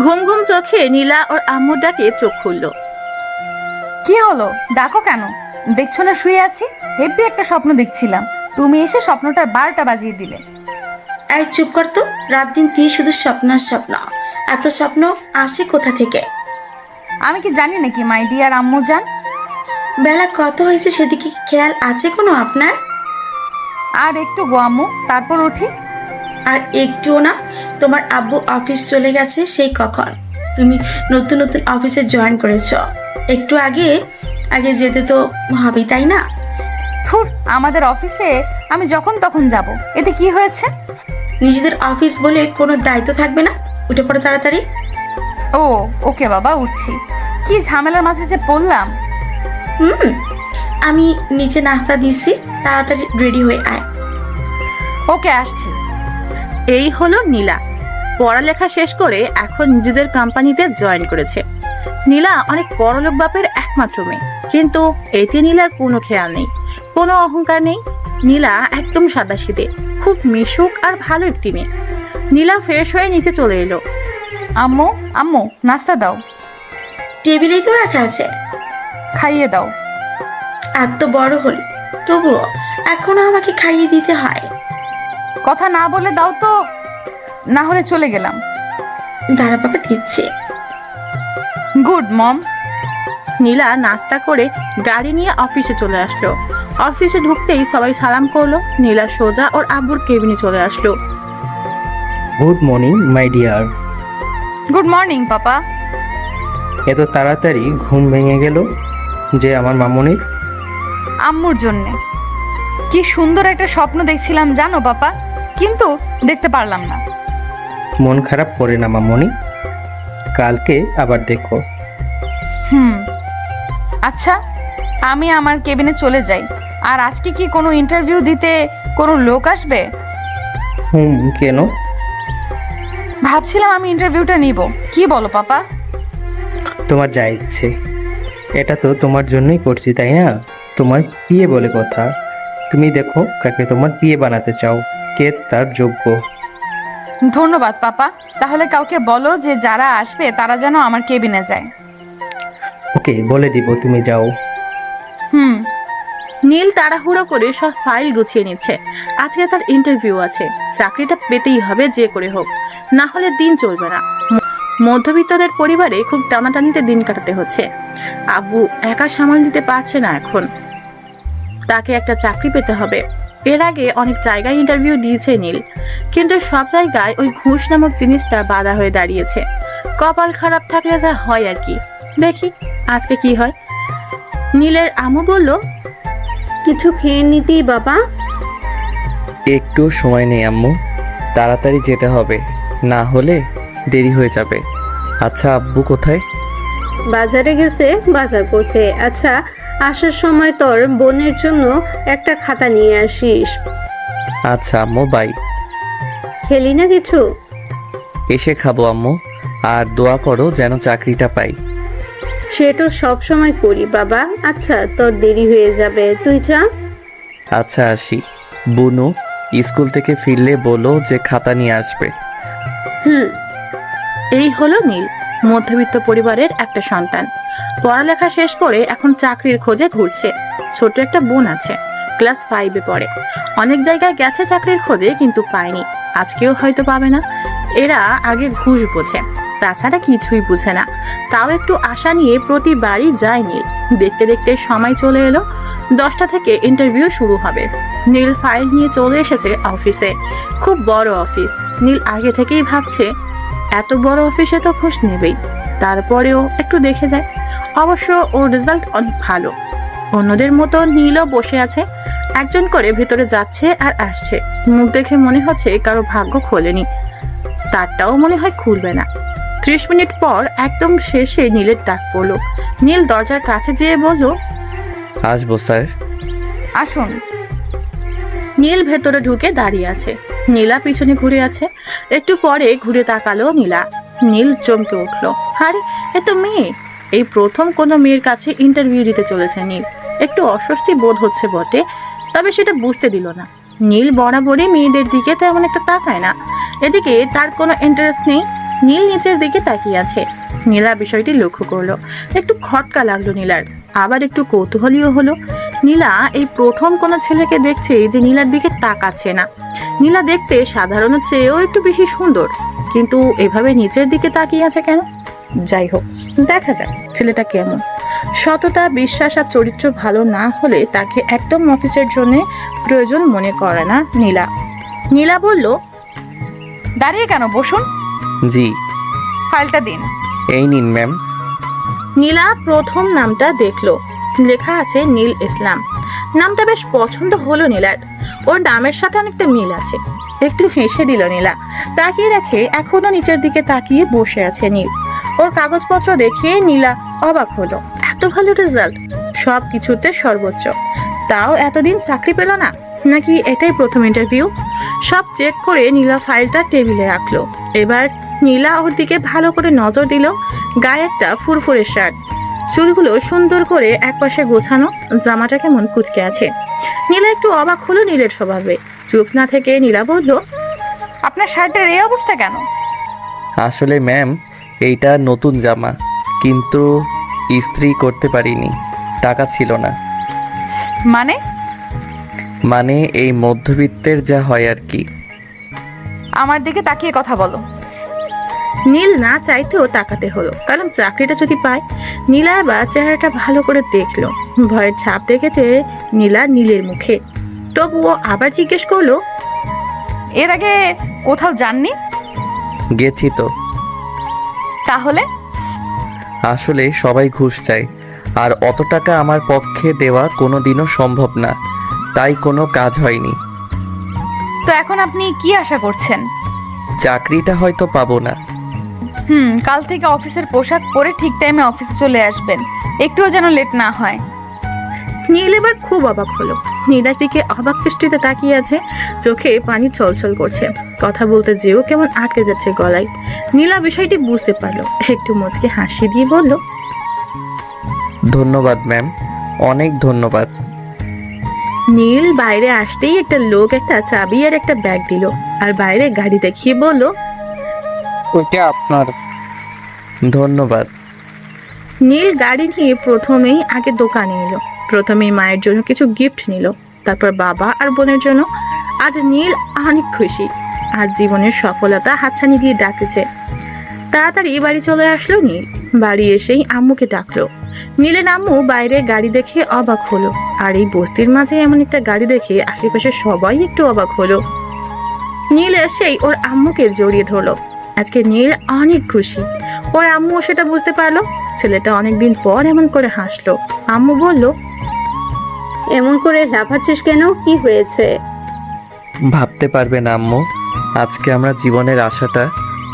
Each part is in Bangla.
ঘুম ঘুম চোখে নীলা ওর আম্মুর ডাকে চোখ খুলল। কি হলো, ডাকো কেন? দেখছো না শুয়ে আছি? হেব্বি একটা স্বপ্ন দেখছিলাম, তুমি এসে স্বপ্নটার 12টা বাজিয়ে দিলে। এই চুপ কর তো, রাত দিন তুই শুধু স্বপ্ন আর স্বপ্ন। এত স্বপ্ন আসে কোথা থেকে? আমি কি জানি নাকি মাই ডিয়ার আম্মু জান? বেলা কত হয়েছে সেদিকে কি খেয়াল আছে কোনো আপনার? আর একটু গো আম্মু, তারপর উঠি। আর একটুও না। তোমার আব্বু অফিস চলে গেছে সেই কখন। তুমি নতুন নতুন অফিসে জয়েন করেছ, একটু আগে আগে যেতে তো হবেই, তাই না? থুর, আমাদের অফিসে আমি যখন তখন যাব, এতে কি হয়েছে? নিজেদের অফিস বলে কোনো দায়িত্ব থাকবে না? উঠে পড়ো তাড়াতাড়ি। ও ওকে বাবা, উঠছি। কি ঝামেলার মাঝে যে পড়লাম। আমি নিচে নাস্তা দিছি, তাড়াতাড়ি রেডি হয়ে আয়। ওকে, আসছি। এই হলো নীলা। পড়ালেখা শেষ করে এখন নিজেদের কোম্পানিতে জয়েন করেছে। নীলা অনেক বড়লোক বাপের একমাত্র মেয়ে, কিন্তু এতে নীলার কোনো খেয়াল নেই, কোনো অহংকার নেই। নীলা একদম সাদাসিধে, খুব মিশুক আর ভালো একটি মেয়ে। নীলা ফ্রেশ হয়ে নিচে চলে এলো। আম্মু আম্মু, নাস্তা দাও। টেবিলেই তো রাখা আছে। খাইয়ে দাও। এত বড় হল তবুও এখনো আমাকে খাইয়ে দিতে হয়? কথা না বলে দাও তো, না হলে চলে গেলাম। দাঁড়া বাবা, দিচ্ছে। গুড মম। নীলা নাস্তা করে গাড়ি নিয়ে অফিসে চলে আসলো। অফিসে ঢুকতেই সবাই সালাম করলো। নীলা সোজা ওর আব্বুর কেবিনে চলে আসলো। Good morning my dear. Good morning papa. এত তাড়াতাড়ি ঘুম ভেঙে গেল যে আমার মামনির? আম্মুর জন্যে। কি সুন্দর একটা স্বপ্ন দেখছিলাম জানো পাপা, কিন্তু দেখতে পারলাম না। মন খারাপ করে না মামনি, কালকে আবার দেখো। আচ্ছা, আমি আমার কেবিনে চলে যাই। আর আজকে কি কোনো ইন্টারভিউ দিতে কোনো লোক আসবে? কেন? ভাবছিলাম আমি ইন্টারভিউটা নিব। কি বলো পাপা? তোমার যা ইচ্ছে, এটা তো তোমার জন্যই করছি, তাই না? তোমার বিয়ে বলে কথা, তুমি দেখো কাকে তোমার বিয়ে বানাতে চাও, কে তার যোগ্য। ধন্যবাদ পাপা। তাহলে কাউকে বলো যে যারা আসবে তারা যেন আমার কেবিনে যায়। ওকে, বলে দিব, তুমি যাও। নীল তাড়াহুড়ো করে সব ফাইল গুছিয়ে নিচ্ছে। আজকে তার ইন্টারভিউ আছে, চাকরিটা পেতেই হবে যে করে হোক, না হলে দিন চলবে না। মধ্যবিত্তদের পরিবারে খুব টানাটানিতে দিন কাটাতে হচ্ছে। আব্বু একা সামাল দিতে পারছে না এখন, তাকে একটা চাকরি পেতে হবে। এর আগে অনেক জায়গায় ইন্টারভিউ দিয়েছে নীল, কিন্তু সব জায়গায় ওই ঘুষ নামক জিনিসটা বাধা হয়ে দাঁড়িয়েছে। কপাল খারাপ থাকলে যা হয় আর কি। দেখি আজকে কি হয়। নীলের আম্মু বলল, কিছু খেয়ে নিতেই বাবা। একটু সময় নেই আম্মু, তাড়াতাড়ি যেতে হবে, না হলে দেরি হয়ে যাবে। আচ্ছা আব্বু কোথায়? বাজারে গেছে বাজার করতে। আচ্ছা, আসার সময় তোর বোনের জন্য একটা খাতা নিয়ে আসিস। আচ্ছা আম্মু, বাই। খেলি না কিছু? এসে খাবো আম্মু, আর দোয়া করো যেন চাকরিটা পাই। সে তো সব সময় করি বাবা। আচ্ছা, তোর দেরি হয়ে যাবে, তুই যা। আচ্ছা আসি। বুনু স্কুল থেকে ফিরলে বলো যে খাতা নিয়ে আসবে। এই হলো নীল, মধ্যবিত্ত পরিবারের একটা সন্তান। পড়ালেখা শেষ করে এখন চাকরির খোঁজে ঘুরছে। ছোট একটা বোন আছে, ক্লাস 5-এ পড়ে। অনেক জায়গায় গেছে চাকরির খোঁজে, কিন্তু পায়নি। আজকেও হয়তো পাবে না। এরা আগে ঘুষ বোঝে, তাছাড়া কিছুই বুঝে না। তাও একটু আশা নিয়ে প্রতিবারই যায় নীল। দেখতে দেখতে সময় চলে এলো। 10টা থেকে ইন্টারভিউ শুরু হবে। নীল ফাইল নিয়ে চলে এসেছে অফিসে। খুব বড় অফিস। নীল আগে থেকেই ভাবছে এত বড় অফিসে তো ঘুষ নেবেই, তারপরেও একটু দেখে যায়। অবশ্য ওর রেজাল্ট অনেক ভালো। অন্যদের মতো নীলও বসে আছে, একজন করে ভেতরে যাচ্ছে আর আসছে। মুখ দেখে মনে হচ্ছে কারো ভাগ্য খোলেনি, তারটাও মনে হয় খুলবে না। 30 মিনিট পর একদম শেষে নীলের ডাক পড়লো। নীল দরজার কাছে যেয়ে বলল, আসবো স্যার। আসুন। নীল ভেতরে ঢুকে দাঁড়িয়ে আছে। নীলা পিছনে ঘুরে আছে। একটু পরে ঘুরে তাকালো নীলা। নীল চমকে উঠলো, আরে এ তো মেয়ে। এই প্রথম কোনো মেয়ের কাছে ইন্টারভিউ দিতে চলেছে নীল। একটু অস্বস্তি বোধ হচ্ছে বটে, তবে সেটা বুঝতে দিল না। নীল বরাবরই মেয়েদের দিকে তেমন একটা তাকায় না, এদিকে তার কোনো ইন্টারেস্ট নেই। নীল নিচের দিকে তাকিয়ে আছে। নীলা বিষয়টি লক্ষ্য করলো। একটু খটকা লাগলো নীলার, আবার একটু কৌতূহলীও হলো। নীলা এই প্রথম কোনো ছেলেকে দেখছে যে নীলার দিকে তাকাচ্ছে না। নীলা দেখতে সাধারণের চেয়েও একটু বেশি সুন্দর, কিন্তু এভাবে নিচের দিকে তাকিয়ে আছে কেন? যাই হোক, দেখা যাক ছেলেটা কেমন। সততা, বিশ্বাস আর চরিত্র ভালো না হলে তাকে একদম অফিসের জন্য প্রয়োজন মনে করে না নীলা। নীলা বলল, দাঁড়িয়ে কেন, বসুন। জি, ফাইলটা দিন। এই নিন ম্যাম। নীলা প্রথম নামটা দেখলো, লেখা আছে নীল ইসলাম। নামটা বেশ পছন্দ হলো নীলার, ওর নামের সাথে অনেকটা মিল আছে। একটু হেসে দিল নীলা। তাকিয়ে দেখে এখনো নিচের দিকে তাকিয়ে বসে আছে নীল। ওর কাগজপত্র দেখে নীলা অবাক হলো। এত ভালো রেজাল্ট, সব কিছুতে সর্বোচ্চ, তাও এতদিন চাকরি পেল না, নাকি এটাই প্রথম ইন্টারভিউ? সব চেক করে নীলা ফাইলটা টেবিলে রাখলো। এবার নীলা ওর দিকে ভালো করে নজর দিল। গায়ে একটা ফুরফুরে শার্ট, চুলগুলো সুন্দর করে একপাশে গোছানো, জামাটা কেমন কুচকে আছে। নীলা একটু অবাক হলো নীলের স্বভাবে। চুপ না থেকে নীলা বলল, আপনার শার্টের এই অবস্থা কেন? আসলে ম্যাম, এইটা নতুন জামা, কিন্তু ইস্ত্রি করতে পারিনি, টাকা ছিল না। মানে এই মধ্যবিত্তের যা হয় আর কি। আমার দিকে তাকিয়ে কথা বলো। নীল না চাইতেও তাকাতে হলো, কারণ চাকরিটা যদি পায়। নীলা এবার চেহারাটা ভালো করে দেখলো। ভয়ের ছাপ দেখেছে নীলা নীলের মুখে, তবুও আবার জিজ্ঞেস করলো, এর আগে কোথাও যাননি? গেছি তো। তাহলে? আসলে সবাই ঘুষ চায়, আর অত টাকা আমার পক্ষে দেওয়া কোনোদিনও সম্ভব না, তাই কোনো কাজ হয়নি। তো এখন আপনি কি আশা করছেন? চাকরিটা হয়তো পাবো না। কাল থেকে অফিসের পোশাক পরে ঠিক টাইমে অফিসে চলে আসবেন, একটুও যেন লেট না হয়। নীল এবার খুব অবাক হলো। নীলার দিকে অবাক দৃষ্টিতে তাকিয়ে আছে, চোখে পানি ছলছল করছে। কথা বলতে যেও কেমন আটকে যাচ্ছে গলায়। নীলা বিষয়টি বুঝতে পারলো, একটু মুচকে হাসি দিয়ে বলল, ধন্যবাদ ম্যাম, অনেক ধন্যবাদ। নীল বাইরে আসতেই একটা লোক একটা চাবি আর একটা ব্যাগ দিল, আর বাইরে গাড়ি দেখিয়ে বলল, ওইটা আপনার। ধন্যবাদ। নীল গাড়ি নিয়ে প্রথমেই আগে দোকানে এলো। প্রথমেই মায়ের জন্য কিছু গিফট নিল, তারপর বাবা আর বোনের জন্য। আজ নীল অনেক খুশি, আজ জীবনের সফলতা হাতছানি দিয়ে ডাকতেছে। তাড়াতাড়ি বাড়ি চলে আসলো নীল। বাড়ি এসেই আম্মুকে ডাকলো। নীলের আম্মু বাইরে গাড়ি দেখে অবাক হলো, আর এই বস্তির মাঝে এমন একটা গাড়ি দেখে আশেপাশে সবাই একটু অবাক হলো। নীল এসেই ওর আম্মুকে জড়িয়ে ধরলো। আজকে নীল অনেক খুশি, ওর আম্মু সেটা বুঝতে পারলো। ছেলেটা অনেকদিন পর এমন করে হাসলো। আম্মু বলল, এমন করে লাফাচ্ছিস কেন, কি হয়েছে? ভাবতে পারবে না আম্মু, আজকে আমরা জীবনের আশাটা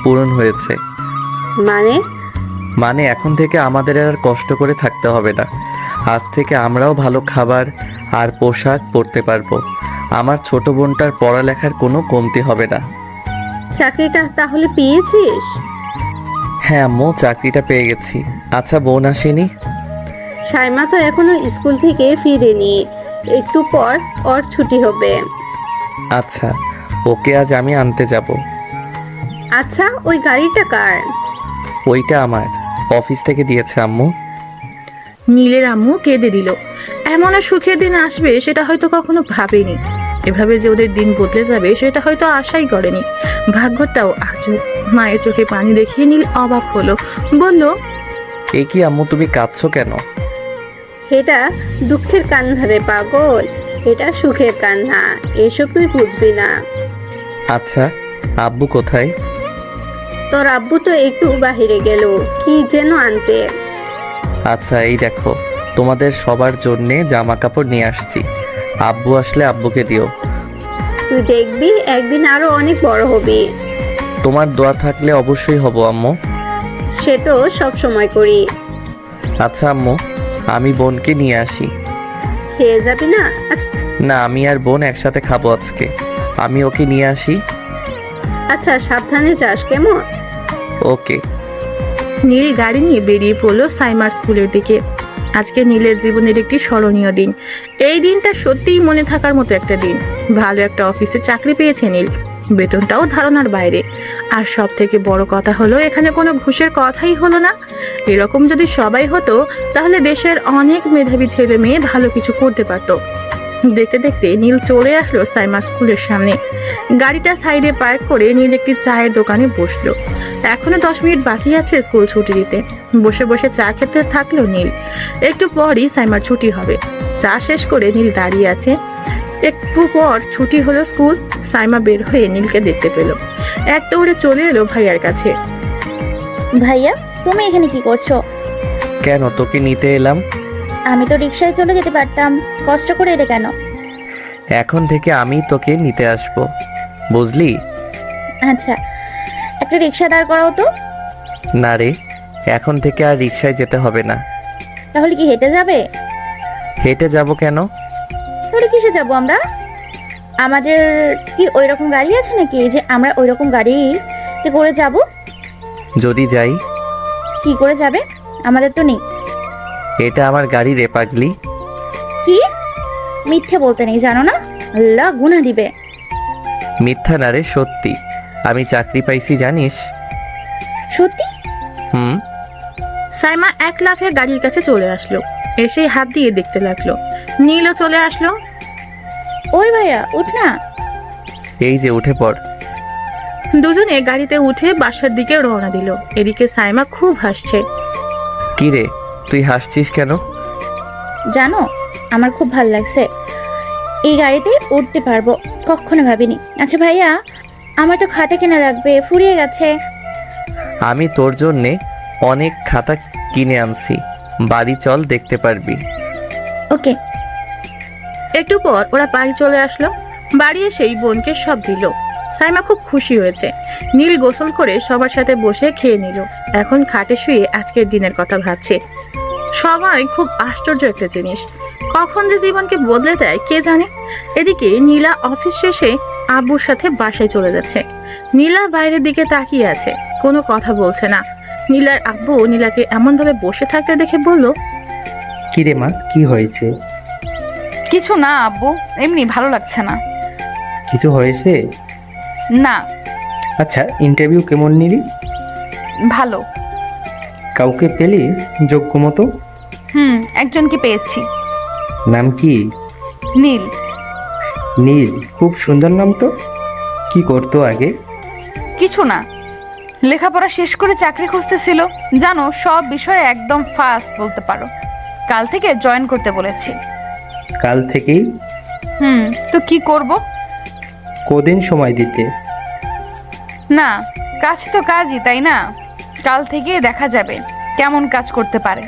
পূরণ হয়েছে। মানে এখন থেকে আমাদের আর কষ্ট করে থাকতে হবে না। আজ থেকে আমরাও ভালো খাবার আর পোশাক পরতে পারবো। আমার ছোট বোনটার পড়ালেখার কোনো কমতি হবে না। চাকরিটা তাহলে পেয়েছিস? হ্যাঁ আম্মু, চাকরিটা পেয়ে গেছি। আচ্ছা, বোন আসেনি? সাইমা তো এখনো স্কুল থেকে ফিরেনি, একটু পর ওর ছুটি হবে। আচ্ছা, ওকে আজ আমি আনতে যাব। আচ্ছা, ওই গাড়িটা কার? ওইটা আমার, অফিস থেকে দিয়েছে আম্মু। নীলের আম্মু কেঁদে দিল। এমন আর সুখের দিন আসবে সেটা হয়তো কখনো ভাবেনি। এভাবে যে ওদের দিন বদলে যাবে সেটা হয়তো আশাই করেনি। ভাগ্যটাও আজও। মায়ের চোখে পানি দেখিয়ে নীল অবাক হলো, বলল, এ কি আম্মু, তুমি কাঁদছো কেন? এটা দুঃখের কান্না রে পাগল, এটা সুখের কান্না, এসব তুই বুঝবি না। আচ্ছা, আব্বু কোথায়? তোর আব্বু তো একটু বাহিরে গেল, কি যেন আনতে। আচ্ছা, এই দেখো, তোমাদের সবার জন্যে জামা কাপড় নিয়ে আসছি। আব্বু আসলে আব্বুকে দিও। তুই দেখবি একদিন আরো অনেক বড় হবি। তোমার দোয়া থাকলে অবশ্যই হব আম্মু। সেটাও সব সময় করি। আচ্ছা আম্মু, আমি বোনকে নিয়ে আসি। খেয়ে যাবি না? না, আমি আর বোন একসাথে খাবো আজকে। আমি ওকে নিয়ে আসি। আচ্ছা, সাবধানে যাস কেমন? ওকে। নীল গাড়ি নিয়ে বেরিয়ে পড়লো সাইমার স্কুলের দিকে। আজকে নীলের জীবনের একটি স্মরণীয় দিন। এই দিনটা সত্যিই মনে থাকার মতো একটা দিন। ভালো একটা অফিসে চাকরি পেয়েছে নীল, বেতনটাও ধারণার বাইরে। আর সব থেকে বড় কথা হলো এখানে কোনো ঘুষের কথাই হলো না। এরকম যদি সবাই হতো তাহলে দেশের অনেক মেধাবী ছেলে মেয়ে ভালো কিছু করতে পারতো। দেখতে দেখতে নীল চলে আসলো সাইমা স্কুলের সামনে। গাড়িটা সাইডে পার্ক করে নীল একটি চায়ের দোকানে বসলো। এখনো 10 মিনিট বাকি আছে স্কুল ছুটি দিতে। বসে বসে চা খেতে থাকলো নীল। একটু পরই সাইমার ছুটি হবে। চা শেষ করে নীল দাঁড়িয়ে আছে। একটু পর ছুটি হলো স্কুল। সাইমা বের হয়ে নীলকে দেখতে পেল। এক দৌড়ে চলে এলো ভাইয়ার কাছে। ভাইয়া, তুমি এখানে কি করছো? কেন, তোকে নিতে এলাম। আমি তো রিক্সায় চলে যেতে পারতাম, কষ্ট করে এলে কেন? এখন থেকে আমি তোকে নিতে আসব, বুঝলি? আচ্ছা, একটা রিক্সা দাঁড় করাও তো। না রে, এখন থেকে আর রিক্সায় যেতে হবে না। তাহলে কি হেঁটে যাবে? হেঁটে যাব কেন? তাহলে কিসে যাব আমরা? আমাদের কি ওই রকম গাড়ি আছে নাকি যে আমরা ওই রকম গাড়িতে করে যাব? যদি যাই? কি করে যাবে? আমাদের তো নেই। এটা আমার গাড়ি রে পাগলি। কি মিথ্যে বলতে নেই, জানো না? আল্লাহ গুনাহ দিবে। মিথ্যা না রে, সত্যি। আমি চাকরি পাইছি, জানিস? সত্যি? হুম। সাইমা এক লাফে গাড়ির কাছে চলে আসলো। এসে হাত দিয়ে দেখতে লাগলো। নীলও চলে আসলো। ওই ভাইয়া, উঠ না। এই যে, উঠে পড়। দুজনে গাড়িতে উঠে বাসার দিকে রওনা দিল। এদিকে সাইমা খুব হাসছে। কি রে, তুই হাসছিস কেন? জানো, আমার খুব ভালো লাগছে। এই গাড়িতে উঠতে পারবো, কখনো ভাবিনি। আচ্ছা ভাইয়া, আমার তো খাতা কেনা লাগবে, ফুরিয়ে গেছে। আমি তোর জন্যে অনেক খাতা কিনে আনছি, বাড়ি চল, দেখতে পারবি। ওকে। একটু পর ওরা বাড়ি চলে আসলো। বাড়ি এসেই বোনকে সব দিল। সাইমা খুব খুশি হয়েছে। নীল গোসল করে সবার সাথে বসে খেয়ে নিল। এখন খাটে শুয়ে আজকের দিনের কথা ভাবছে। সবাই খুব আশ্চর্য একটা জিনিস, কখন যে জীবনকে বদলে দেয় কে জানে। এদিকে নীলা অফিস শেষে আব্বুর সাথে বাসায় চলে যাচ্ছে। নীলা বাইরের দিকে তাকিয়ে আছে, কোনো কথা বলছে না। নীলার আব্বু নীলাকে এমন ভাবে বসে থাকতে দেখে বলল, কি রে মা, কি হয়েছে? কিছু না আব্বু, এমনি ভালো লাগছে না। কিছু হয়েছে? না। আচ্ছা, ইন্টারভিউ কেমন নিলি? ভালো। কাউকে পেলি যোগ্য মতো? একজনকে পেয়েছি। নাম কি? নীল। নীল, খুব সুন্দর নাম তো। কি করতো আগে? কিছু না, লেখাপড়া শেষ করে চাকরি খুঁজতেছিল। জানো, সব বিষয়ে একদম ফাস্ট বলতে পারো। কাল থেকে জয়েন করতে বলেছি। কাল থেকেই? তো কি করব? কদিন সময় দিতে? না, কাজ তো কাজই, তাই না? কাল থেকে দেখা যাবে কেমন কাজ করতে পারে।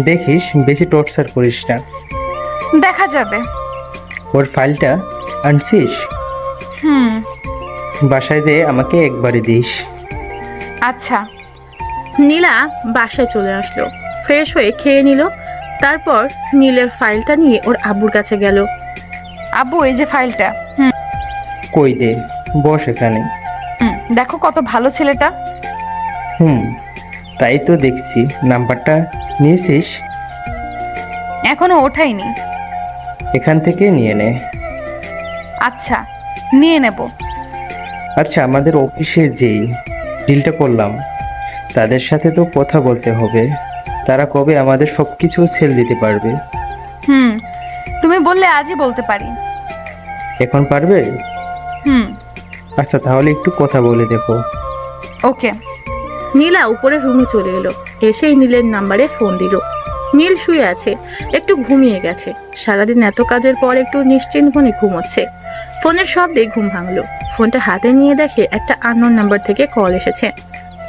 দেখিস, বেশি টর্চার করিস না। দেখা যাবে। ওর ফাইলটা আনছিস? হুম। বাসায় দিয়ে আমাকে একবারে দিস। আচ্ছা। নীলা বাসায় চলে আসলো। ফ্রেশ হয়ে খেয়ে নিল। তারপর নীলের ফাইলটা নিয়ে ওর আব্বুর কাছে গেল। আব্বু, এই যে ফাইলটা। কই দে, বস এখানে। দেখো কত ভালো ছেলেটা। তাই তো দেখছি। নাম্বারটা নিয়েছিস? এখনো ওঠাইনি। এখান থেকে নিয়ে নে। আচ্ছা, নিয়ে নেব। আচ্ছা, আমাদের অফিসে যেই ডিলটা করলাম তাদের সাথে তো কথা বলতে হবে। তারা কবে আমাদের সব কিছু সেল দিতে পারবে? তুমি বললে আজই বলতে পারি। এখন পারবে? আচ্ছা, তাহলে একটু কথা বলে দেখো। ওকে। নীলা উপরে রুমে চলে এলো। এসেই নীলের নাম্বারে ফোন দিল। নীল শুয়ে আছে, একটু ঘুমিয়ে গেছে। সারাদিন এত কাজের পর একটু নিশ্চিন্ত মনে ঘুমোচ্ছে। ফোনের শব্দে ঘুম ভাঙলো। ফোনটা হাতে নিয়ে দেখে একটা আননোন নাম্বার থেকে কল এসেছে।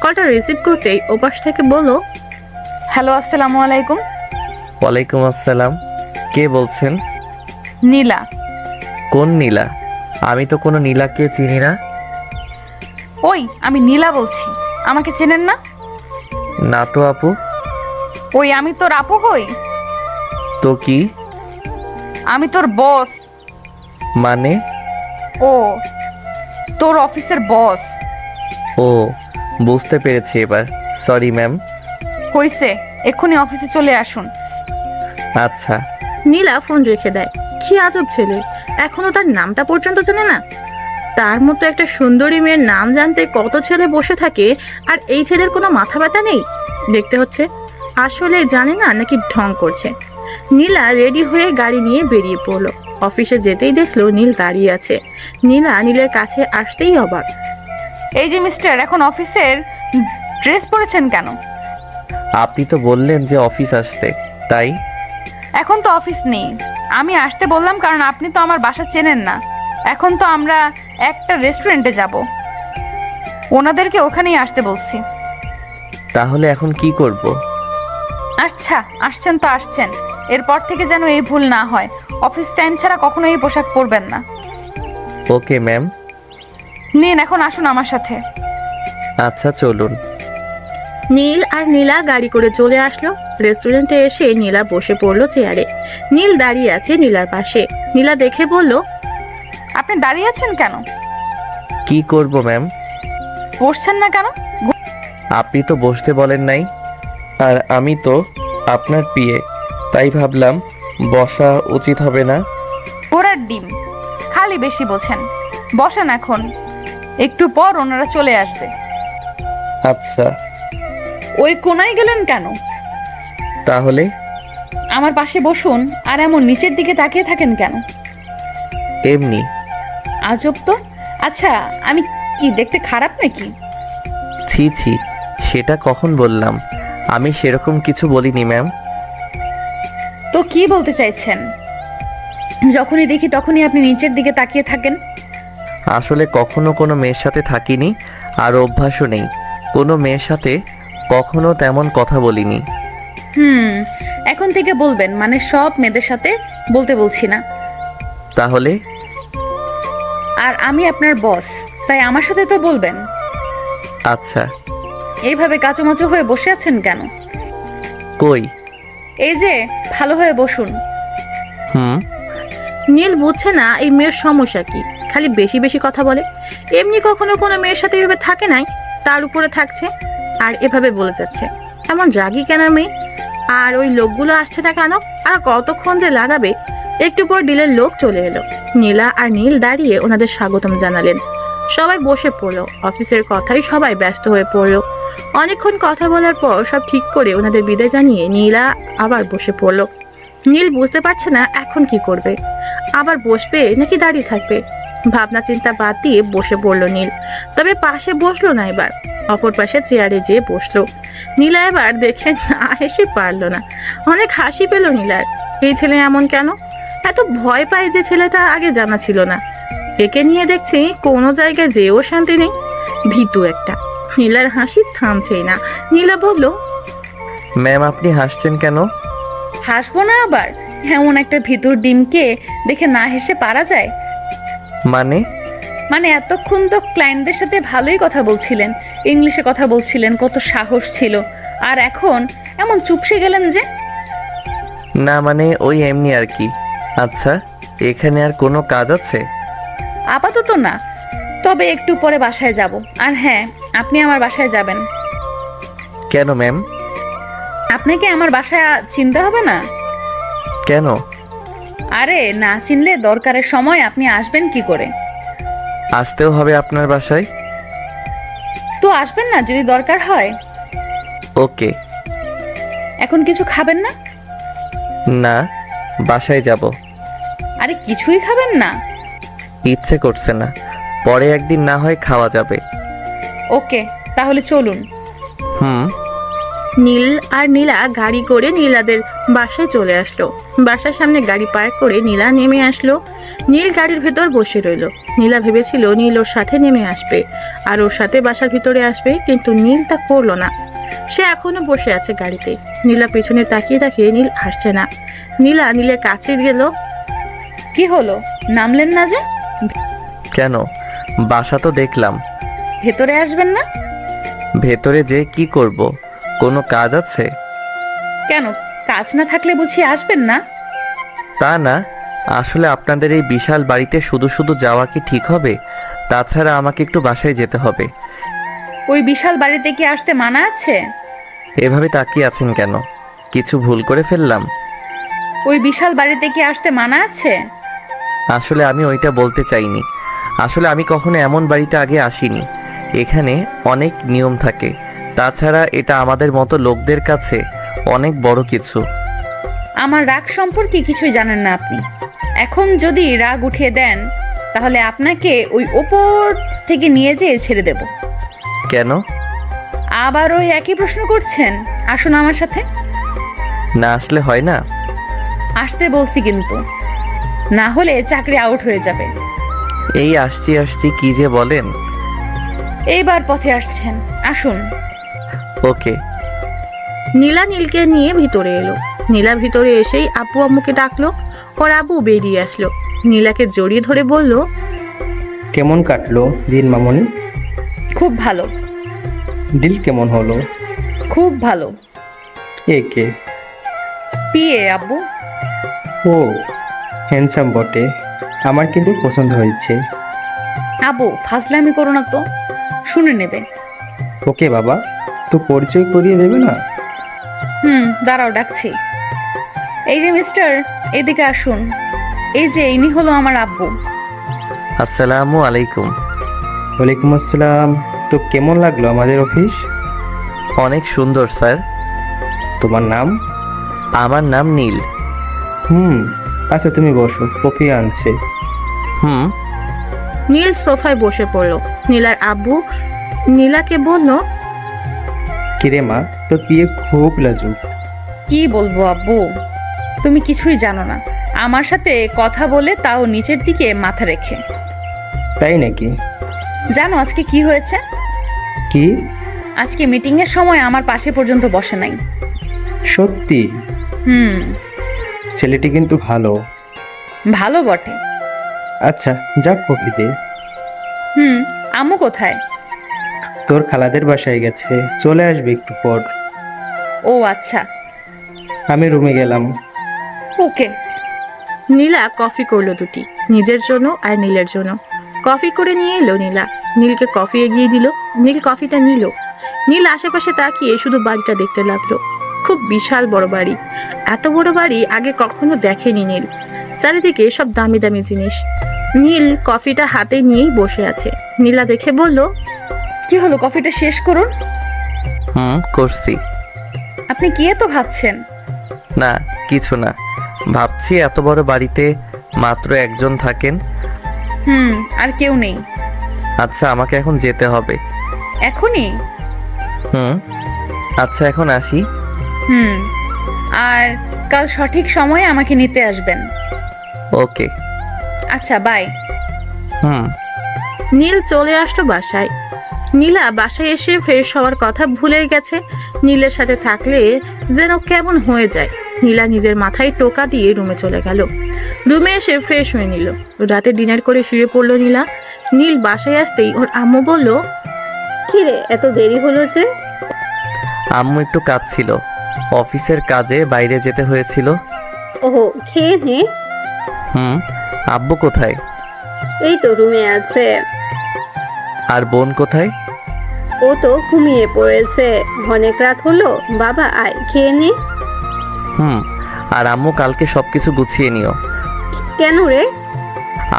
কলটা রিসিভ করতেই ওপাশ থেকে বলল, হ্যালো, আসসালামু আলাইকুম। ওয়ালাইকুম আসসালাম। কে বলছেন? নীলা। কোন নীলা? আমি তো কোনো নীলাকে চিনি না। ওই, আমি নীলা বলছি। আমাকে চেনেন না? না তো আপু। ওই, আমি তোর আপু হই। তো কি? আমি তোর বস। মানে? ও, তোর অফিসের বস। ও, বুঝতে পেরেছি এবার। Sorry ma'am. হইছে, এক্ষুনি অফিসে চলে আসুন। আচ্ছা। নীলা ফোন রেখে দেয়। কি আজব ছেলে, এখনো তার নামটা পর্যন্ত জানে না। তার মতো একটা সুন্দরী মেয়ের নাম জানতে কত ছেলে বসে থাকে, আর এই ছেলের কোনো মাথা ব্যথা নেই। দেখতে হচ্ছে আসলে জানে না নাকি ঢং করছে। নীলা রেডি হয়ে গাড়ি নিয়ে বেরিয়ে পড়লো। অফিসে যেতেই দেখলো নীল দাঁড়িয়ে আছে। নীলা নীলের কাছে আসতেই অবাক। এই যে মিস্টার, এখন অফিসের ড্রেস পরেছেন কেন? আপনি তো বললেন যে অফিস আসতে, তাই। এখন তো অফিস নেই। আমি আসতে বললাম কারণ আপনি তো আমার বাসা চেনেন না। এখন তো আমরা একটা রেস্টুরেন্টে যাব, ওনাদেরকে ওখানেই আসতে বলছি। তাহলে এখন কি করব? আচ্ছা, আসছেন তো আসছেন, এরপর থেকে যেন এই ভুল না হয়। অফিস টাইম ছাড়া কখনো এই পোশাক পরবেন না। Okay ma'am. নিন, এখন আসুন আমার সাথে। আচ্ছা চলুন। নীল আর নীলা গাড়ি করে চলে আসলো। রেস্টুরেন্টে এসে নীলা বসে পড়লো চেয়ারে। নীল দাঁড়িয়ে আছে নীলার পাশে। নীলা দেখে বলল, আপনি দাঁড়িয়ে আছেন কেন? কি করব ম্যাম? বসছেন না কেন? আপনি তো বসতে বলেন নাই, আর আমি তো আপনার পিয়ে, তাই ভাবলাম বসা উচিত হবে না। ঘোড়ার ডিম, খালি বেশি বোঝেন। বসেন এখন, একটু পর ওনারা চলে আসবে। আচ্ছা। ওই কোনায় গেলেন কেন? তাহলে আমার পাশে বসুন। আর এমন নিচের দিকে তাকিয়ে থাকেন কেন? এমনি। আজব তো। আচ্ছা, আমি কি দেখতে খারাপ নাকি? ছি ছি, সেটা কখন বললাম? আমি সেরকম কিছু বলিনি ম্যাম। তো কি বলতে চাইছেন? যখনই দেখি তখনই আপনি নিচের দিকে তাকিয়ে থাকেন। আসলে কখনো কোনো মেয়ের সাথে থাকিনি, আর অভ্যাসও নেই। কোনো মেয়ের সাথে কখনো তেমন কথা বলিনি। এখন থেকে বলবেন, মানে সব মেয়েদের সাথে বলতে বলছি না। তাহলে? আর আমি আপনার বস, তাই আমার সাথে তো বলবেন। আচ্ছা। এইভাবে কাচুমাচু হয়ে বসে আছেন কেন? কই? এই যে, ভালো হয়ে বসুন। হুম। নীল বুঝছে না এই মেয়ের সমস্যা কি। খালি বেশি বেশি কথা বলে। এমনি কখনো কোনো মেয়ের সাথে এভাবে থাকে নাই, তার উপরে থাকছে আর এভাবে বলে যাচ্ছে। এমন রাগী কেন মেয়ে? আর ওই লোকগুলো আসছে না কেন? আর কতক্ষণ যে লাগাবে? একটু পর ডিলের লোক চলে এলো। নীলা আর নীল দাঁড়িয়ে ওনাদের স্বাগতম জানালেন। সবাই বসে পড়লো। অফিসের কথাই সবাই ব্যস্ত হয়ে পড়লো। অনেকক্ষণ কথা বলার পর সব ঠিক করে ওনাদের বিদায় জানিয়ে নীলা আবার বসে পড়লো। নীল বুঝতে পারছে না এখন কি করবে। আবার বসবে নাকি দাঁড়িয়ে থাকবে? ভাবনা চিন্তা বাদ দিয়ে বসে পড়লো নীল। তবে পাশে বসলো না, এবার অপর পাশে চেয়ারে যেয়ে বসলো। নীলা এবার দেখে না হেসে পারলো না। অনেক হাসি পেল নীলার। এই ছেলে এমন কেন? এত ভয় পায় যে ছেলেটা আগে জানা ছিল না। একে নিয়ে দেখছি কোনো জায়গায় যেও শান্তি নেই। ভীতু একটা। নীলার হাসি থামছেই না। নীলা বলল, ম্যাম আপনি হাসছেন কেন? হাসবো না আবার? এমন একটা ভিতর ডিমকে দেখে না হেসে পারা যায়? মানে এতক্ষণ তো ক্লায়েন্টদের সাথে ভালোই কথা বলছিলেন, ইংলিশে কথা বলছিলেন, কত সাহস ছিল। আর এখন এমন চুপসে গেলেন যে? না মানে ওই এমনি আর কি। আচ্ছা, এখানে আর কোনো কাজ আছে? আপাতত না, তবে একটু পরে বাসায় যাব। আর হ্যাঁ, আপনি আমার বাসায় যাবেন। কেন ম্যাম? আপনাকে আমার বাসায় চিনতে হবে না? কেন? আরে না চিনলে দরকারের সময় আপনি আসবেন কি করে? আসতেও হবে আপনার বাসায়? তো আসবেন না যদি দরকার হয়। ওকে। এখন কিছু খাবেন না? না, বাসায় যাব। আরে কিছুই খাবেন না? ইচ্ছে করছে না, পরে একদিন না হয় খাওয়া যাবে। ওকে, তাহলে চলুন। হুম। নীল আর নীলা গাড়ি করে নীলাদের বাসায় চলে আসলো। বাসার সামনে গাড়ি পার্ক করে নীলা নেমে আসলো। নীল গাড়ির ভেতর বসে রইল। নীলা ভেবেছিল নীল ওর সাথে নেমে আসবে আর ওর সাথে বাসার ভিতরে আসবে, কিন্তু নীল তা করলো না। সে এখনো বসে আছে গাড়িতে। নীলা পেছনে তাকিয়ে তাকিয়ে নীল আসছে না। নীলা নীলের কাছে গেল। কি হলো, নামলেন না যে? কেন? বাসা তো দেখলাম। ভেতরে আসবেন না? ভেতরে যে কি করব? কোনো কাজ আছে? কেন, কাজ না থাকলে বুঝি আসবেন না? তা না, আসলে আপনাদের এই বিশাল বাড়িতে শুধু শুধু যাওয়া কি ঠিক হবে? তাছাড়া আমাকে একটু বাসায় যেতে হবে। ওই বিশাল বাড়িতে কি আসতে মানা আছে? এভাবে তাকিয়ে আছেন কেন? কিছু ভুল করে ফেললাম? ওই বিশাল বাড়িতে কি আসতে মানা আছে? আসলে আমি ওইটা বলতে চাইনি। আসলে আমি কখনো এমন বাড়িতে আগে আসিনি। এখানে অনেক নিয়ম থাকে। তাছাড়া এটা আমাদের মতো লোকদের কাছে অনেক বড় কিছু। আমার রাগ সম্পর্কে কিছুই জানেন না আপনি। এখন যদি রাগ উঠিয়ে দেন তাহলে আপনাকে ওই ওপর থেকে নিয়ে যেয়ে ছেড়ে দেব। কেন? আবার ওই একই প্রশ্ন করছেন? আসুন আমার সাথে। না আসলে হয় না? আসতে বলছি কিন্তু, না হলে চাকরি আউট হয়ে যাবে। এই আসছি আসছি কি যে বলেন। এইবার পথে আসছেন, আসুন। ওকে। নীলা নীলকে নিয়ে ভিতরে এলো। নীলা ভিতরে এসেই আপু আম্মুকে ডাকলো। ওর আব্বু বেরিয়ে আসলো। নীলাকে জড়িয়ে ধরে বলল, কেমন কাটলো দিন মামনি? খুব ভালো, ডিল কেমন হলো? খুব ভালো। একে পিয়ে আব্বু। ও হ্যান্ডসাম বটে, আমার কিন্তু পছন্দ হয়েছে। আব্বু ফাজলামি করো না তো, শুনে নেবে। ওকে বাবা, তো পরিচয় করিয়ে দেবে না? দাঁড়াও ডাকছি। এই যে মিস্টার, এদিকে আসুন। এই যে ইনি হলো আমার আব্বু। আসসালামু আলাইকুম। ওয়ালাইকুম আসসালাম। তো কেমন লাগলো আমাদের অফিস? অনেক সুন্দর স্যার। তোমার নাম? আমার নাম নীল। আচ্ছা তুমি বসো, কফি আনছে। হুম। নীল সোফায় বসে পড়ল। নীলার আব্বু নীলাকে বলল, কিরে মা, তো বিয়ে খুব লাজুক। কি বলবো আব্বু, তুমি কিছুই জানো না। আমার সাথে কথা বলে তাও নিচের দিকে মাথা রেখে। তাই নাকি? জানো আজকে কি হয়েছে? কি? আজকে মিটিং এর সময় আমার পাশে পর্যন্ত বসে নাই। সত্যি? হুম। ছেলেটি কিন্তু ভালো। ভালো বটে। আচ্ছা যা কফি দে। আম্মু কোথায়? তোর খালাদের বাসায় গেছে, চলে আসবে একটু পর। ও আচ্ছা। আমি রুমে গেলাম। ওকে। নীলা কফি করলো দুটি, নিজের জন্য আর নীলের জন্য। কফি করে নিয়ে এলো নীলা। নীলকে কফি এগিয়ে দিল। নীল কফিটা নিল। নীল আশেপাশে তাকিয়ে শুধু বাড়িটা দেখতে লাগলো। খুব বিশাল বড় বাড়ি। এত বড় বাড়ি আগে কখনো দেখেনি নীল। চারিদিকে সব দামি দামি জিনিস। নীল কফিটা হাতে নিয়েই বসে আছে। নীলা দেখে বলল, কি হলো, কফিটা শেষ করুন। করছি। আপনি কি এত ভাবছেন? না কিছু না, ভাবছি এত বড় বাড়িতে মাত্র একজন থাকেন। আর কেউ নেই। আচ্ছা আমাকে এখন যেতে হবে। এখনই? আচ্ছা এখন আসি। আর কাল সঠিক সময়ে আমাকে নিতে আসবেন। ওকে। আচ্ছা বাই। নীল চলে আসলো বাসায়। নীলা বাসায় এসে ফ্রেশ হওয়ার কথা ভুলেই গেছে। নীলের সাথে থাকলে যেন কেমন হয়ে যায়। নীলা নিজের মাথায় টোকা দিয়ে রুমে চলে গেল। রুমে এসে ফ্রেশ হয়ে নিল। রাতে ডিনার করে শুয়ে পড়লো নীলা। নীল বাসায় আসতেই ওর আম্মু বলল, কিরে এত দেরি হলো যে? আম্মু একটু কাজ ছিল, অফিসের কাজে বাইরে যেতে হয়েছিল। ওহো, খেয়ে নে। আব্বু কোথায়? এই তো রুমে আছে। আর বোন কোথায়? ও তো ঘুমিয়ে পড়েছে, অনেক রাত হলো। বাবা আয় খেয়ে নে। আর আম্মু কালকে সবকিছু গুছিয়ে নিও। কেন রে?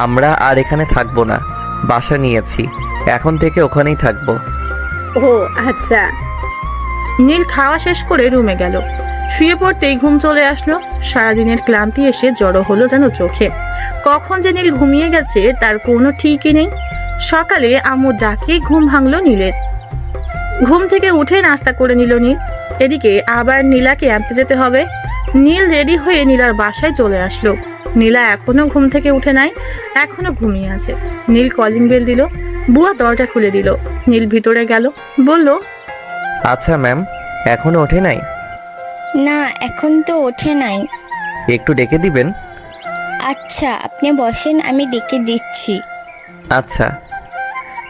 আমরা আর এখানে থাকবো না, বাসা নিয়েছি, এখন থেকে ওখানেই থাকবো। ও আচ্ছা। নীল খাওয়া শেষ করে রুমে গেল। শুয়ে পড়তেই ঘুম চলে আসলো। সারাদিনের ক্লান্তি এসে জড়ো হলো যেন চোখে। কখন যে নীল ঘুমিয়ে গেছে তার কোনো ঠিকই নেই। সকালে আম্মু ডাকে ঘুম ভাঙলো নীলের। ঘুম থেকে উঠে নাস্তা করে নিল নীল। এদিকে আবার নীলাকে আনতে যেতে হবে। নীল রেডি হয়ে নীলার বাসায় চলে আসলো। নীলা এখনো ঘুম থেকে উঠে নাই, এখনো ঘুমিয়ে আছে। নীল কলিং বেল দিল। বুয়া দরজা খুলে দিল। নীল ভিতরে গেল, বলল, আচ্ছা ম্যাম, এখনো ওঠে নাই? না এখন তো ওঠে নাই। একটু ডেকে দিবেন? আচ্ছা আপনি বসেন, আমি ডেকে দিচ্ছি। আচ্ছা।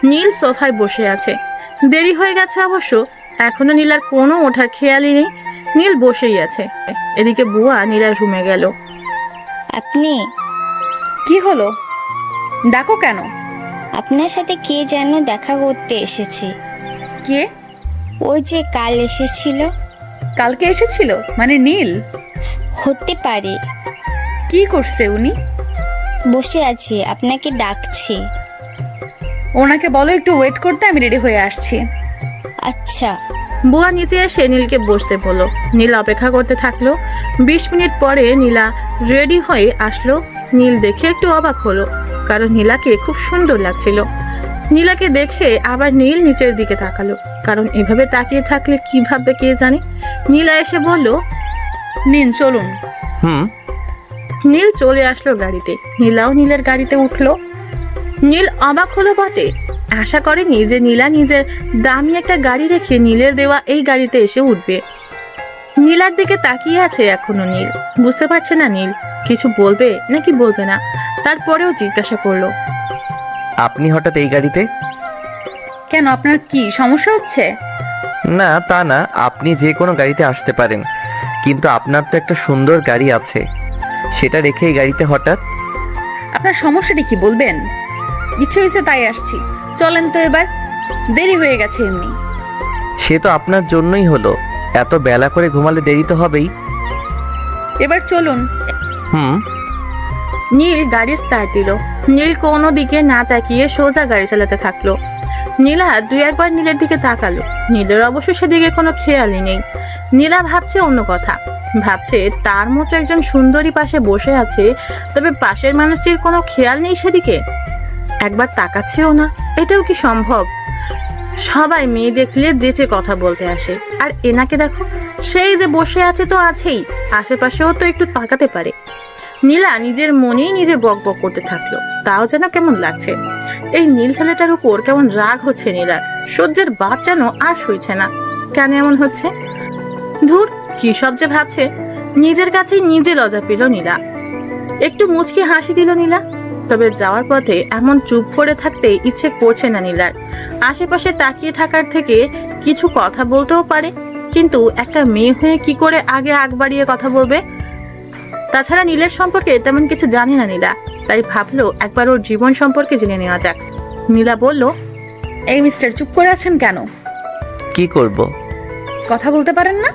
নীল সোফায় বসে আছে। দেরি হয়ে গেছে অবশ্য। এখনো নীলার কোনো ওঠার খেয়ালই নেই। নীল বসেই আছে। এদিকে বুয়া নীলার রুমে গেল। আপনি? কি হলো, ডাকো কেন? আপনার সাথে কে যেন দেখা করতে এসেছে। কে? ওই যে কাল এসেছিল। কালকে এসেছিল মানে নীল? হতে পারে। কি করছে উনি? বসে আছে, আপনাকে ডাকছে। ওনাকে বলো একটু ওয়েট করতে, আমি রেডি হয়ে আসছি। আচ্ছা। বুয়া নিচে এসে নীলকে বসতে বলল। নীল অপেক্ষা করতে থাকলো। 20 মিনিট পরে নীলা রেডি হয়ে আসলো। নীল দেখে একটু অবাক হলো, কারণ নীলাকে খুব সুন্দর লাগছিল। নীলাকে দেখে আবার নীল নিচের দিকে তাকালো, কারণ এভাবে তাকিয়ে থাকলে কি ভাববে কে জানে। নীলা এসে বলল, নিন চলুন। হুম। নীল চলে আসলো গাড়িতে। নীলাও নীলের গাড়িতে উঠলো। নীল অবাক হলো বটে, আশা করেনি যে নীলা নিজের দামি একটা গাড়ি রেখে নীলের দেওয়া এই গাড়িতে এসে উঠবে। নীলার দিকে তাকিয়ে আছে এখনো নীল। বুঝতে পারছে না নীল কিছু বলবে নাকি বলবে না। তারপরেও জিজ্ঞাসা করলো, আপনি হঠাৎ এই গাড়িতে? কেন, আপনার কি সমস্যা হচ্ছে? না তা না, আপনি যে কোনো গাড়িতে আসতে পারেন, কিন্তু আপনার তো একটা সুন্দর গাড়ি আছে, সেটা রেখে এই গাড়িতে হঠাৎ? আপনার সমস্যাটা কি বলবেন? ইচ্ছে হয়েছে তাই আসছি, চলেন তো এবার, দেরি হয়ে গেছে এমনি। সে তো আপনার জন্যই হলো, এত বেলা করে ঘুমালে দেরি তো হবেই। এবার চলুন। হুম। নীল গাড়ি স্টার্ট দিল। নীল কোনো দিকে না তাকিয়ে সোজা গাড়ি চালাতে থাকলো। নীলা 2-1 বার নীলের দিকে তাকালো। নীলের অবশ্য সেদিকে কোনো খেয়ালই নেই। নীলা ভাবছে অন্য কথা, ভাবছে তার মতো একজন সুন্দরী পাশে বসে আছে, তবে পাশের মানুষটির কোনো খেয়াল নেই সেদিকে, একবার তাকাচ্ছেও না। এটাও কি সম্ভব? সবাই মেয়ে দেখলে যেচে কথা বলতে আসে, আর এনাকে দেখো, সেই যে বসে আছে তো আছেই, আশেপাশেও তো একটু তাকাতে পারে। নীলা নিজের মনেই নিজে বকবক করতে থাকলো। তাও যেন কেমন লাগছে। এই নীল ছেলেটার উপর কেমন রাগ হচ্ছে নীলার। সহ্যের বাদ যেন আর সইছে না। কেন এমন হচ্ছে? ধুর, কি সব যে ভাবছে। নিজের কাছেই নিজে লজ্জা পেল নীলা। একটু মুচকি হাসি দিল নীলা। তবে যাওয়ার পথে এমন চুপ করে থাকতে ইচ্ছে করছে না নীলার। আশেপাশে তাকিয়ে থাকার থেকে কিছু কথা বলতেও পারে, কিন্তু একটা মেয়ে হয়ে কি করে আগে আগ বাড়িয়ে কথা বলবে? তাছাড়া নীলের সম্পর্কে তেমন কিছু জানে না নীলা, তাই ভাবলো একবার ওর জীবন সম্পর্কে জেনে নেওয়া যাক। নীলা বলল, এই মিস্টার, চুপ করে আছেন কেন? কি করব? কথা বলতে পারেন না?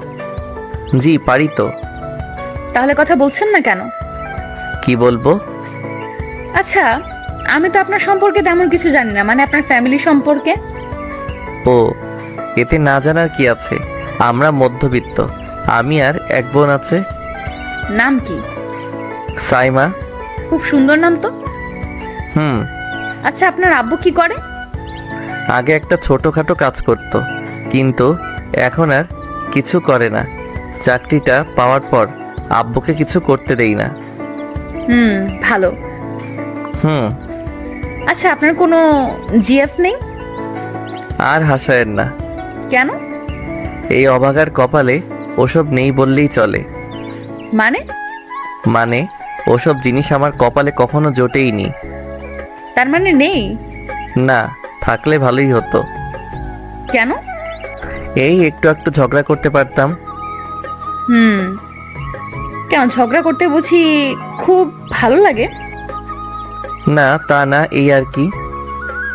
জি পারি তো। তাহলে কথা বলছেন না কেন? কি বলবো? আচ্ছা, আমি তো আপনার সম্পর্কে তেমন কিছু জানি না, মানে আপনার ফ্যামিলি সম্পর্কে। ও, এতে না জানার কি আছে? আমরা মধ্যবিত্ত। আমি আর এক বোন আছে। নাম কি? সাইমা। খুব সুন্দর নাম তো। হুম। আচ্ছা, আপনার আব্বু কি করে? আগে একটা ছোটখাটো কাজ করত, কিন্তু এখন আর কিছু করে না। চাকরিটা পাওয়ার পর আব্বুকে কিছু করতে দেই না। ভালো। হুম। আচ্ছা, আপনার কোনো জিএফ নেই? আর হাসায়েন না। কেন? এই অভাগার কপালে ওসব নেই বললেই চলে। মানে ওসব জিনিস আমার কপালে কখনো জোটেইনি। তার মানে নেই? না, থাকলে ভালোই হতো। কেন? এই একটু একটু ঝগড়া করতে পারতাম। কেন, ঝগড়া করতে বুঝি খুব ভালো লাগে? না তা না, এই আর কি।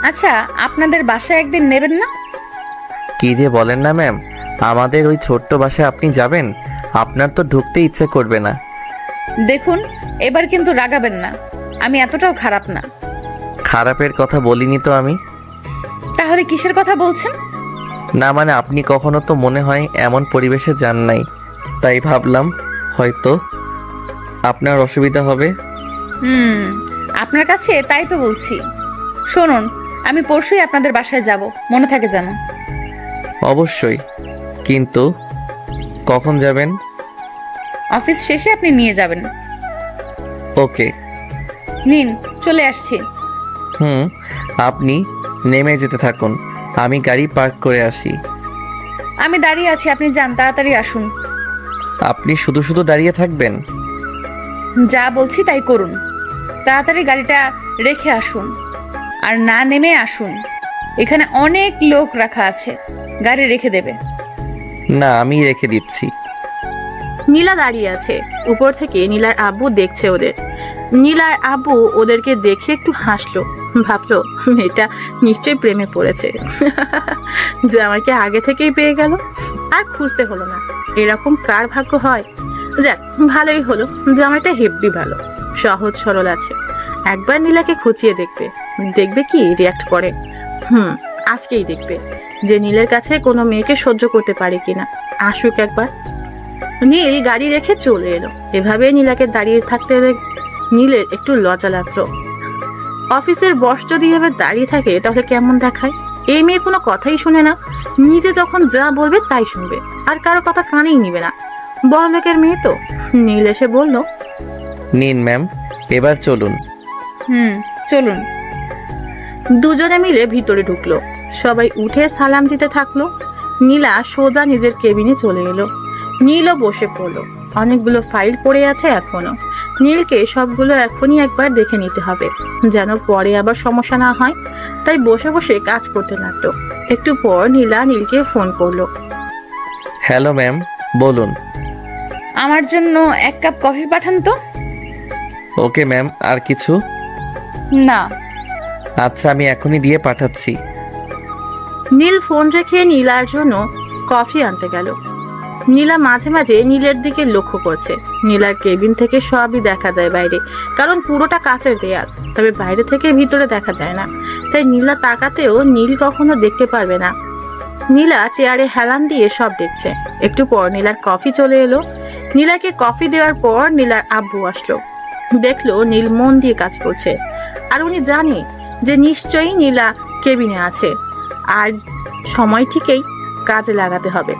আচ্ছা, আপনাদের বাসায় একদিন নেবেন না? কি যে বলেন না ম্যাম, আমাদের ওই ছোট্ট বাসায় আপনি যাবেন? আপনার তো ঢুকতে ইচ্ছে করবে না। দেখুন, এবার কিন্তু রাগাবেন না, আমি এতটাও খারাপ না। খারাপের কথা বলিনি তো আমি। তাহলে কিসের কথা বলছেন? না মানে আপনি কখনো তো মনে হয় এমন পরিবেশে যান নাই, তাই ভাবলাম হয়তো আপনার অসুবিধা হবে। আপনার কাছে তাই তো বলছি। শুনুন, আমি পরশুই আপনাদের বাসায় যাব, মনে থাকে যেন। অবশ্যই, কিন্তু কখন যাবেন? অফিস শেষে আপনি নিয়ে যাবেন। ওকে। নিন, চলে আসছি। আপনি নেমে যেতে থাকুন, আমি গাড়ি পার্ক করে আসি। আমি দাঁড়িয়ে আছি, আপনি যান, তাড়াতাড়ি আসুন। আপনি শুধু শুধু দাঁড়িয়ে থাকবেন? যা বলছি তাই করুন। তাড়াতাড়ি গাড়িটা রেখে আসুন, আর না নেমে আসুন। এখানে অনেক লোক রাখা আছে, গাড়ি রেখে দেবে। না, আমি রেখে দিচ্ছি। নীলা দাঁড়িয়ে আছে। উপর থেকে নীলার আব্বু দেখছে ওদের। নীলার আব্বু ওদেরকে দেখে একটু হাসলো। ভাবলো মেয়েটা নিশ্চয়ই প্রেমে পড়েছে, যে আমাকে আগে থেকেই পেয়ে গেল। আর খুঁজতে হলো না। এরকম কার ভাগ্য হয়? যাক, ভালোই হলো, জামাইটা হেব্বি ভালো, সহজ সরল আছে। একবার নীলাকে খুঁচিয়ে দেখবে, দেখবে কি রিয়াক্ট করে। আজকেই দেখবে যে নীলের কাছে কোনো মেয়েকে সহ্য করতে পারে কিনা। আসুক একবার। নীল গাড়ি রেখে চলে এলো। এভাবে নীলাকে দাঁড়িয়ে থাকতে নীলের একটু লজ্জা লাগলো। অফিসের বস যদি এভাবে দাঁড়িয়ে থাকে তাহলে কেমন দেখায়? এই মেয়ে কোনো কথাই শুনে না, নিজে যখন যা বলবে তাই শুনবে, আর কারো কথা কানেই নিবে না। বড় লোকের মেয়ে তো। নীল এসে বলল, নিন ম্যাম, এবার চলুন। চলুন। দুজনে মিলে ভিতরে ঢুকলো। সবাই উঠে সালাম দিতে থাকলো। নীলা সোজা নিজের কেবিনে চলে এলো। নীলও বসে পড়লো। অনেকগুলো ফাইল পড়ে আছে এখনো। নীলকে সবগুলো এখনই একবার দেখে নিতে হবে, যেন পরে আবার সমস্যা না হয়। তাই বসে বসে কাজ করতে লাগলো। একটু পর নীলা নীলকে ফোন করলো। হ্যালো ম্যাম, বলুন। আমার জন্য 1 কাপ কফি পাঠান তো। ওকে ম্যাম, আর কিছু? না। আচ্ছা, আমি এখনই দিয়ে পাঠাচ্ছি। নীল ফোন রেখে নীলার জন্য কফি আনতে গেল। নীলা মাঝে মাঝে নীলের দিকে লক্ষ্য করছে। নীলার কেবিন থেকে সবই দেখা যায় বাইরে, কারণ পুরোটা কাচের দেয়াল, তবে বাইরে থেকে ভিতরে দেখা যায় না। তাই নীলা তাকাতেও নীল কখনো দেখতে পারবে না। নীলা চেয়ারে হেলান দিয়ে সব দেখছে। একটু পর নীলার কফি চলে এলো। নীলাকে কফি দেওয়ার পর নীলার আব্বু আসলো। দেখলো নীল মন দিয়ে কাজ করছে, আর উনি জানে যে নিশ্চয়ই নীলা কেবিনে আছে, আর সময় ঠিকই কাজে লাগাতে হবে।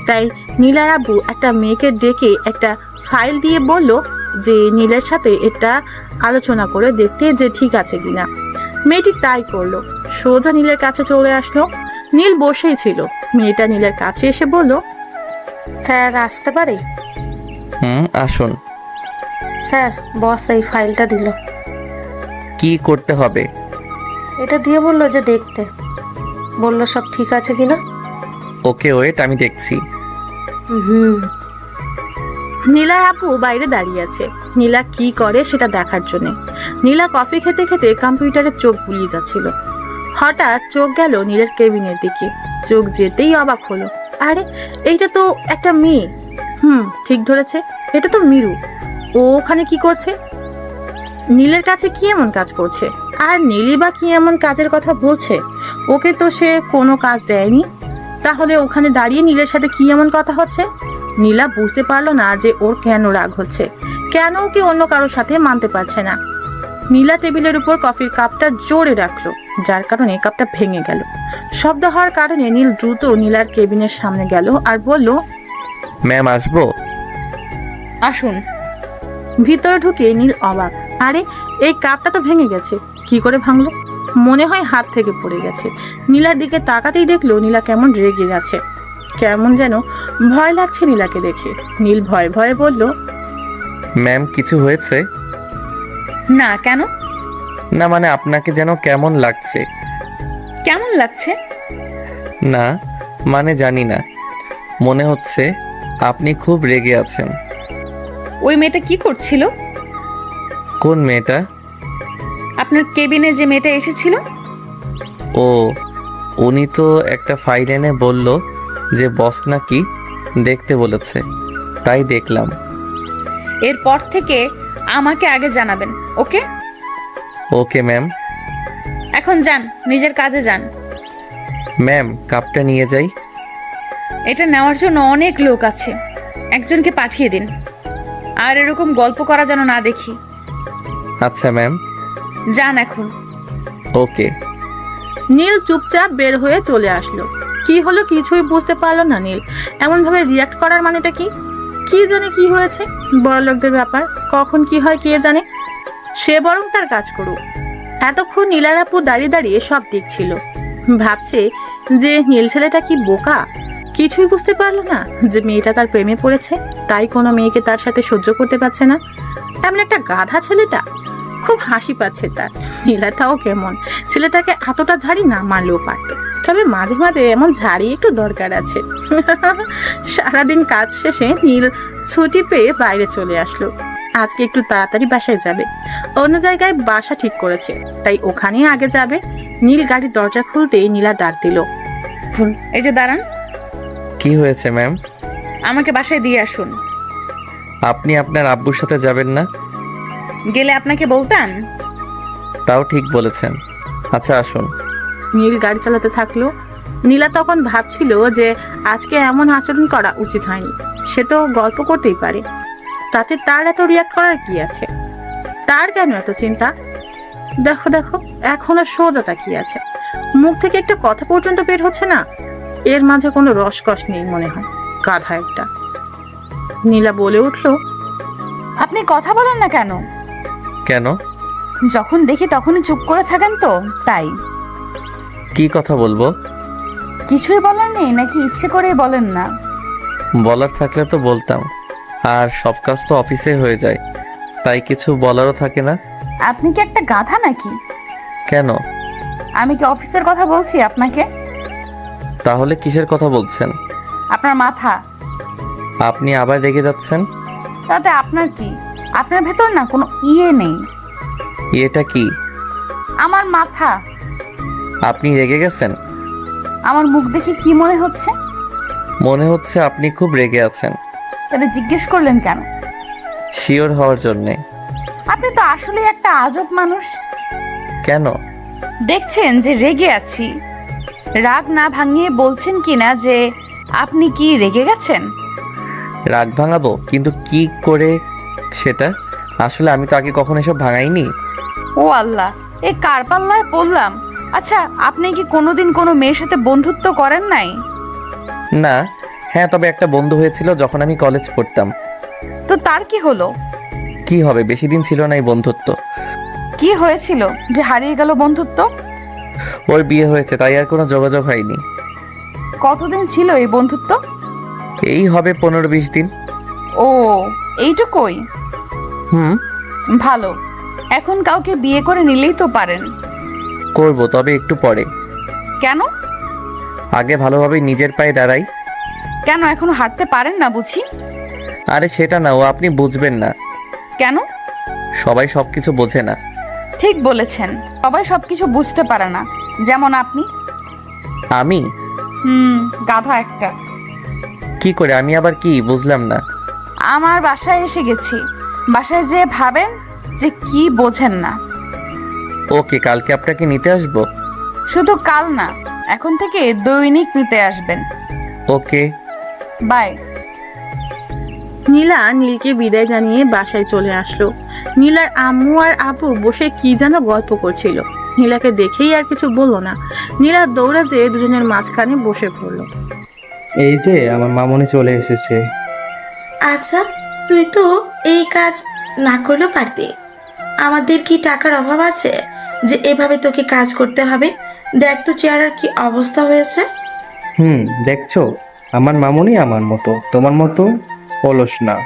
তাই নীলার আব্বু একটা মেয়েকে ডেকে একটা ফাইল দিয়ে বলল যে নীলের সাথে এটা আলোচনা করে দেখতে যে ঠিক আছে কিনা। মেয়েটি তাই করলো, সোজা নীলের কাছে চলে আসলো। নীল বসেই ছিল। মেয়েটা নীলের কাছে এসে বলল, স্যার আসতে পারি? আসুন। স্যার, বস এই ফাইলটা দিল। কি করতে হবে? এটা দিয়ে বললো যে দেখতে, বললো সব ঠিক আছে কিনা। ওকে ওয়েট, আমি দেখছি। নীলার আপু বাইরে দাঁড়িয়ে আছে নীলা কি করে সেটা দেখার জন্য। নীলা কফি খেতে খেতে কম্পিউটারে চোখ বুলিয়ে যাচ্ছিল। হঠাৎ চোখ গেল নীলের কেবিনের দিকে। চোখ যেতেই অবাক হলো, আরে এইটা তো একটা মেয়ে। ঠিক ধরেছে, এটা তো মিরু। ও ওখানে কি করছে? নীলের কাছে কি এমন কাজ করছে? আর নীলই বা কি এমন কাজের কথা বলছে? ওকে তো সে কোনো কাজ দেয়নি। তাহলে ওখানে দাঁড়িয়ে নীলের সাথে কি এমন কথা হচ্ছে? নীলা বুঝতে পারলো না যে ওর কেন রাগ হচ্ছে, কেন ওকে অন্য কারোর সাথে মানতে পারছে না। নীলা টেবিলের উপর কফির কাপটা জোরে রাখলো, যার কারণে কাপটা ভেঙে গেল। শব্দ হওয়ার কারণে নীল দ্রুত নীলার কেবিনের সামনে গেল আর বলল, ম্যাম আসবো? আসুন। ভিতরে ঢুকে নীল অবাক, আরে এই কাপটা তো ভেঙে গেছে। কি করে ভাঙলো? মনে হয় হাত থেকে পড়ে গেছে। নীলার দিকে তাকাতেই দেখলো নীলা কেমন রেগে গেছে, কেমন যেন ভয় লাগছে নীলাকে দেখে। নীল ভয়ে ভয়ে বলল, ম্যাম কিছু হয়েছে? না, কেন? না মানে আপনাকে যেন কেমন লাগছে। কেমন লাগছে? না মানে জানি না, মনে হচ্ছে আপনি খুব রেগে আছেন। ওই মেয়েটা কি করছিল? কোন মেয়েটা? আপনার কেবিনে যে মেয়েটা এসেছিল। ও, উনি তো একটা ফাইল এনে বলল যে বস নাকি দেখতে বলেছে, তাই দেখলাম। এরপর থেকে আমাকে আগে জানাবেন, ওকে? Okay ma'am. এখন যান, নিজের কাজে যান। ম্যাম কাপটা নিয়ে যাই। এটা নেওয়ার জন্য অনেক লোক আছে, একজনকে পাঠিয়ে দিন। আর এরকম গল্প করা যেন না দেখি। আচ্ছা ম্যাম। যান এখন। ওকে। নীল চুপচাপ বের হয়ে চলে আসলো। কি হলো কিছুই বুঝতে পারলো না নীল। এমন ভাবে রিয়াক্ট করার মানেটা কি? কি জানে কি হয়েছে? বড় লোকদের ব্যাপার, কখন কি হয় কে জানে। সে বরং তার কাজ করুক। এতক্ষণ নীলার আপু দাঁড়িয়ে দাঁড়িয়ে সব দেখছিল, ভাবছে যে নীল ছেলেটা কি বোকা, কিছুই বুঝতে পারলো না যে মেয়েটা তার প্রেমে পড়েছে, তাই কোনো মেয়েকে তার সাথে সহ্য করতে পারছে না। এমন একটা গাধা ছেলেটা। খুব হাসি পাচ্ছে তার। নীলাটাও কেমন, ছেলেটাকে এতটা ঝাড়ি না মারলেও পারত, তবে মাঝে মাঝে এমন ঝাড়ি একটু দরকার আছে। সারাদিন কাজ শেষে নীল ছুটি পেয়ে বাইরে চলে আসলো। আজকে একটু তাড়াতাড়ি বাসায় যাবে, অন্য জায়গায় বাসা ঠিক করেছে, তাই ওখানে আগে যাবে। নীল গাড়ির দরজা খুলতেই নীলা ডাক দিল, এই যে দাঁড়ান। কি হয়েছে ম্যাম? আমাকে বাসায় দিয়ে আসুন। আপনি আপনার আব্বুর সাথে যাবেন না? গেলে আপনাকে বলতাম। তাও ঠিক বলেছেন। আচ্ছা আসুন। নীল গাড়ি চালাতে থাকলো। নীলা তখন ভাবছিল যে আজকে এমন আচরণ করা উচিত হয়নি। সে তো গল্প করতেই পারে, তাতে তার এত রিয়াক্ট করার কি আছে? তার কেন এত চিন্তা? দেখো দেখো, এখনো সোজা তাকিয়ে আছে, মুখ থেকে একটা কথা পর্যন্ত বের হচ্ছে না। এর মাঝে কোনো রসকস নেই মনে হয়, গাধা একটা। নীলা বলে উঠলো, আপনি কথা বলেন না কেন? কেন? যখন দেখি তখনই চুপ করে থাকেন তো, তাই। কি কথা বলবো? কিছুই বলার নেই নাকি ইচ্ছে করেই বলেন না? বলার থাকলে তো বলতাম, আর সব কাজ তো অফিসে হয়ে যায়, তাই কিছু বলারও থাকে না। আপনি কি একটা গাধা নাকি? কেন? আমি কি অফিসের কথা বলছি আপনাকে? তাহলে কিসের কথা বলছেন? আপনার মাথা। আপনি আবার রেগে যাচ্ছেন? তাতে আপনার কি? আপনার ভেতর না কোনো নেই। এটা কি? আমার মাথা। আপনি রেগে গেছেন? আমার মুখ দেখে কি মনে হচ্ছে? মনে হচ্ছে আপনি খুব রেগে আছেন। তাহলে জিজ্ঞেস করলেন কেন? শিওর হওয়ার জন্যে। আপনি তো আসলে একটা আজব মানুষ। কেন? দেখছেন যে রেগে আছি, রাগ না ভাঙিয়ে বলছেন কিনা যে আপনি কি রেগে গেছেন? রাগ ভাঙাবো, কিন্তু কি করে সেটা? আসলে আমি তো আগে কখনো এসব ভাঙাইনি। ও আল্লাহ, এ কার পাল্লায় পড়লাম। আচ্ছা, আপনি কি কোনোদিন কোনো মেয়ের সাথে বন্ধুত্ব করেন নাই? না। হ্যাঁ, তবে একটা বন্ধু হয়েছিল যখন আমি কলেজ পড়তাম। তো তার কি হলো? কি হবে, বেশি দিন ছিল না এই বন্ধুত্ব। কি হয়েছিল যে হারিয়ে গেল বন্ধুত্ব? ওর বিয়ে হয়েছে, তাই আর কোনো যোগাযোগ হয়নি। কতদিন ছিল এই বন্ধুত্ব? এই হবে 15-20 দিন। ও, এইটুকুই? হুম। ভালো। এখন কাউকে বিয়ে করে নিলেই তো পারেন। করব, তবে একটু পরে। কেন? আগে ভালোভাবে নিজের পায়ে দাঁড়াই। কেন এখনো হাঁটতে পারেন না বুঝি? আরে সেটা না, ও আপনি বুঝবেন না। কেন? সবাই সবকিছু বোঝে না। ঠিক বলেছেন, সবাই সবকিছু বুঝতে পারে না, যেমন আপনি। আমি? গাধা একটা। কি করে? আমি আবার কি বুঝলাম না। আমার বাসায় এসে গেছি, বাসায় যেয়ে ভাবেন যে কি বোঝেন না। ওকে, কালকে আপনাকে নিতে আসবো। শুধু কাল না, এখন থেকে দৈনিক নিতে আসবেন। ওকে, বাই। নীলা নীলকে বিদায় জানিয়ে বাসায় চলে আসলো। নীলার আম্মু আর আব্বু বসে কি যেন গল্প করছিল। নীলাকে দেখেই আর কিছু বললো না। নীলা দৌড়ে যেয়ে দুজনের মাঝখানে বসে পড়লো। এই যে আমার মামনি চলে এসেছে। আচ্ছা, তুই তো এই কাজ না করলেও পারতি। আমাদের কি টাকার অভাব আছে যে এভাবে তোকে কাজ করতে হবে? দেখ তো চেহারার কি অবস্থা হয়েছে। দেখছো, আমার মামনি আমার মতো, তোমার মতো অলস না।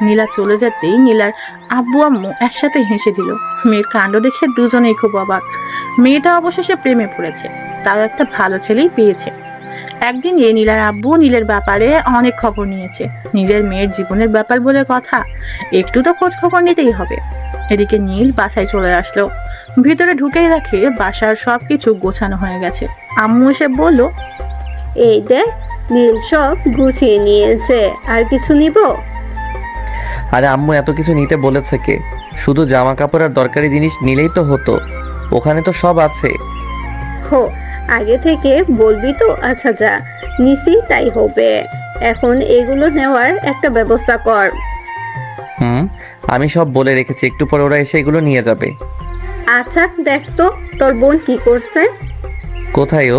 নীলা চলে যেতেই নীলার আব্বু আম্মু একসাথে হেসে দিল। মেয়ের কাণ্ড দেখে দুজনেই খুব অবাক। মেয়েটা অবশেষে প্রেমে পড়েছে, তাও একটা ভালো ছেলেই পেয়েছে। একদিন নীলার আব্বু নীলের ব্যাপারে অনেক খবর নিয়েছে। নিজের মেয়ের জীবনের ব্যাপার বলে কথা, একটু তো খোঁজ খবর নিতেই হবে। এদিকে নীল বাসায় চলে আসলো। ভিতরে ঢুকেই রাখে বাসার সবকিছু গোছানো হয়ে গেছে। আম্মু এসে বলল, এই দেখ, নীল সব গুছিয়ে নিয়েছে, আর কিছু নিব? আরে আম্মু এত কিছু নিতে বলেছে কে? শুধু জামা কাপড় আর দরকারি জিনিস নিলেই তো হতো, ওখানে তো সব আছে। হো, আগে থেকে বলবি তো? আচ্ছা যা, নিছি তাই হবে। এখন এগুলো নেওয়ার একটা ব্যবস্থা কর। আমি সব বলে রেখেছি, একটু পর ওরা এসে এগুলো নিয়ে যাবে। আচ্ছা দেখ তো, তোর বোন কি করছে? কোথায় ও?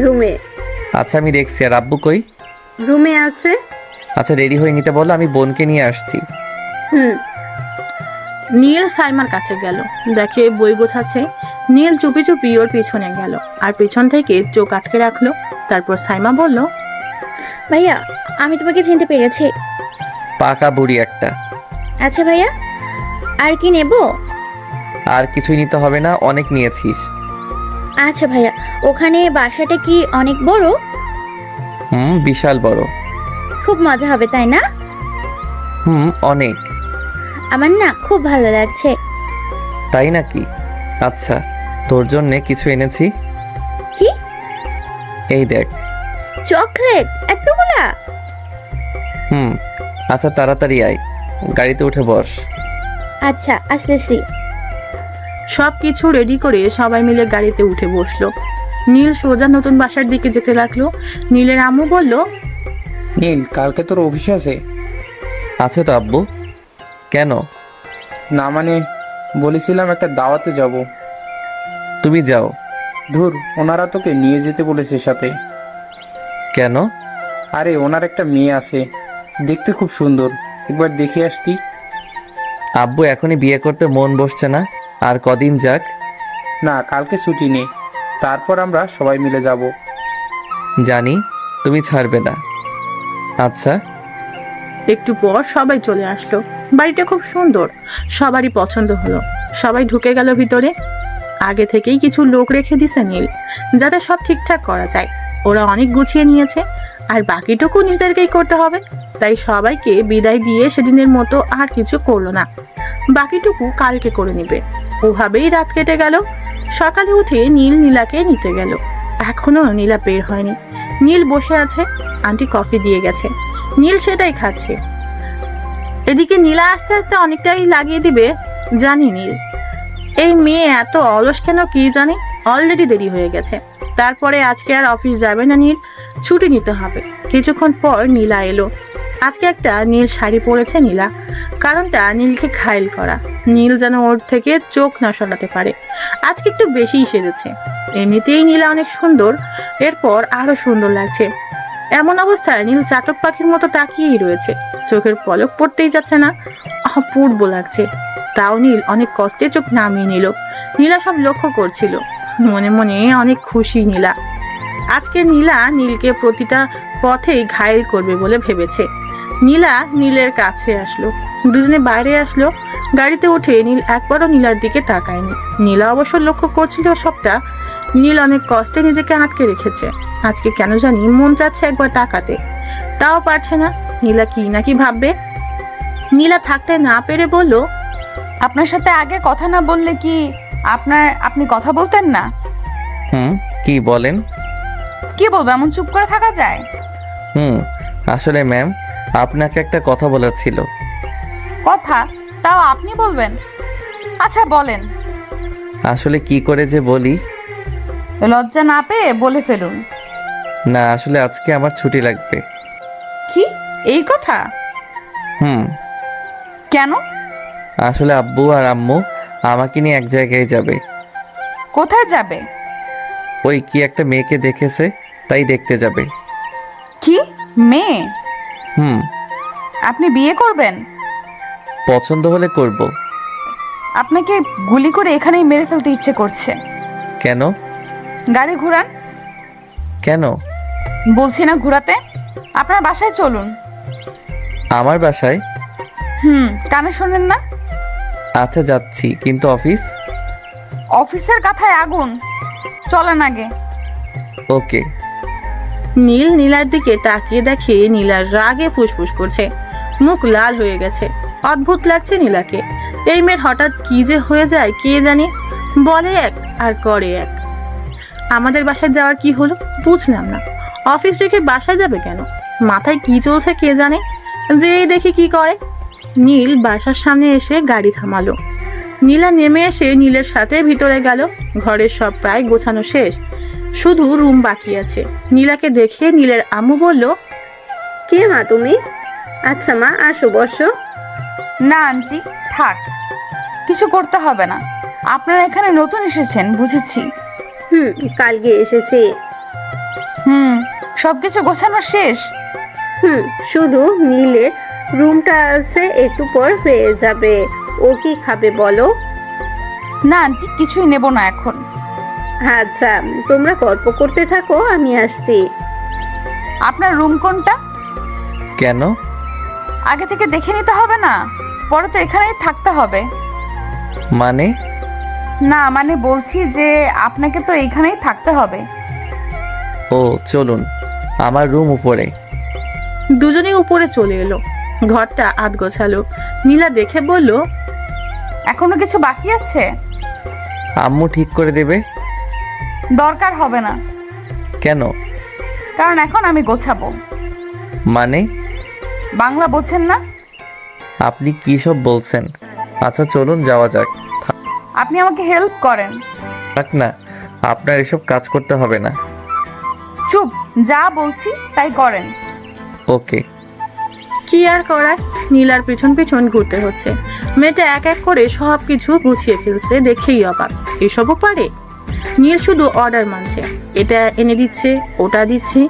রুমে। আচ্ছা আমি দেখছি। আর আব্বু কই? রুমে আছে। আচ্ছা রেডি হয়ে নিতে বলো, আমি বোনকে নিয়ে আসছি। নীল সাইমার কাছে গেল, দেখে বই গোছাচ্ছে। নীল চুপি চুপি ওর পিছনে গেল আর পিছন থেকে চোখ আটকে রাখলো। তারপর সাইমা বলল, ভাইয়া, আমি তোমাকে চিনতে পেরেছি। পাকা বুড়ি একটা। আচ্ছা ভাইয়া, আর কি নেব? আর কিছুই নিতে হবে না, অনেক নিয়েছিস। আচ্ছা ভাইয়া, ওখানে বাসাটা কি অনেক বড়? বিশাল বড়। খুব মজা হবে তাই না? অনেক। আমার না খুব ভালো লাগছে। তাই নাকি? আচ্ছা, তোর জন্য কিছু এনেছি। কি? এই দেখ। চকলেট এতগুলা? হুম, আচ্ছা তাড়াতাড়ি আয়, গাড়িতে উঠে বস। আচ্ছা আসতেছি। সব কিছু রেডি করে সবাই মিলে গাড়িতে উঠে বসলো। নীল সোজা নতুন বাসার দিকে যেতে লাগলো। নীলের আম্মু বলল, নীল, কালকে তোর অফিস আছে? আছে তো আব্বু। কেন? না মানে, বলেছিলাম একটা দাওয়াতে যাব। তুমি যাও। ধুর, ওনারা তোকে নিয়ে যেতে বলেছে সাথে। কেন? আরে ওনার একটা মেয়ে আছে, দেখতে খুব সুন্দর, একবার দেখে আসতি। আব্বু এখনই বিয়ে করতে মন বসছে না, আর কদিন যাক। না, কালকে ছুটি নেই, তারপর আমরা সবাই মিলে যাব। জানি তুমি ছাড়বে না। আচ্ছা। একটু পর সবাই চলে আসলো। বাড়িটা খুব সুন্দর, সবারই পছন্দ হলো। সবাই ঢুকে গেল ভিতরে। আগে থেকেই কিছু লোক রেখে দিছে নীল, যাতে সব ঠিকঠাক করা যায়। ওরা অনেক গুছিয়ে নিয়েছে, আর বাকিটুকু নিজেদেরকেই করতে হবে। তাই সবাইকে বিদায় দিয়ে সেদিনের মতো আর কিছু করলো না, বাকিটুকু কালকে করে নিবে। ওভাবেই রাত কেটে গেল। সকালে উঠে নীল নীলাকে নিতে গেল। এখনো নীলা বের হয়নি। নীল বসে আছে, আন্টি কফি দিয়ে গেছে, নীল সেটাই খাচ্ছে। এদিকে নীলা আস্তে আস্তে অনেকটাই লাগিয়ে দিবে জানি নীল। এই মেয়ে এত অলস কেন কি জানে। অলরেডি দেরি হয়ে গেছে। তারপরে আজকে আর অফিস যাবে না নীল, ছুটি নিতে হবে। কিছুক্ষণ পর নীলা এলো। আজকে একটা নীল শাড়ি পরেছে নীলা, কারণটা নীলকে ঘায়েল করা। নীল যেন ওর থেকে চোখ না সরাতে পারে। আজকে একটু বেশিই সেজেছে। এমনিতেই নীলা অনেক সুন্দর, এরপর আরো সুন্দর লাগছে। এমন অবস্থায় নীল চাতক পাখির মতো তাকিয়েই রয়েছে, চোখের পলক পড়তেই যাচ্ছে না। অপূর্ব লাগছে। তাও নীল অনেক কষ্টে চোখ নামিয়ে নিল। নীলা সব লক্ষ্য করছিল, মনে মনে অনেক খুশি নীলা। আজকে নীলা নীলকে প্রতিটা পথেই ঘায়েল করবে বলে ভেবেছে। নীলা নীলের কাছে আসলো, দুজনে বাইরে আসলো। গাড়িতে উঠে নীল একবারও নীলার দিকে তাকায়নি। নীলা অবশ্য লক্ষ্য করছিল সবটা। নীল অনেক কষ্টে নিজেকে আটকে রেখেছে। আজকে কেন জানি মন চাচ্ছে একবার তাকাতে, তাও পারছে না। নীলা কি নাকি ভাববে। নীলা থাকতে না পেরে বলল, আপনার সাথে আগে কথা না বললে কি আপনি কথা বলতেন না? হুম, কি বলেন? কি বলবো, এমন চুপ করে থাকা যায়? আসলে ম্যাম, আপনাকে একটা কথা বলার ছিল। কথা? তাও আপনি বলবেন? আচ্ছা বলেন। আসলে কি করে যে বলি। লজ্জা না পেয়ে বলে ফেলুন। না, আসলে আজকে আমার ছুটি লাগবে। কি, এই কথা? হুম। কেন? আসলে আব্বু আর আম্মু আমাকে নিয়ে এক জায়গায় যাবে। কোথায় যাবে? ওই কি একটা মেয়েকে দেখেছে, তাই দেখতে যাবে। কি মেয়ে? হুম। আপনি বিয়ে করবেন? পছন্দ হলে করব। আপনাকে গুলি করে এখানেই মেরে ফেলতে ইচ্ছে করছে। কেন? গাড়ি ঘুরান। কেন? বলছি না ঘুরাতে। আপনার বাসায় চলুন। আমার বাসায়? কানে শোনেন না? আচ্ছা যাচ্ছি, কিন্তু অফিস? অফিসের কথায় আগুন, চলেন আগে। ওকে। নীল নীলার দিকে তাকিয়ে দেখে নীলার রাগে ফুসফুস করছে, মুখ লাল হয়ে গেছে। অদ্ভুত লাগছে নীলাকে। এই মেয়ের হঠাৎ কি যে হয়ে যায় কে জানে। বলে এক আর করে এক। আমাদের বাসায় যাওয়ার কি হলো বুঝলাম না। অফিস রেখে বাসায় যাবে কেন? মাথায় কি চলছে কে জানে। যেই দেখি কি করে। নীল বাসার সামনে এসে গাড়ি থামালো। নীলা নেমে এসে নীলের সাথে ভিতরে গেল। ঘরের সব প্রায় গোছানো শেষ, শুধু রুম বাকি আছে। নীলাকে দেখে নীলের আম্মু বলল, কে মা তুমি? আচ্ছা মা, আসো বসো। না আন্টি, থাক, কিছু করতে হবে না। আপনারা এখানে নতুন এসেছেন বুঝেছি। কালকে এসেছি। সবকিছু গোছানো শেষ? শুধু নীলে রুমটা আছে, একটু পর হয়ে যাবে। ও কি খাবে বলো? না আন্টি, কিছুই নেব না এখন। আচ্ছা, তোমরা গল্প করতে থাকো, আমি আসছি। আপনার রুম কোনটা? কেন? আগে থেকে দেখে নিতে হবে না? পরে তো এখানেই থাকতে হবে। মানে? না মানে বলছি যে আপনাকে তো এইখানেই থাকতে হবে। ও চলুন, আমার রুম উপরে। দুজনেই উপরে চলে এলো। ঘরটা আধ গোছালো। নীলা দেখে বলল, এখনো কিছু বাকি আছে? আম্মু ঠিক করে দেবে। দরকার হবে না। কেন? কারণ এখন আমি গোছাবো। মানে? বাংলা বোঝেন না? আপনি কী সব বলছেন? আচ্ছা চলুন যাওয়া যাক। আপনি আমাকে হেল্প করেন। থাক না, আপনার এসব কাজ করতে হবে না। চুপ, যা বলছি তাই করেন। ওকে। কি আর করার, নীলার পিছন পিছন ঘুরতে হচ্ছে। মেয়েটা এক এক করে সব কিছু গুছিয়ে ফেলছে, দেখেই অবাক। এসবও পারে? নীল শুধু অর্ডার মানছে, এটা এনে দিচ্ছে, ওটা দিচ্ছে।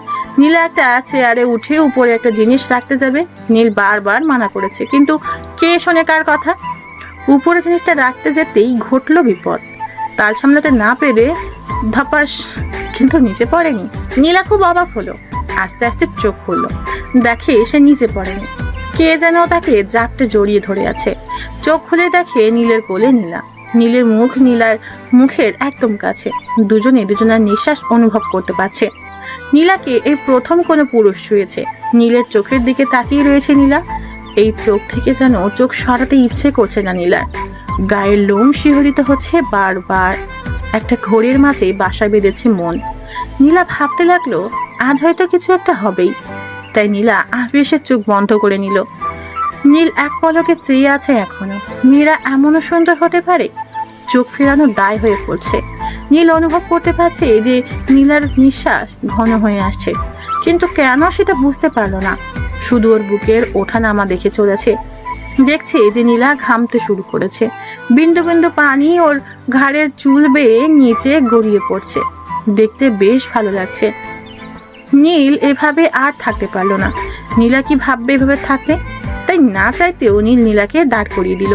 নীলা একটা চেয়ারে উঠে উপরে একটা জিনিস রাখতে যাবে, নীল বারবার মানা করেছে, কিন্তু কে শোনে কার কথা। উপরে জিনিসটা রাখতে যেতেই ঘটলো বিপদ। তাল সামলাতে না পেরে ধপাস, কিন্তু নিচে পড়েনি। নীলা খুব অবাক হলো, আস্তে আস্তে চোখ খুললো, দেখে সে নিচে পড়েনি। কে যেন তাকে জাপটে জড়িয়ে ধরে আছে। চোখ খুলে দেখে নীলের কোলে নীলা। নীলের মুখ নীলার মুখের একদম কাছে। দুজনে দুজনের নিঃশ্বাস অনুভব করতে পারছে। নীলাকে এই প্রথম কোনো পুরুষ ছুঁয়েছে। নীলের চোখের দিকে তাকিয়ে রয়েছে নীলা। এই চোখ থেকে যেন চোখ সরাতে ইচ্ছে করছে না নীলার। গায়ের লোম শিহরিত হচ্ছে বারবার। একটা ঘড়ির মাঝে বাসা বেঁধেছে মন। নীলা ভাবতে লাগলো আজ হয়তো কিছু একটা হবেই। তাই নীলা আবেশে চোখ বন্ধ করে নিল। নীল এক পলকে চেয়ে আছে এখনো। মীরা এমনও সুন্দর হতে পারে? চোখ ফেরানো দায় হয়ে পড়ছে। নীল অনুভব করতে পারছে যে নীলার নিঃশ্বাস ঘন হয়ে আসছে, কিন্তু কেন সেটা বুঝতে পারলো না। শুধু ওর বুকের ওঠানামা দেখে চলেছে। দেখছে যে নীলা ঘামতে শুরু করেছে। বিন্দু বিন্দু পানি ওর ঘাড়ের চুল বেয়ে নিচে গড়িয়ে পড়ছে। দেখতে বেশ ভালো লাগছে। নীল এভাবে আর থাকতে পারলো না। নীলা কি ভাববে এভাবে থাকতে? তাই না চাইতেও নীল নীলাকে দাঁড় করিয়ে দিল।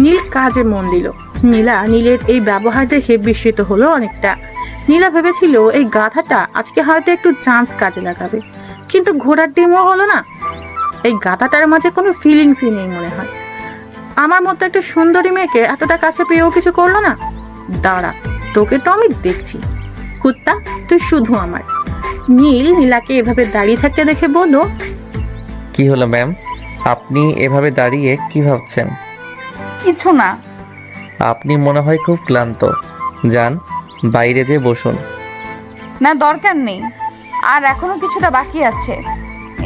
নীল কাজে মন দিল। নীলা নীলের এই ব্যবহার দেখে বিস্মিত হলো অনেকটা। নীলা ভেবেছিল এই গাধাটা আজকে হয়তো একটু চান্স কাজে লাগাবে, কিন্তু ঘোড়ার ডিমও হলো না। এই গাধাটার মাঝে কোনো ফিলিংসই নেই মনে হয়। আমার মতো একটা সুন্দরী মেয়েকে এতটা কাছে পেয়েও কিছু করলো না। দাঁড়া, তোকে তো আমি দেখছি। কুত্তা, তুই শুধু আমার। নীল নীলাকে এভাবে দাঁড়িয়ে থাকতে দেখে বলল, কি হলো ম্যাম, আপনি এভাবে দাঁড়িয়ে কি ভাবছেন? কিছু না। আপনি মনে হয় খুব ক্লান্ত। যান, বাইরে যেয়ে বসুন। না, দরকার নেই। আর এখনো কিছুটা বাকি আছে,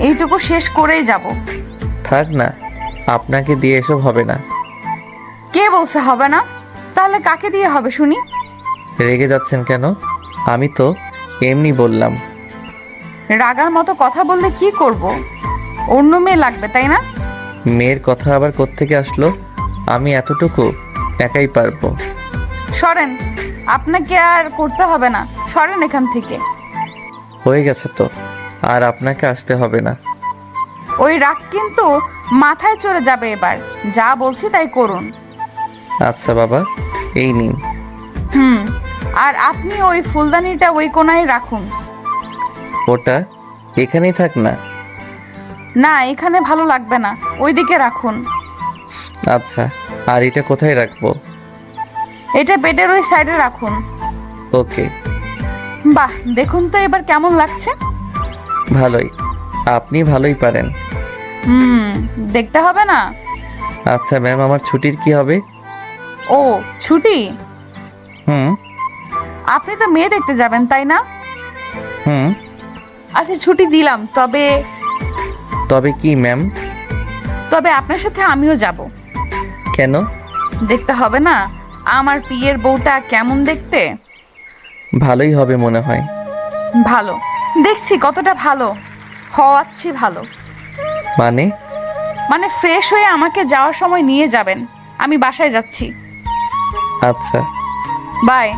এইটুকু শেষ করেই যাব। থাক না, আপনাকে দিয়ে এসব হবে না। কে বলছে হবে না? তাহলে কাকে দিয়ে হবে শুনি? রেগে যাচ্ছেন কেন? আমি তো এমনি বললাম। রাগার মতো কথা বললে কি করব? অন্য মেয়ে লাগবে তাই না? মেয়ের কথা আবার কোত্থেকে আসলো? আমি এতটুকু একাই পারবো। সরেন, আপনাকে আর করতে হবে না। সরেন এখান থেকে। হয়ে গেছে তো, আর আপনাকে আসতে হবে না। ওই রাগ কিন্তু মাথায় চড়ে যাবে এবার। যা বলছি তাই করুন। আচ্ছা বাবা, এই নিন। আর আপনি ওই ফুলদানিটা ওই কোনায় রাখুন। ওটা এখানেই থাক না। না, এখানে ভালো লাগবে না, ওইদিকে রাখুন। আচ্ছা, আর এটা কোথায় রাখবো? এটা বেডের ওই সাইডে রাখুন। ওকে। বাহ, দেখুন তো এবার কেমন লাগছে? ভালোই, আপনি ভালোই পারেন। দেখতে হবে না? আচ্ছা ম্যাম, আমার ছুটির কি হবে? ও, ছুটি? হুম আপনি তো মেয়ে দেখতে যাবেন তাই না? হুম আচ্ছা, ছুটি দিলাম। তবে কি ম্যাম? তবে আপনার সাথে আমিও যাব। কেন? দেখতে হবে না আমার পিয়ের বউটা কেমন দেখতে? ভালোই হবে মনে হয়। ভালো দেখছি, কতটা ভালো হওয়াচ্ছি? ভালো মানে ফ্রেশ হয়ে আমাকে যাওয়ার সময় নিয়ে যাবেন। আমি বাসায় যাচ্ছি। আচ্ছা বাই।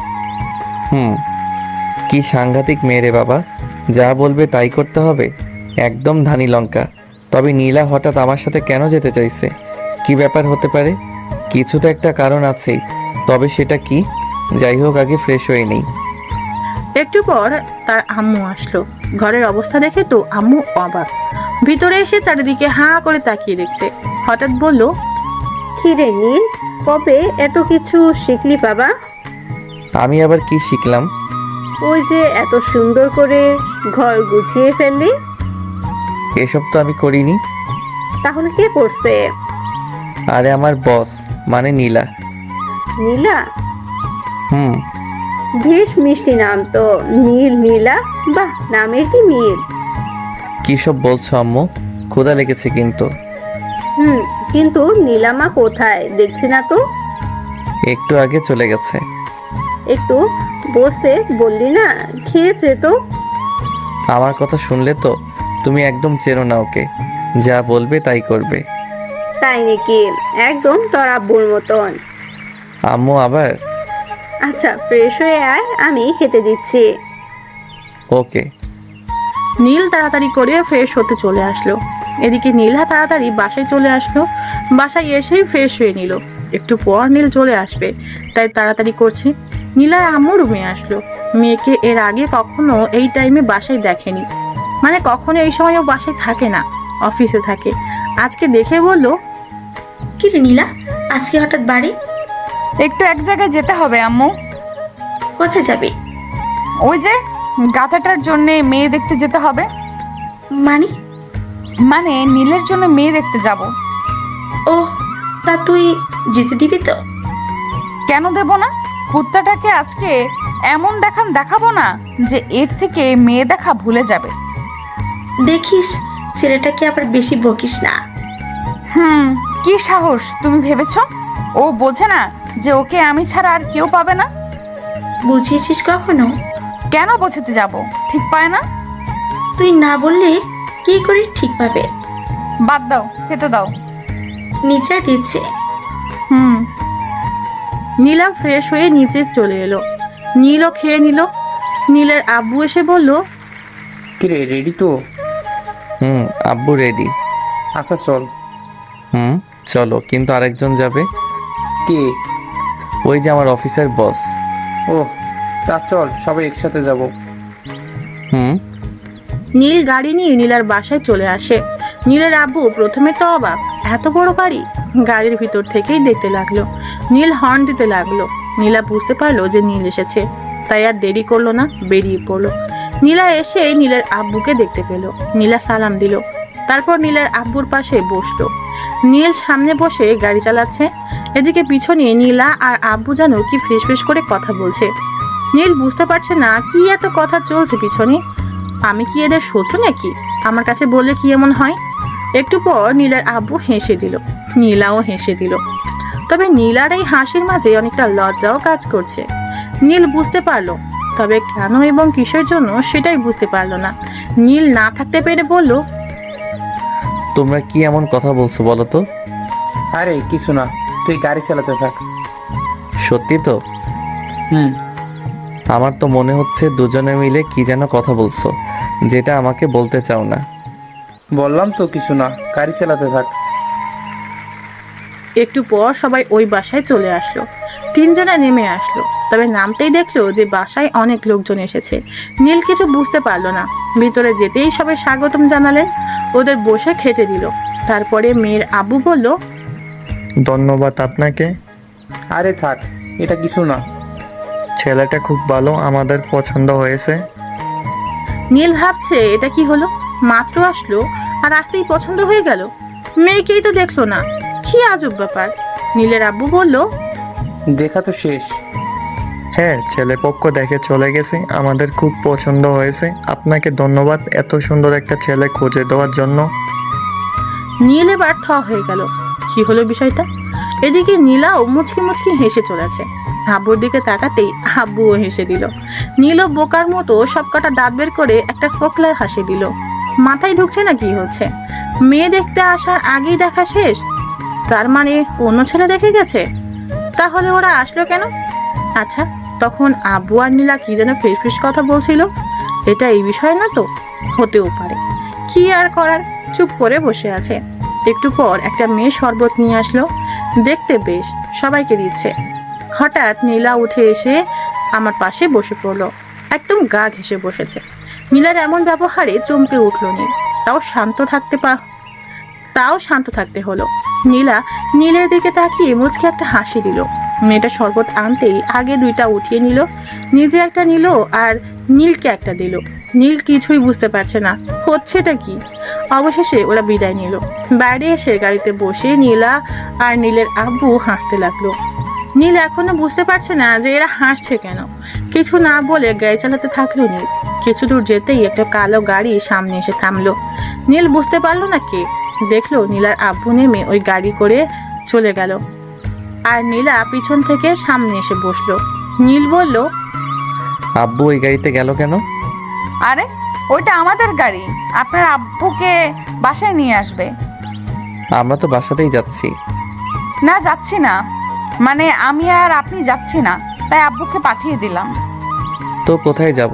কি সাংঘাতিক মেয়ে রে বাবা, যা বলবে তাই করতে হবে, একদম ধানি লঙ্কা। তবে নীলা হঠাৎ আমার সাথে কেন যেতে চাইছে? কি ব্যাপার হতে পারে? কিছু তো একটা কারণ আছেই, তবে সেটা কি? যাই হোক, আগে ফ্রেশ হয়ে নেই। একটু পর তার আম্মু আসলো। ঘরের অবস্থা দেখে তো আম্মু অবাক। ভিতরে এসে চারিদিকে হাঁ করে তাকিয়ে দেখছে। হঠাৎ বলল, কি রে নীল, কবে এত কিছু শিখলি বাবা? আমি আবার কি শিখলাম? ওই যে এত সুন্দর করে ঘর গুছিয়ে ফেললি। এসব তো আমি করিনি। তাহলে কে করছে? আরে আমার বস, মানে নীলা। নীলা? হুম বেশ মিষ্টি নাম তো, নীল নীলা। বাহ, নামের কি মিল। কি সব বলছো আম্মু? ক্ষুধা লেগেছে কিন্তু। কিন্তু নীলামা কোথায় দেখছি না তো। একটু আগে চলে গেছে। একটু বসতে বললি না, খেয়েছে তো। আমার কথা শুনলে তো তুমি একদম চেনো না ওকে, যা বলবে তাই করবে। তাই নাকি? একদম তোর আব্বুর মতন। আম্মু আবার? আচ্ছা ফ্রেশ হয়ে আয়, আমি খেতে দিচ্ছি। ওকে। নীল তাড়াতাড়ি করে ফ্রেশ হতে চলে আসলো। এদিকে নীলা তাড়াতাড়ি বাসায় চলে আসলো। বাসায় এসেই ফ্রেশ হয়ে নিল। একটু পর নীল চলে আসবে, তাই তাড়াতাড়ি করছে। নীলার আম্মু রুমে আসলো। মেয়েকে এর আগে কখনো এই টাইমে বাসায় দেখেনি, মানে কখনো এই সময় ও বাসায় থাকে না, অফিসে থাকে। আজকে দেখে বলল, কি রে নীলা, আজকে হঠাৎ বাড়ি? একটু এক জায়গায় যেতে হবে আম্মু। কোথায় যাবে? ওই যে গাথাটার জন্য মেয়ে দেখতে যেতে হবে। মানে? মানে নীলের জন্য মেয়ে দেখতে যাব। ও, তা তুই যেতে দিবি তো? কেন দেব না? কুত্তাটাকে আজকে এমন দেখাবো না যে এর থেকে মেয়ে দেখা ভুলে যাবে। দেখিস ছেলেটাকে আবার বেশি বকিস না। কি সাহস তুমি ভেবেছ? ও বোঝে না যে ওকে আমি ছাড়া আর কেউ পাবে না? বুঝিয়েছিস কখনো? কেন বোঝাতে যাব? ঠিক পায় না? তুই না বললে কি করে ঠিক পাবে? বাদ দাও, খেতে দাও। নিচে দিচ্ছে। নীলা ফ্রেশ হয়ে নিচে চলে এলো। নীলও খেয়ে নিল। নীলের আব্বু এসে বলল, কিরে রেডি তো? আব্বু রেডি। আচ্ছা চল। চলো, কিন্তু আরেকজন যাবে। কে? ওই যে আমার অফিসের বস। ও, তা চল সবাই একসাথে যাব। নীল গাড়ি নিয়ে নীলার বাসায় চলে আসে। নীলের আব্বু প্রথমে তো অবাক, এত বড় বাড়ি। গাড়ির ভিতর থেকেই দেখতে লাগলো। নীল হর্ন দিতে লাগলো। নীলা বুঝতে পারলো যে নীল এসেছে, তাই আর দেরি করলো না, বেরিয়ে পড়লো। নীলা এসে নীলের আব্বুকে দেখতে পেল। নীলা সালাম দিল, তারপর নীলের আব্বুর পাশে বসলো। নীল সামনে বসে গাড়ি চালাচ্ছে। এদিকে পিছনে নীলা আর আব্বু যেন কি ফিসফিস করে কথা বলছে। নীল বুঝতে পারছে না কি এত কথা চলছে পিছনে। আমি কি এদের শত্রু নাকি? আমার কাছে বললে কি এমন হয়? একটু পর নীলার আব্বু হেসে দিল। নীলাও হেসে দিল। তবে নীলার এই হাসির মাঝে অনেকটা লজ্জাও কাজ করছে। নীল বুঝতে পারলো, তবে কেন এবং কিসের জন্য সেটাই বুঝতে পারলো না। নীল না থাকতে পেরে বলল, তোমরা কি এমন কথা বলছো বলো তো? আরে কিছু না, তুই গাড়ি চালাতে থাক। সত্যি তো? আমার তো মনে হচ্ছে দুজনে মিলে কি যেন কথা বলছো, যেটা আমাকে বলতে চাও না। বললাম তো কিছু না, গাড়ি চালাতে থাক। একটু পর সবাই ওই বাসায় চলে আসলো। তিনজনে নেমে আসলো, তবে নামতেই দেখলো যে বাসায় অনেক লোকজন এসেছে। নীল কিছু বুঝতে পারলো না। ভিতরে যেতেই সবাই স্বাগতম জানালেন, ওদের বসে খেতে দিল। তারপরে মেয়ের আব্বু বলল, ধন্যবাদ আপনাকে। আরে থাক, এটা কিছু না। ছেলেটা খুব ভালো, আমাদের পছন্দ হয়েছে। নীল ভাবছে এটা কি হলো, মাত্র আসলো আর আসতেই পছন্দ হয়ে গেল। মেয়েকেই তো দেখলো না, কি আজব ব্যাপার। নীলের আব্বু বলল, দেখা তো শেষ। হ্যাঁ, ছেলে পক্ষ দেখে চলে গেছে, আমাদের খুব পছন্দ হয়েছে। আপনাকে ধন্যবাদ এত সুন্দর একটা ছেলে খুঁজে দেওয়ার জন্য। নীল এবার থ হয়ে গেল, কি হলো বিষয়টা। এদিকে নীলাও মুচকি মুচকি হেসে চলেছে। আব্বুর দিকে তাকাতেই আব্বুও হেসে দিল। নীলও বোকার মতো সবকটা দাঁত বের করে একটা ফোকলার হাসি দিল। মাথায় ঢুকছে না কি হচ্ছে। মেয়ে দেখতে আসার আগেই দেখা শেষ, তার মানে অন্য ছেলে দেখে গেছে। তাহলে ওরা আসলো কেন? আচ্ছা, তখন আব্বু আর নীলা কি যেন ফিসফিস কথা বলছিল, এটা এই বিষয় না তো? হতেও পারে, কি আর করার, চুপ করে বসে আছে। একটু পর একটা মেয়ে শরবত নিয়ে আসলো, দেখতে বেশ, সবাইকে দিচ্ছে। হঠাৎ নীলা উঠে এসে আমার পাশে বসে পড়লো, একদম গা ঘেঁষে বসেছে। নীলার এমন ব্যবহারে চমকে উঠল নীল। তাও শান্ত থাকতে হলো। নীলা নীলের দিকে তাকিয়ে মুচকে একটা হাসি দিল। মেয়েটা শরবত আনতেই আগে দুইটা উঠিয়ে নিল, নিজে একটা নিল আর নীলকে একটা দিল। নীল কিছুই বুঝতে পারছে না হচ্ছেটা কি। অবশেষে ওরা বিদায় নিল। বাইরে এসে গাড়িতে বসে নীলা আর নীলের আব্বু হাসতে লাগলো। নীল এখনো বুঝতে পারছে না যে এরা হাসছে কেন। কিছু না বলে গাড়ি চালাতে থাকলো নীল। কিছু দূর যেতেই একটা কালো গাড়ি সামনে এসে থামলো। নীল বুঝতে পারলো না কে। দেখলো নীলার আব্বু নেমে ওই গাড়ি করে চলে গেল, আর নীলা পিছন থেকে সামনে এসে বসলো। নীল বলল, আব্বু ওই গাড়িতে গেল কেন? আরে ওইটা আমাদের গাড়ি, আপনার আব্বুকে বাসায় নিয়ে আসবে। আমরা তো বাসাতেই যাচ্ছি। না যাচ্ছি না, মানে আমি আর আপনি যাচ্ছি না, তাই আব্বুকে পাঠিয়ে দিলাম। তো কোথায় যাব?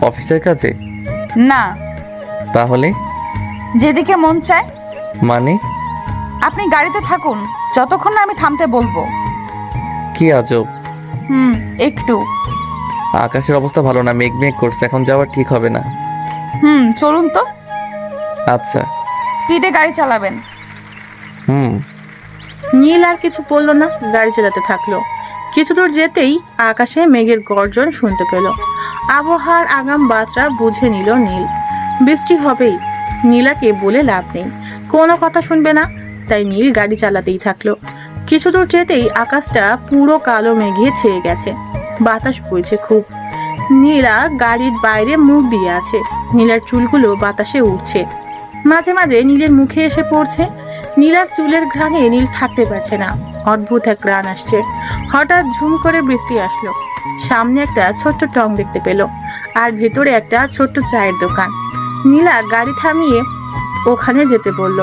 অফিসের কাজে? না, তাহলে? যেদিকে মন চায়। মানে? আপনি গাড়িতে থাকুন যতক্ষণ না আমি থামতে বলবো। কি আজব। একটু। আকাশের অবস্থা ভালো না, মেঘ মেঘ করছে, এখন যাওয়া ঠিক হবে না। চলুন তো। আচ্ছা। স্পিডে গাড়ি চালাবেন। নীল আর কিছু বললো না, গাড়ি চালাতে থাকলো। কিছু দূর যেতেই আকাশে মেঘের গর্জন শুনতে পেল। আবহাওয়ার আগাম বার্তা বুঝে নিল নীল, বৃষ্টি হবেই। নীলাকে বলে লাভ নেই, কোনো কথা শুনবে না, তাই নীল গাড়ি চালাতেই থাকলো। কিছু দূর যেতেই আকাশটা পুরো কালো মেঘে ছেয়ে গেছে, বাতাস বইছে খুব। নীলা গাড়ির বাইরে মুখ দিয়ে আছে, নীলার চুলগুলো বাতাসে উঠছে, মাঝে মাঝে নীলের মুখে এসে পড়ছে। নীলার চুলের ঘ্রাণে নীল থাকতে পারছে না, অদ্ভুত এক ঘ্রাণ আসছে। হঠাৎ ঝুম করে বৃষ্টি আসলো। সামনে একটা ছোট্ট টং দেখতে পেল, আর ভেতরে একটা ছোট্ট চায়ের দোকান। নীলা গাড়ি থামিয়ে ওখানে যেতে বলল।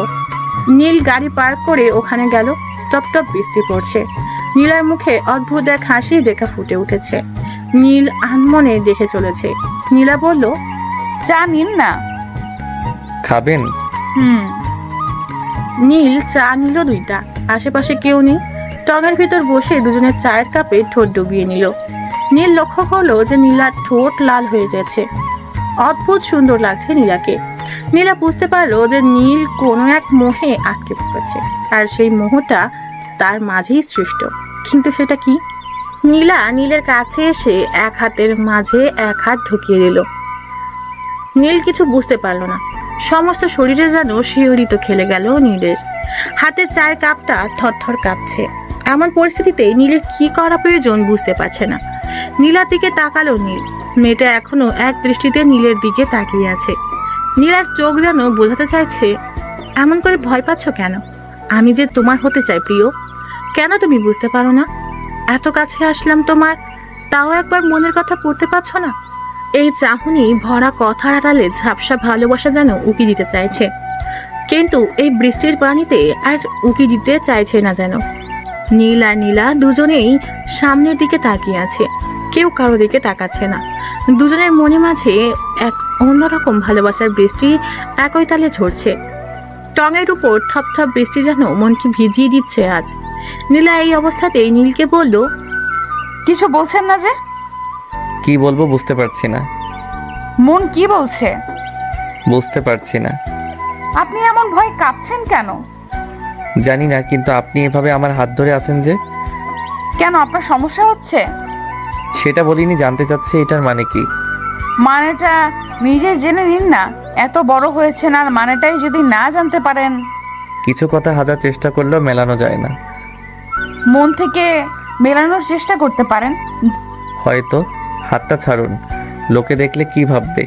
নীল গাড়ি পার্ক করে ওখানে গেল। টপ টপ বৃষ্টি পড়ছে। নীলার মুখে অদ্ভুত এক হাসি রেখা ফুটে উঠেছে। নীল আনমনে দেখে চলেছে। নীলা বলল, চা নিন না। খাবেন? নীল চা নিল 2টা। আশেপাশে কেউ নেই। টঙের ভিতর বসে দুজনের চায়ের কাপে ঠোঁট ডুবিয়ে নিল। নীল লক্ষ্য করলো যে নীলার ঠোঁট লাল হয়ে যাচ্ছে। অদ্ভুত সুন্দর লাগছে নীলাকে। নীলা বুঝতে পারলো যে নীল কোনো এক মোহে আটকে পড়েছে, আর সেই মোহটা তার মাঝেই সৃষ্ট। কিন্তু সেটা কি? নীলা নীলের কাছে এসে এক হাতের মাঝে এক হাত ঢুকিয়ে দিল। নীল কিছু বুঝতে পারলো না, সমস্ত শরীরে যেন শিহরিত খেলে গেল নীলের। হাতের চায়ের কাপটা থরথর কাঁপছে। এমন পরিস্থিতিতে নীলের কি করা প্রয়োজন বুঝতে পারছে না। নীলার দিকে তাকালো নীল। মেয়েটা এখনো এক দৃষ্টিতে নীলের দিকে তাকিয়ে আছে। নীলার চোখ যেন বোঝাতে চাইছে, এমন করে ভয় পাচ্ছ কেন? আমি যে তোমার হতে চাই প্রিয়, কেন তুমি বুঝতে পারো না? এত কাছে আসলাম তোমার, তাও একবার মনের কথা পড়তে পারছো না? এই চাহনি ভরা কথার আড়ালে ঝাপসা ভালোবাসা যেন উকি দিতে চাইছে, কিন্তু এই বৃষ্টির পানিতে আর উকি দিতে চাইছে না যেন। নীল আর নীলা দুজনেই সামনের দিকে তাকিয়ে আছে, কেউ কারো দিকে তাকাচ্ছে না। দুজনের মনে মাঝে এক অন্যরকম ভালোবাসার বৃষ্টি একই তালে ঝরছে। টঙের উপর থপথপ বৃষ্টি যেন মনকে ভিজিয়ে দিচ্ছে আজ। নীলা এই অবস্থাতেই নীলকে বলল, কিছু বলছেন না যে? কি বলবো বুঝতে পারছি না। মন কি বলছে? বুঝতে পারছি না। আপনি এমন ভয় কাঁপছেন কেন? জানি না, কিন্তু আপনি এভাবে আমার হাত ধরে আছেন যে। কেন, আপনার সমস্যা হচ্ছে? সেটা বলিনি, জানতে চাচ্ছি এটার মানে কি। মানেটা নিজে জেনে নিন না, এত বড় হয়েছেন আর মানেটাই যদি না জানতে পারেন। কিছু কথা হাজার চেষ্টা করলেও মেলানো যায় না। মন থেকে মেলানোর চেষ্টা করতে পারেন। হয়তো। হাতটা ছাড়ুন, লোকে দেখলে কি ভাববে?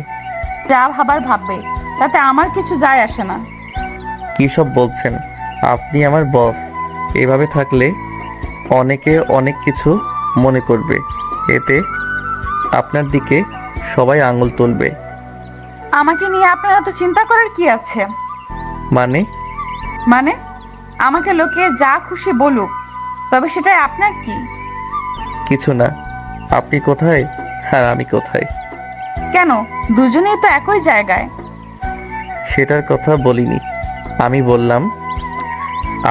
যা ভাবার ভাববে, তাতে আমার কিছু যায় আসে না। কি সব বলছেন? আপনি আমার বস। এভাবে থাকলে অনেকে অনেক কিছু মনে করবে, এতে আপনার দিকে সবাই আঙুল তুলবে। আমাকে নিয়ে আপনার এত চিন্তা করার কি আছে? মানে আমাকে লোকে যা খুশি বলুক, তবে সেটাই আপনার কি? কিছু না। আপনি কোথায় আর আমি কোথায়? কেন, দুজনেই তো একই জায়গায়। সেটার কথা বলিনি, আমি বললাম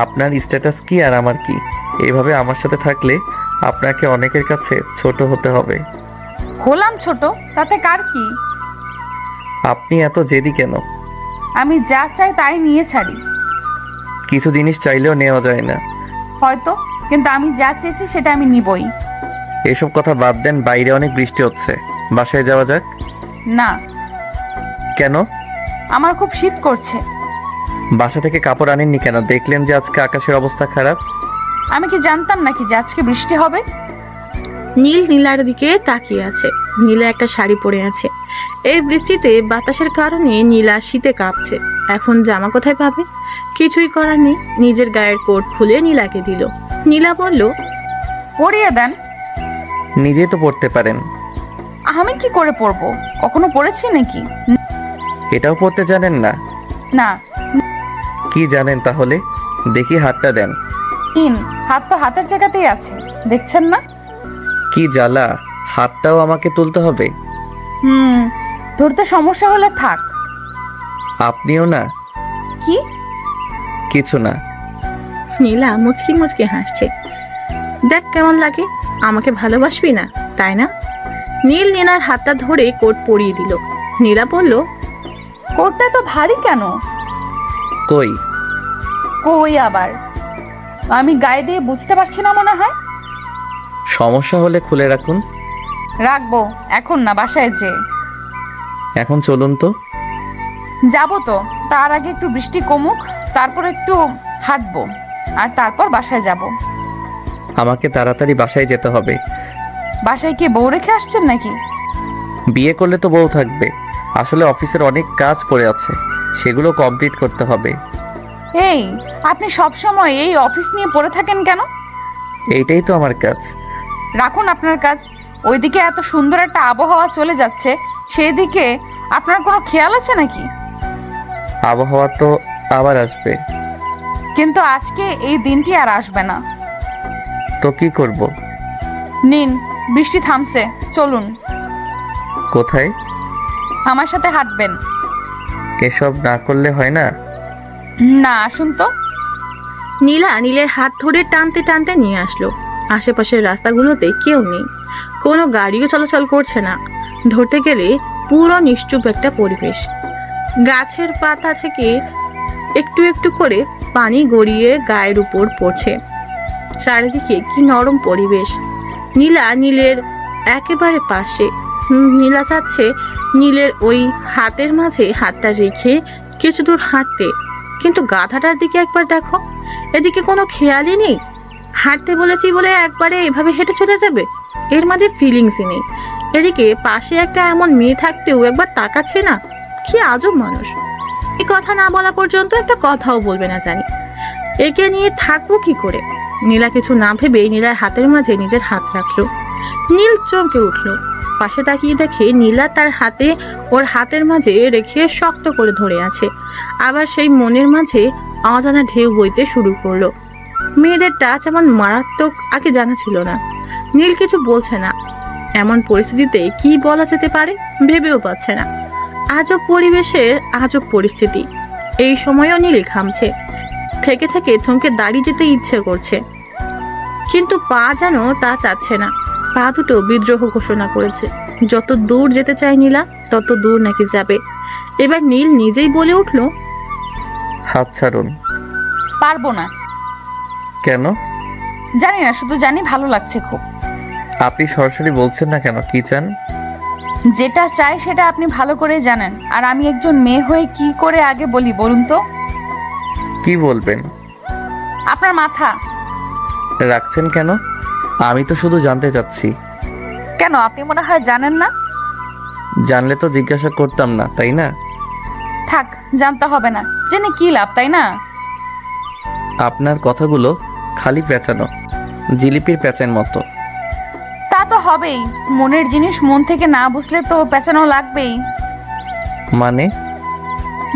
আপনার স্ট্যাটাস কি আর আমার কি। এইভাবে আমার সাথে থাকলে আপনাকে অনেকের কাছে ছোট হতে হবে। হলাম ছোট, তাতে কার কি? আপনি এত জেদি কেন? আমি যা চাই তাই নিয়ে ছাড়ি। কিছু জিনিস চাইলেও নেওয়া যায় না। হয়তো, কিন্তু আমি যা চেয়েছি সেটা আমি নিবই। এসব কথা বাদ দেন, বাইরে অনেক বৃষ্টি হচ্ছে, বাসায় যাওয়া যাক। না। কেন? আমার খুব শীত করছে। বাসা থেকে কাপড় আনেননি কেন? দেখলেন যে আজকে আকাশের অবস্থা খারাপ। আমি কি জানতাম নাকি যে আজকে বৃষ্টি হবে? নীল নীলার দিকে তাকিয়ে আছে। নীলা একটা শাড়ি পরে আছে। এই বৃষ্টিতে বাতাসের কারণে নীলা শীতে কাঁপছে। এখন জামা কোথায় পাবে? কিছুই করার নেই, নিজের গায়ের কোট খুলে নীলাকে দিল। নীলা বলল, পরিয়ে দেন। নিজেই তো পড়তে পারেন। আমি কি করে পরবো? কখনো পড়েছি নাকি? এটাও পড়তে জানেন না? না। কি জানেন তাহলে? দেখি হাতটা দেন। ইন, হাত তো হাতের জায়গাতেই আছে, দেখছেন না? কি জ্বালা, হাতটাও আমাকে তুলতে হবে? ধরতে সমস্যা হলে থাক। আপনিও না? কি? কিছু না। নীলা মুচকি মুচকি হাসছে। দেখ কেমন লাগে, আমাকে ভালোবাসবি না তাই না? নীল নীলার হাতটা ধরে কোট পরিয়ে দিল। নীলা বলল, কোটটা তো ভারী কেন? কই? কই আবার? আমি গায়ে দিয়ে বুঝতে পারছি না মনে হয়। সমস্যা হলে খুলে রাখুন। রাখবো, এখন না, বাসায় যে। এখন চলুন তো। যাবো তো, তার আগে একটু বৃষ্টি কমুক, তারপর একটু হাঁটবো, আর তারপর বাসায় যাব। আমাকে তাড়াতাড়ি বাসায় যেতে হবে। বাসায় কি বউ রেখে আসছেন নাকি? বিয়ে করলে তো বউ থাকবে। আসলে অফিসের অনেক কাজ পড়ে আছে, সেগুলো কমপ্লিট করতে হবে। এই, আপনি সব সময় এই অফিস নিয়ে পড়ে থাকেন কেন? এইটাই তো আমার কাজ। রাখুন আপনার কাজ। ওইদিকে এত সুন্দর একটা আবহাওয়া চলে যাচ্ছে, সেই দিকে আপনার কোনো খেয়াল আছে নাকি? আবহাওয়া তো আবার আসবে। কিন্তু আজকে এই দিনটি আর আসবে না। তো কি করব? নিন, বৃষ্টি থামছে, চলুন। কোথায়? আমার সাথে হাঁটবেন। এসব না করলে হয় না? না, আসুন তো। নীলা নীলের হাত ধরে টানতে টানতে নিয়ে আসলো। আশেপাশের রাস্তাগুলোতে কেউ নেই, কোনো গাড়িও চলাচল করছে না। ধরতে গেলে পুরো নিশ্চুপ একটা পরিবেশ। গাছের পাতা থেকে একটু একটু করে পানি গড়িয়ে গায়ের উপর পড়ছে। চারিদিকে কি নরম পরিবেশ। নীলা নীলের একেবারে পাশে। নীলা চাচ্ছে নীলের ওই হাতের মাঝে হাতটা রেখে কিছু দূর হাঁটতে, কিন্তু গাধাটার দিকে একবার দেখো, এদিকে কোনো খেয়ালই নেই। হাঁটতে বলেছি বলে একবারে এভাবে হেঁটে চলে যাবে, এর মাঝে ফিলিংসই নেই। এদিকে পাশে একটা এমন মেয়ে থাকতেও একবার তাকাচ্ছে না। কি আজব মানুষ। এই কথা না বলা পর্যন্ত একটা কথাও বলবে না জানি। একে নিয়ে থাকবো কি করে? নীলা কিছু না ভেবেই নীলার হাতের মাঝে নিজের হাত রাখলো। নীল চমকে উঠলো। পাশে তাকিয়ে দেখে নীলা তার হাতে ওর হাতের মাঝে রেখে শক্ত করে ধরে আছে। আবার সেই মনের মাঝে অজানা ঢেউ বইতে শুরু করলো। মেয়েদের টাচ এমন মারাত্মক আগে জানা ছিল না। নীল কিছু বলছে না। এমন পরিস্থিতিতে কি বলা যেতে পারে ভেবেও পাচ্ছে না। আজব পরিবেশের আজব পরিস্থিতি। এই সময়ও নীল ঘামছে। থেকে থেকে থমকে দাঁড়িয়ে যেতে ইচ্ছে করছে, কিন্তু পা যেন তা চাচ্ছে না। পা দুটো বিদ্রোহ ঘোষণা করেছে। যত দূর যেতে চায় নীলা, তত দূর নাকি যাবে। এবার নীল নিজেই বলে উঠল, হাত ছাড়ুন। পারবো না। কেন? জানি না, শুধু জানি ভালো লাগছে খুব। আপনি সরাসরি বলছেন না কেন, কি চান? যেটা চাই সেটা আপনি ভালো করে জানেন, আর আমি একজন মেয়ে হয়ে কি করে আগে বলি বলুন তো? কি বলবেন? আপনার মাথা। রাখছেন কেন? আমি তো শুধু জানতে চাচ্ছি। কেন, আপনি মনে হয় জানেন না? জানলে তো জিজ্ঞাসা করতাম না, তাই না? থাক, জানতে হবে না, জেনে কি লাভ, তাই না? আপনার কথাগুলো খালি পেঁচানো, জিলিপির পেঁচার মতো। তা তো হবেই, মনের জিনিস মন থেকে না বুঝলে তো পেঁচানো লাগবেই।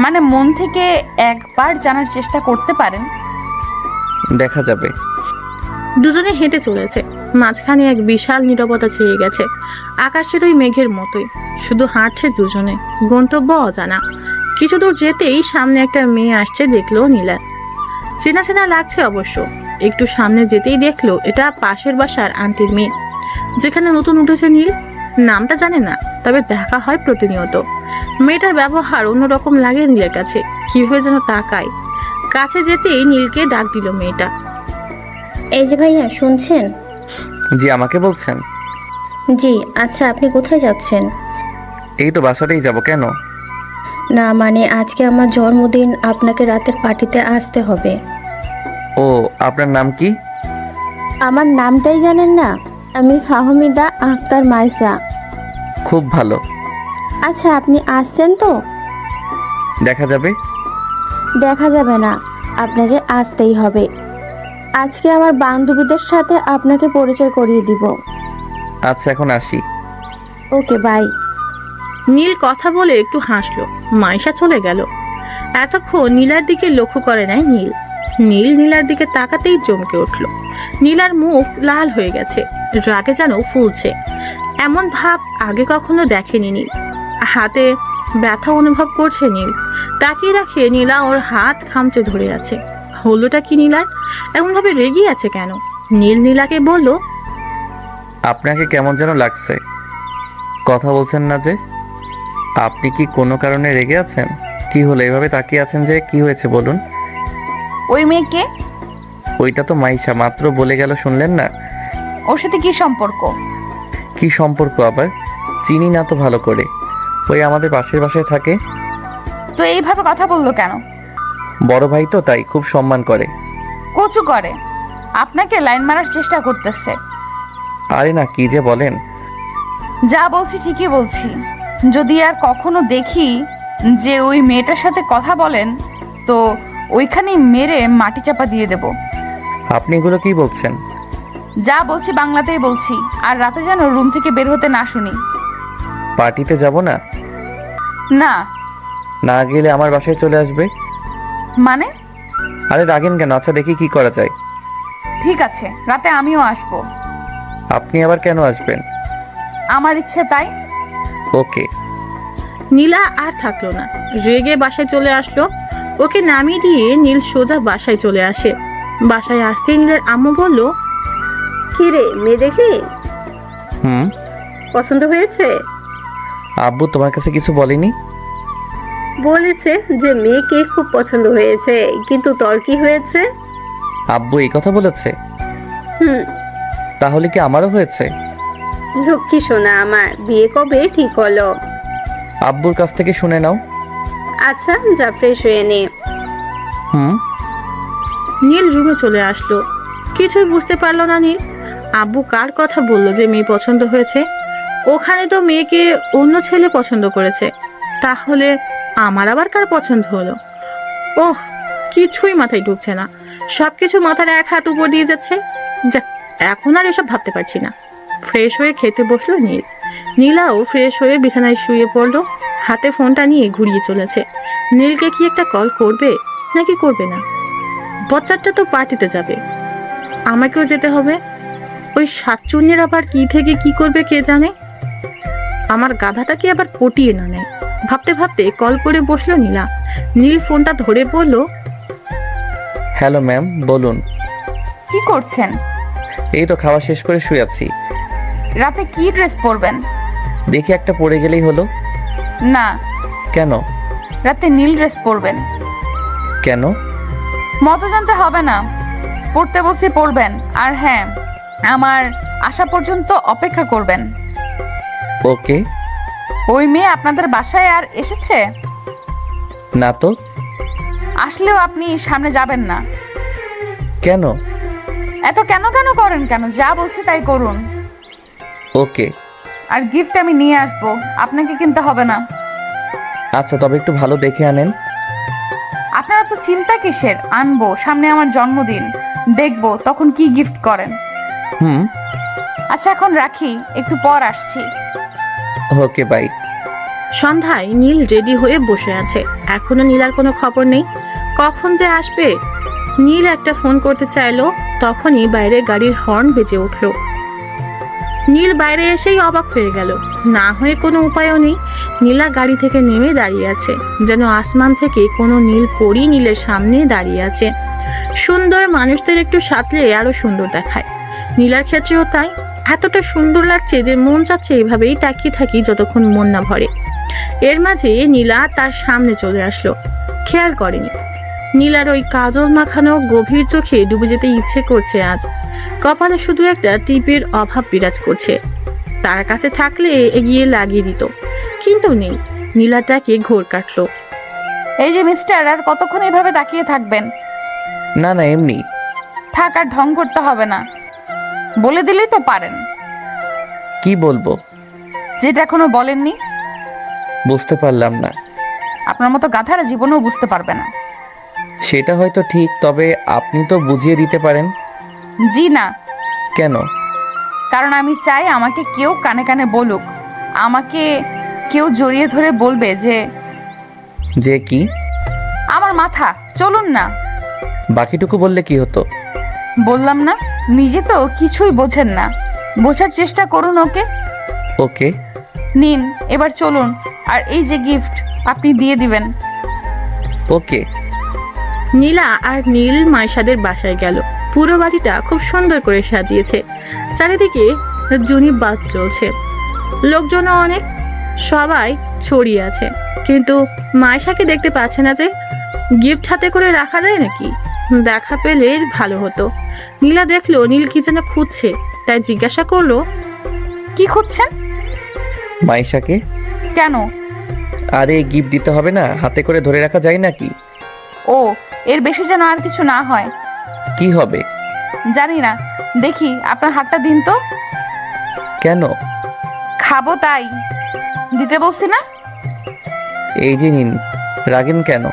মানে মন থেকে একবার জানার চেষ্টা করতে পারেন। দেখা যাবে। দুজনে হেঁটে চলেছে। মাঝখানে এক বিশাল নীরবতা ছেয়ে গেছে, আকাশের ওই মেঘের মতোই। শুধু হাঁটছে দুজনে, গন্তব্য অজানা। কিছু দূর যেতেই সামনে একটা মেয়ে আসছে দেখলো নীলা। চেনা চেনা লাগছে অবশ্য। একটু সামনে যেতেই দেখলো এটা পাশের বাসার আন্টির মেয়ে, যেখানে নতুন উঠেছে নীল। নামটা জানে না, তবে দেখা হয় প্রতিনিয়ত। মেয়েটার ব্যবহার অন্যরকম লাগে নীলের কাছে, কিভাবে যেন তাকায়। কাছে যেতেই নীলকে ডাক দিল মেয়েটা। এই যে ভাইয়া, শুনছেন? জি, আমাকে বলছেন? জি। আচ্ছা, আপনি কোথায় যাচ্ছেন? এই তো বাসাতেই যাব। কেন? না মানে আজকে আমার জন্মদিন, আপনাকে রাতের পার্টিতে আসতে হবে। ও, আপনার নাম কি? আমার নামটাই জানেন না? আমি ফাহমিদা আক্তার মাইসা। খুব ভালো। আচ্ছা আপনি আসছেন তো? দেখা যাবে। দেখা যাবে না, আপনাকে আসতেই হবে। আজকে আমার বান্ধবীদের সাথে আপনাকে পরিচয় করিয়ে দিব। আচ্ছা এখন আসি। Okay bye. নীল কথা বলে একটু হাসলো। মাইশা চলে গেল। এতক্ষণ নীলার দিকে লক্ষ্য করে নাই নীল। নীলার দিকে তাকাতেই চমকে উঠল। নীলার মুখ লাল হয়ে গেছে, রাগে যেন ফুলছে। এমন ভাব আগে কখনো দেখেনি নীল। হাতে ব্যথা অনুভব করছে নীল। তাকিয়ে রাখে নীলা ওর হাত খামচে ধরে আছে। হলোটা কি নীলার? এমনভাবে রেগে আছে কেন? নীলাকে বলল, আপনাকে কেমন যেন লাগছে, কথা বলছেন না যে। আপনি কি কোনো কারণে রেগে আছেন? কি হলো এভাবে তাকিয়ে আছেন যে? কি হয়েছে বলুন। ওই মেয়েকে? ওইটা তো মাইশা, মাত্র বলে গেল, শুনলেন না? ওর সাথে কি সম্পর্ক? কি সম্পর্ক আবার? চিনি না তো ভালো করে। ওই আমাদের পাশের বাসায় থাকে। তো এইভাবে কথা বললো কেন? বড় ভাই তো, তাই খুব সম্মান করে। কচু করে, আপনাকে লাইন মারার চেষ্টা করতেছে। আরে না, কি যে বলেন। যা বলছি ঠিকই বলছি। যদি আর কখনো দেখি যে ওই মেয়েটার সাথে কথা বলেন, তো ওইখানেই মেরে মাটি চাপা দিয়ে দেব। আপনি এগুলো কি বলছেন? যা বলছি বাংলাতেই বলছি, আর রাতে যেন রুম থেকে বের হতে না শুনি। পার্টিতে যাব না? না। না গেলে আমার বাসায় চলে আসবে। মানে? আরে রাগেন কেন? আচ্ছা দেখি কি করা যায়। ঠিক আছে, রাতে আমিও আসবো। আপনি আবার কেন আসবেন? আমার ইচ্ছে তাই। ওকে। নীলা আর থাকলো না, রেগে বাসায় চলে আসলো। ওকে নামিয়ে দিয়ে নীল সোজা বাসায় চলে আসে। বাসায় আসতেই নীলের আম্মু বলল, কি রে, মেয়ে দেখলি? হুম। পছন্দ হয়েছে? আব্বু তোমার কাছে কিছু বলেনি? বলেছে যে মেয়েকে খুব পছন্দ হয়েছে, কিন্তু তোর কি হয়েছে? আব্বু এই কথা বলেছে? হুম। তাহলে কি আমারও হয়েছে? লক্ষ্মী সোনা আমার, বিয়ে কবে ঠিক হলো? আব্বুর কাছ থেকে শুনে নাও। আচ্ছা যা, ফ্রেশ হয়ে নে। হুম। নীল রুমে চলে আসলো। কিছুই বুঝতে পারলো না নীল। আব্বু কার কথা বললো যে মেয়ে পছন্দ হয়েছে? ওখানে তো মেয়েকে অন্য ছেলে পছন্দ করেছে। তাহলে আমার আবার কার পছন্দ হলো? ওহ, কিছুই মাথায় ঢুকছে না। সবকিছু মাথার এক হাত উপর দিয়ে যাচ্ছে। যাক, এখন আর এসব ভাবতে পারছি না। ফ্রেশ হয়ে খেতে বসলো নীল। নীলাও ফ্রেশ হয়ে বিছানায় শুয়ে পড়লো। হাতে ফোনটা নিয়ে ঘুরিয়ে চলেছে। নীলকে কি একটা কল করবে নাকি করবে না? বচ্চাটা তো পার্টিতে যাবে, আমাকেও যেতে হবে। ওই সাতচুন্নির আবার কি থেকে কি করবে কে জানে। আমার গাধাটা কি আবার পটিয়ে না নেয়। ভাবতে ভাবতে কল করে বসলো নীলা। নীল ফোনটা ধরে বলল, হ্যালো ম্যাম, বলুন। কি করছেন? এই তো খাওয়া শেষ করে শুয়ে আছি। রাতে কি ড্রেস পরবেন? দেখি একটা পরে গেলেই হলো। না। কেন? রাতে নীল ড্রেস পরবেন। কেন? মতো জানতে হবে না, পড়তে বলছি পড়বেন। আর হ্যাঁ, আমার আসা পর্যন্ত অপেক্ষা করবেন। ওকে। ওই মেয়ে আপনাদের বাসায় আর এসেছে? না তো। আসলেও আপনি সামনে যাবেন না। কেন? এত কেন কেন করেন কেন? যা বলছি তাই করুন। ওকে। আর গিফট আমি নিয়ে আসবো, আপনাকে কিনতে হবে না। আচ্ছা, তবে একটু ভালো দেখে আনেন। আপনারা তো চিন্তা কিসের? আনবো, সামনে আমার জন্মদিন, দেখবো তখন কি গিফট করেন। হুম। আচ্ছা এখন রাখি, একটু পর আসছি। Okay bye. সন্ধ্যায় নীল রেডি হয়ে বসে আছে। এখনো নীলার কোনো খবর নেই। কখন যে আসবে? নীল একটা ফোন করতে চাইলো, তখনই বাইরে গাড়ির হর্ন বেজে উঠল। নীল বাইরে এসেই অবাক হয়ে গেল। না হয়ে কোনো উপায়ও নেই। নীলা গাড়ি থেকে নেমে দাঁড়িয়ে আছে, যেন আসমান থেকে কোনো নীল পরী নীলের সামনে দাঁড়িয়ে আছে। সুন্দর মানুষদের একটু সাজলে আরো সুন্দর দেখায়। নীলার ক্ষেত্রেও তাই। এতটা সুন্দর লাগছে যে মন চাচ্ছে এভাবেই তাকিয়ে থাকি যতক্ষণ মন না ভরে। এর মাঝে নীলা তার সামনে চলে আসলো। খেয়াল করেনি। নীলার ওই কাজল মাখানো গভীর চোখে ডুবে যেতে ইচ্ছে করছে আজ। কপালে শুধু একটা টিপের অভাব বিরাজ করছে। তার কাছে থাকলে এগিয়ে লাগিয়ে দিত, কিন্তু নেই। নীলাটাকে ঘোর কাটলো। এই যে মিস্টার, আর কতক্ষণ এভাবে তাকিয়ে থাকবেন? না না, এমনি। থাক, আর ঢং করতে হবে না, বলে দিলেই তো পারেন। কি বলবো? যেটা এখনো বলেননি। বুঝতে পারলাম না। আপনার মতো গাধারা জীবনেও বুঝতে পারবে না। সেটা হয়তো ঠিক, তবে আপনি তো বুঝিয়ে দিতে পারেন। জি না, কেন? কারণ আমি চাই আমাকে কেউ কানে কানে বলুক, আমাকে কেউ জড়িয়ে ধরে বলবে যে যে কি? আমার মাথা। চলুন না। বাকিটুকু বললে কি হতো? বললাম না, নিজে তো কিছুই বোঝেন না, বোঝার চেষ্টা করুন। ওকে ওকে। নিন, এবার চলুন। আর এই যে গিফট আপনি দিয়ে দিবেন। ওকে। নীলা আর নীল মাইশাদের বাসায় গেল। পুরো বাড়িটা খুব সুন্দর করে সাজিয়েছে। চারিদিকে জুনি বাদ চলছে, লোকজনও অনেক, সবাই ছড়িয়ে আছে, কিন্তু মাইশাকে দেখতে পাচ্ছে না। যে গিফট হাতে করে রাখা যায় নাকি? দেখা পেলে ভালো হতো। নীলা দেখলো নীল কি যেন খুঁজছে, তাই জিজ্ঞাসা করলো, কি খুঁজছেন? মাইশাকে। কেন? আরে গিফট দিতে হবে না, হাতে করে ধরে রাখা যায় নাকি? ও, এর বেশি যেন আর কিছু না হয়। কি হবে? জানি না, দেখি আপনার হাতটা দিন তো। কেন? খাবো তাই দিতে বলছি না? এই যে নিন, রাগেন কেন?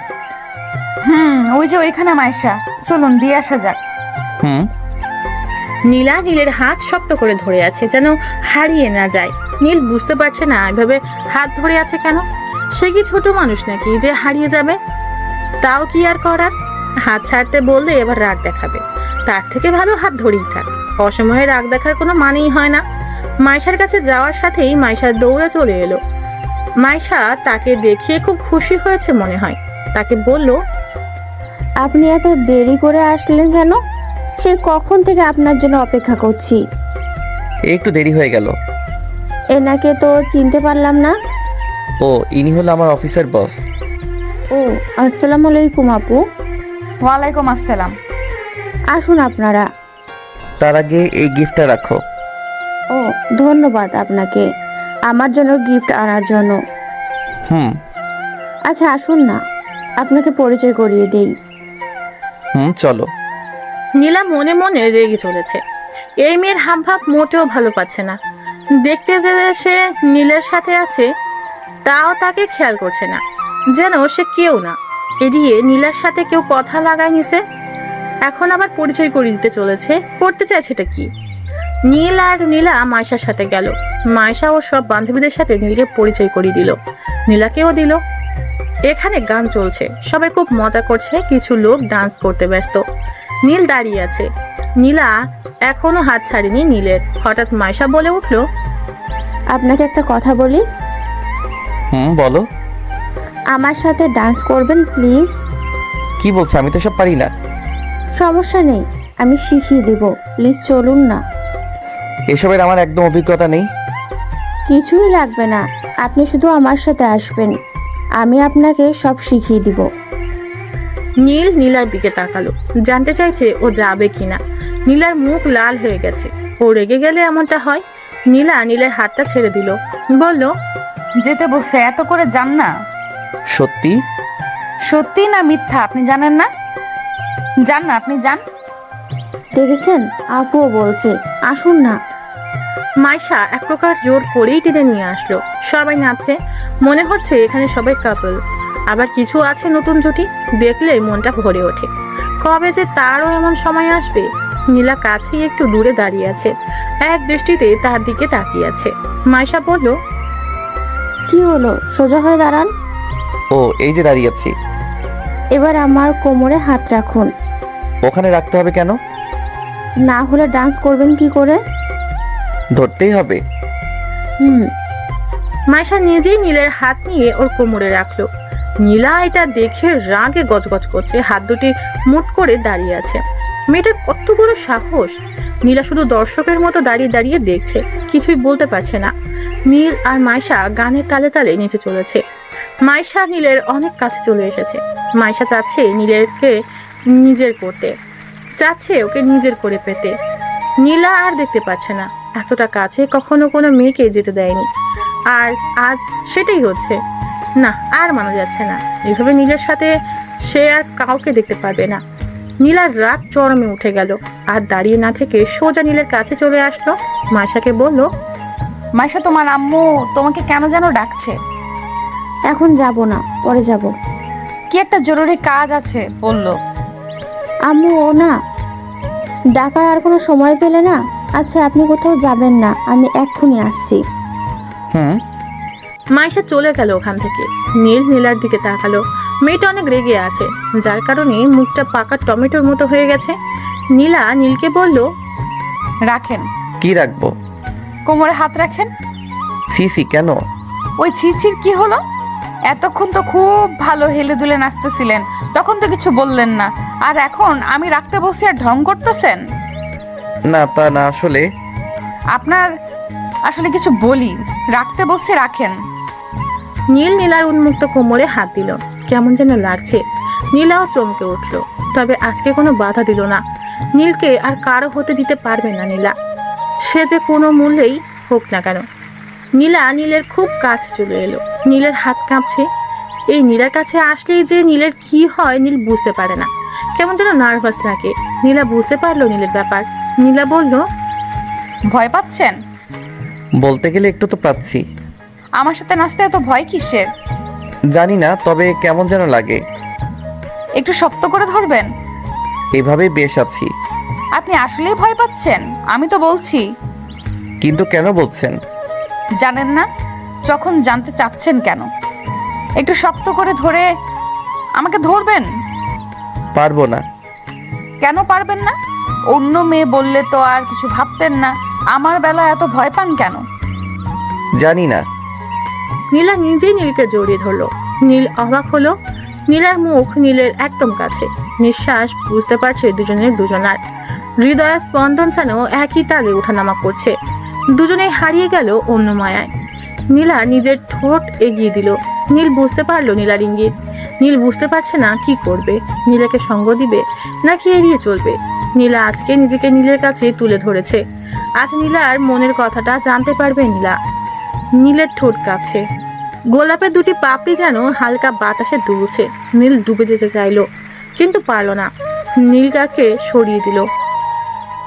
ওই যে ওইখানে মাইশা, চলুন দিয়ে আসা যাক। হুম। নীলা নীলের হাত শক্ত করে ধরে আছে, যেন হারিয়ে না যায়। নীল বুঝতে পারছে না এভাবে হাত ধরে আছে কেন। সে কি ছোট মানুষ নাকি যে হারিয়ে যাবে? তাও কি আর করার? হাত ছাড়তে বললে এবার রাগ দেখাবে, তার থেকে ভালো হাত ধরেই থাক। অসময়ে রাগ দেখার কোনো মানেই হয় না। মাইশার কাছে যাওয়ার সাথেই মাইশা দৌড়ে চলে এলো। মাইশা তাকে দেখিয়ে খুব খুশি হয়েছে মনে হয়। তাকে বলল, আপনি এত দেরি করে আসলেন কেন? সে কখন থেকে আপনার জন্য অপেক্ষা করছি। একটু দেরি হয়ে গেল। এনাকে তো চিনতে পারলাম না। ও, ইনি হলো আমার অফিসের বস। ও, আসসালামু আলাইকুম আপু। ওয়ালাইকুম আসসালাম। আসুন আপনারা। তার আগে এই গিফটটা রাখো। ও, ধন্যবাদ আপনাকে আমার জন্য গিফট আনার জন্য। হুম। আচ্ছা আসুন না, আপনাকে পরিচয় করিয়ে দেই। চলো। নীলা মনে মনে রেগে চলেছে। এই মেয়ের হাবভাব মোটেও ভালো পাচ্ছে না। দেখতে যে সে নীলের সাথে আছে, তাও তাকে খেয়াল করছে না, যেন সে কেউ না। এদিকে নীলার সাথে কেউ কথা লাগায় নিছে, এখন আবার পরিচয় করিয়ে দিতে চলেছে। করতে চাইছেটা কি? নীল আর নীলা মাইশার সাথে গেল। মাইশা ও সব বান্ধবীদের সাথে নীলকে পরিচয় করিয়ে দিল, নীলাকেও দিল। এখানে গান চলছে, সবাই খুব মজা করছে, কিছু লোক ডান্স করতে ব্যস্ত। নীল দাঁড়িয়ে আছে, নীলা এখনো হাত ছাড়েনি নীলের। হঠাৎ মাইশা বলে উঠলো, আপনাকে একটা কথা বলি। বলো। আমার সাথে ডান্স করবেন প্লিজ? কি বলছো? আমি তো সব পারি না। সমস্যা নেই, আমি শিখিয়ে দেব, প্লিজ চলুন না। এসবের আমার একদম অভিজ্ঞতা নেই। কিছুই লাগবে না, আপনি শুধু আমার সাথে আসবেন, আমি আপনাকে সব শিখিয়ে দিব। নীল নীলার দিকে তাকালো, জানতে চাইছে ও যাবে কিনা। নীলার মুখ লাল হয়ে গেছে। ও রেগে গেলে এমনটা হয়। নীলা নীলের হাতটা ছেড়ে দিল, বলল, যেতে বলছে, এত করে যান না। সত্যি? সত্যি না মিথ্যা আপনি জানেন না? যান না, আপনি যান। দেখেছেন, আপুও বলছে আসুন না। মাইশা এক প্রকার জোর করেই টেনে নিয়ে আসলো। সবাই নাচছে, মনে হচ্ছে এখানে সবাই কাপল। আবার কিছু আছে নতুন জুটি, দেখলে মনটা ভরে ওঠে। কবে যে তারও এমন সময় আসবে। নীলা কাছেই একটু দূরে দাঁড়িয়ে আছে, এক দৃষ্টিতে তার দিকে তাকিয়ে আছে। মাইশা বলল, কি হলো, সোজা হয়ে দাঁড়ান। ও, এই যে দাঁড়িয়ে আছি। এবার আমার কোমরে হাত রাখুন। ওখানে রাখতে হবে কেন? না হলে ডান্স করবেন কি করে? ধরতেই হবে। মাইশা নিজেই নীলের হাত নিয়ে ওর কোমরে রাখলো। নীলা এটা দেখে রাগে গজগজ করছে, হাত দুটি মুট করে দাঁড়িয়ে আছে। মেয়েটার কত বড় সাহস! নীলা শুধু দর্শকের মতো দাঁড়িয়ে দাঁড়িয়ে দেখছে, কিছুই বলতে পারছে না। নীল আর মাইশা গানের তালে তালে নিচে চলেছে। মাইশা নীলের অনেক কাছে চলে এসেছে। মাইশা চাচ্ছে নীলেরকে নিজের করতে, চাচ্ছে ওকে নিজের করে পেতে। নীলা আর দেখতে পাচ্ছে না, এতটা কাছে কখনো কোনো মেয়েকে যেতে দেয়নি, আর আজ সেটাই হচ্ছে। না, আর মানা যাচ্ছে না। এভাবে নীলের সাথে সে আর কাউকে দেখতে পারবে না। নীলার রাগ চরমে উঠে গেল, আর দাঁড়িয়ে না থেকে সোজা নীলের কাছে চলে আসলো। মাইশাকে বলল, মাইশা, তোমার আম্মু তোমাকে কেন যেন ডাকছে। এখন যাব না, পরে যাব। কি একটা জরুরি কাজ আছে বললো। আম্মু ও না ডাকার আর কোনো সময় পেলে না। আচ্ছা আপনি কোথাও যাবেন না, আমি এক্ষুনি আসছি। হুম। মাইশা চলে গেল ওখান থেকে। নীল নীলার দিকে তাকালো। মেয়েটা অনেক রেগে আছে, যার কারণে মুখটা পাকা টমেটোর মতো হয়ে গেছে। নীলা নীলকে বলল, রাখেন। কি রাখবো? কোমরে হাত রাখেন। সিসি কেন? ওই ছিছির কি হলো? এতক্ষণ তো খুব ভালো হেলে দুলে নাচতেছিলেন, তখন তো কিছু বললেন না, আর এখন আমি রাখতে বসে আর ঢং করতেছেন। না তা না, আসলে আপনার আসলে কিছু বলি, রাখতে বসে রাখেন। নীল নীলার উন্মুক্ত কোমরে হাত দিল। কেমন যেন লাগছে। নীলাও চমকে উঠল, তবে আজকে কোনো বাধা দিল না। নীলকে আর কারো হতে দিতে পারবে না নীলা, সে যে কোনো মূল্যেই হোক না কেন। নীলা নীলের খুব কাছে চলে এলো। নীলের হাত কাঁপছে। এই নীলার কাছে আসলেই যে নীলের কি হয় নীল বুঝতে পারে না, কেমন যেন নার্ভাস লাগে। নীলা বুঝতে পারলো নীলের ব্যাপার। নীলা বলল, ভয় পাচ্ছেন? বলতে গেলে একটু তো পাচ্ছি। আমার সাথে নাচতে এত ভয় কিসের? জানি না, তবে কেমন যেন লাগে। একটু শক্ত করে ধরবেন। এভাবেই বেশ আছি। আপনি আসলেই ভয় পাচ্ছেন? আমি তো বলছি। কিন্তু কেন বলছেন? জানেন না? যখন জানতে চাচ্ছেন কেন? একটু শক্ত করে ধরে আমাকে ধরবেন। পারবো না। কেন পারবেন না? অন্য মেয়ে বললে তো আর কিছু ভাবতেন না, আমার বেলা এত ভয় পান কেন? জানি না। নীলা নিজেই নীলকে জড়িয়ে ধরলো। নীল অবাক হলো। নীলার মুখ নীলের একদম কাছে। নিঃশ্বাস বুঝতে পারছে দুজনের দুজনার। হৃদয়ের স্পন্দন যেন একই তালে ওঠানামা করছে। দুজনেই হারিয়ে গেল অন্য মায়ায়। নীলা নিজের ঠোঁট এগিয়ে দিল। নীল বুঝতে পারলো নীলার ইঙ্গিত। নীল বুঝতে পারছে না কি করবে। নীলাকে সঙ্গ দিবে নাকি এড়িয়ে চলবে। নীলা আজকে নিজেকে নীলের কাছে তুলে ধরেছে। আজ নীলার মনের কথাটা জানতে পারবে নীলা। নীলের ঠোঁট কাঁপছে। গোলাপের দুটি পাপড়ি যেন হালকা বাতাসে দুলছে। নীল ডুবে যেতে চাইলো, কিন্তু পারল না। নীলকে সরিয়ে দিল।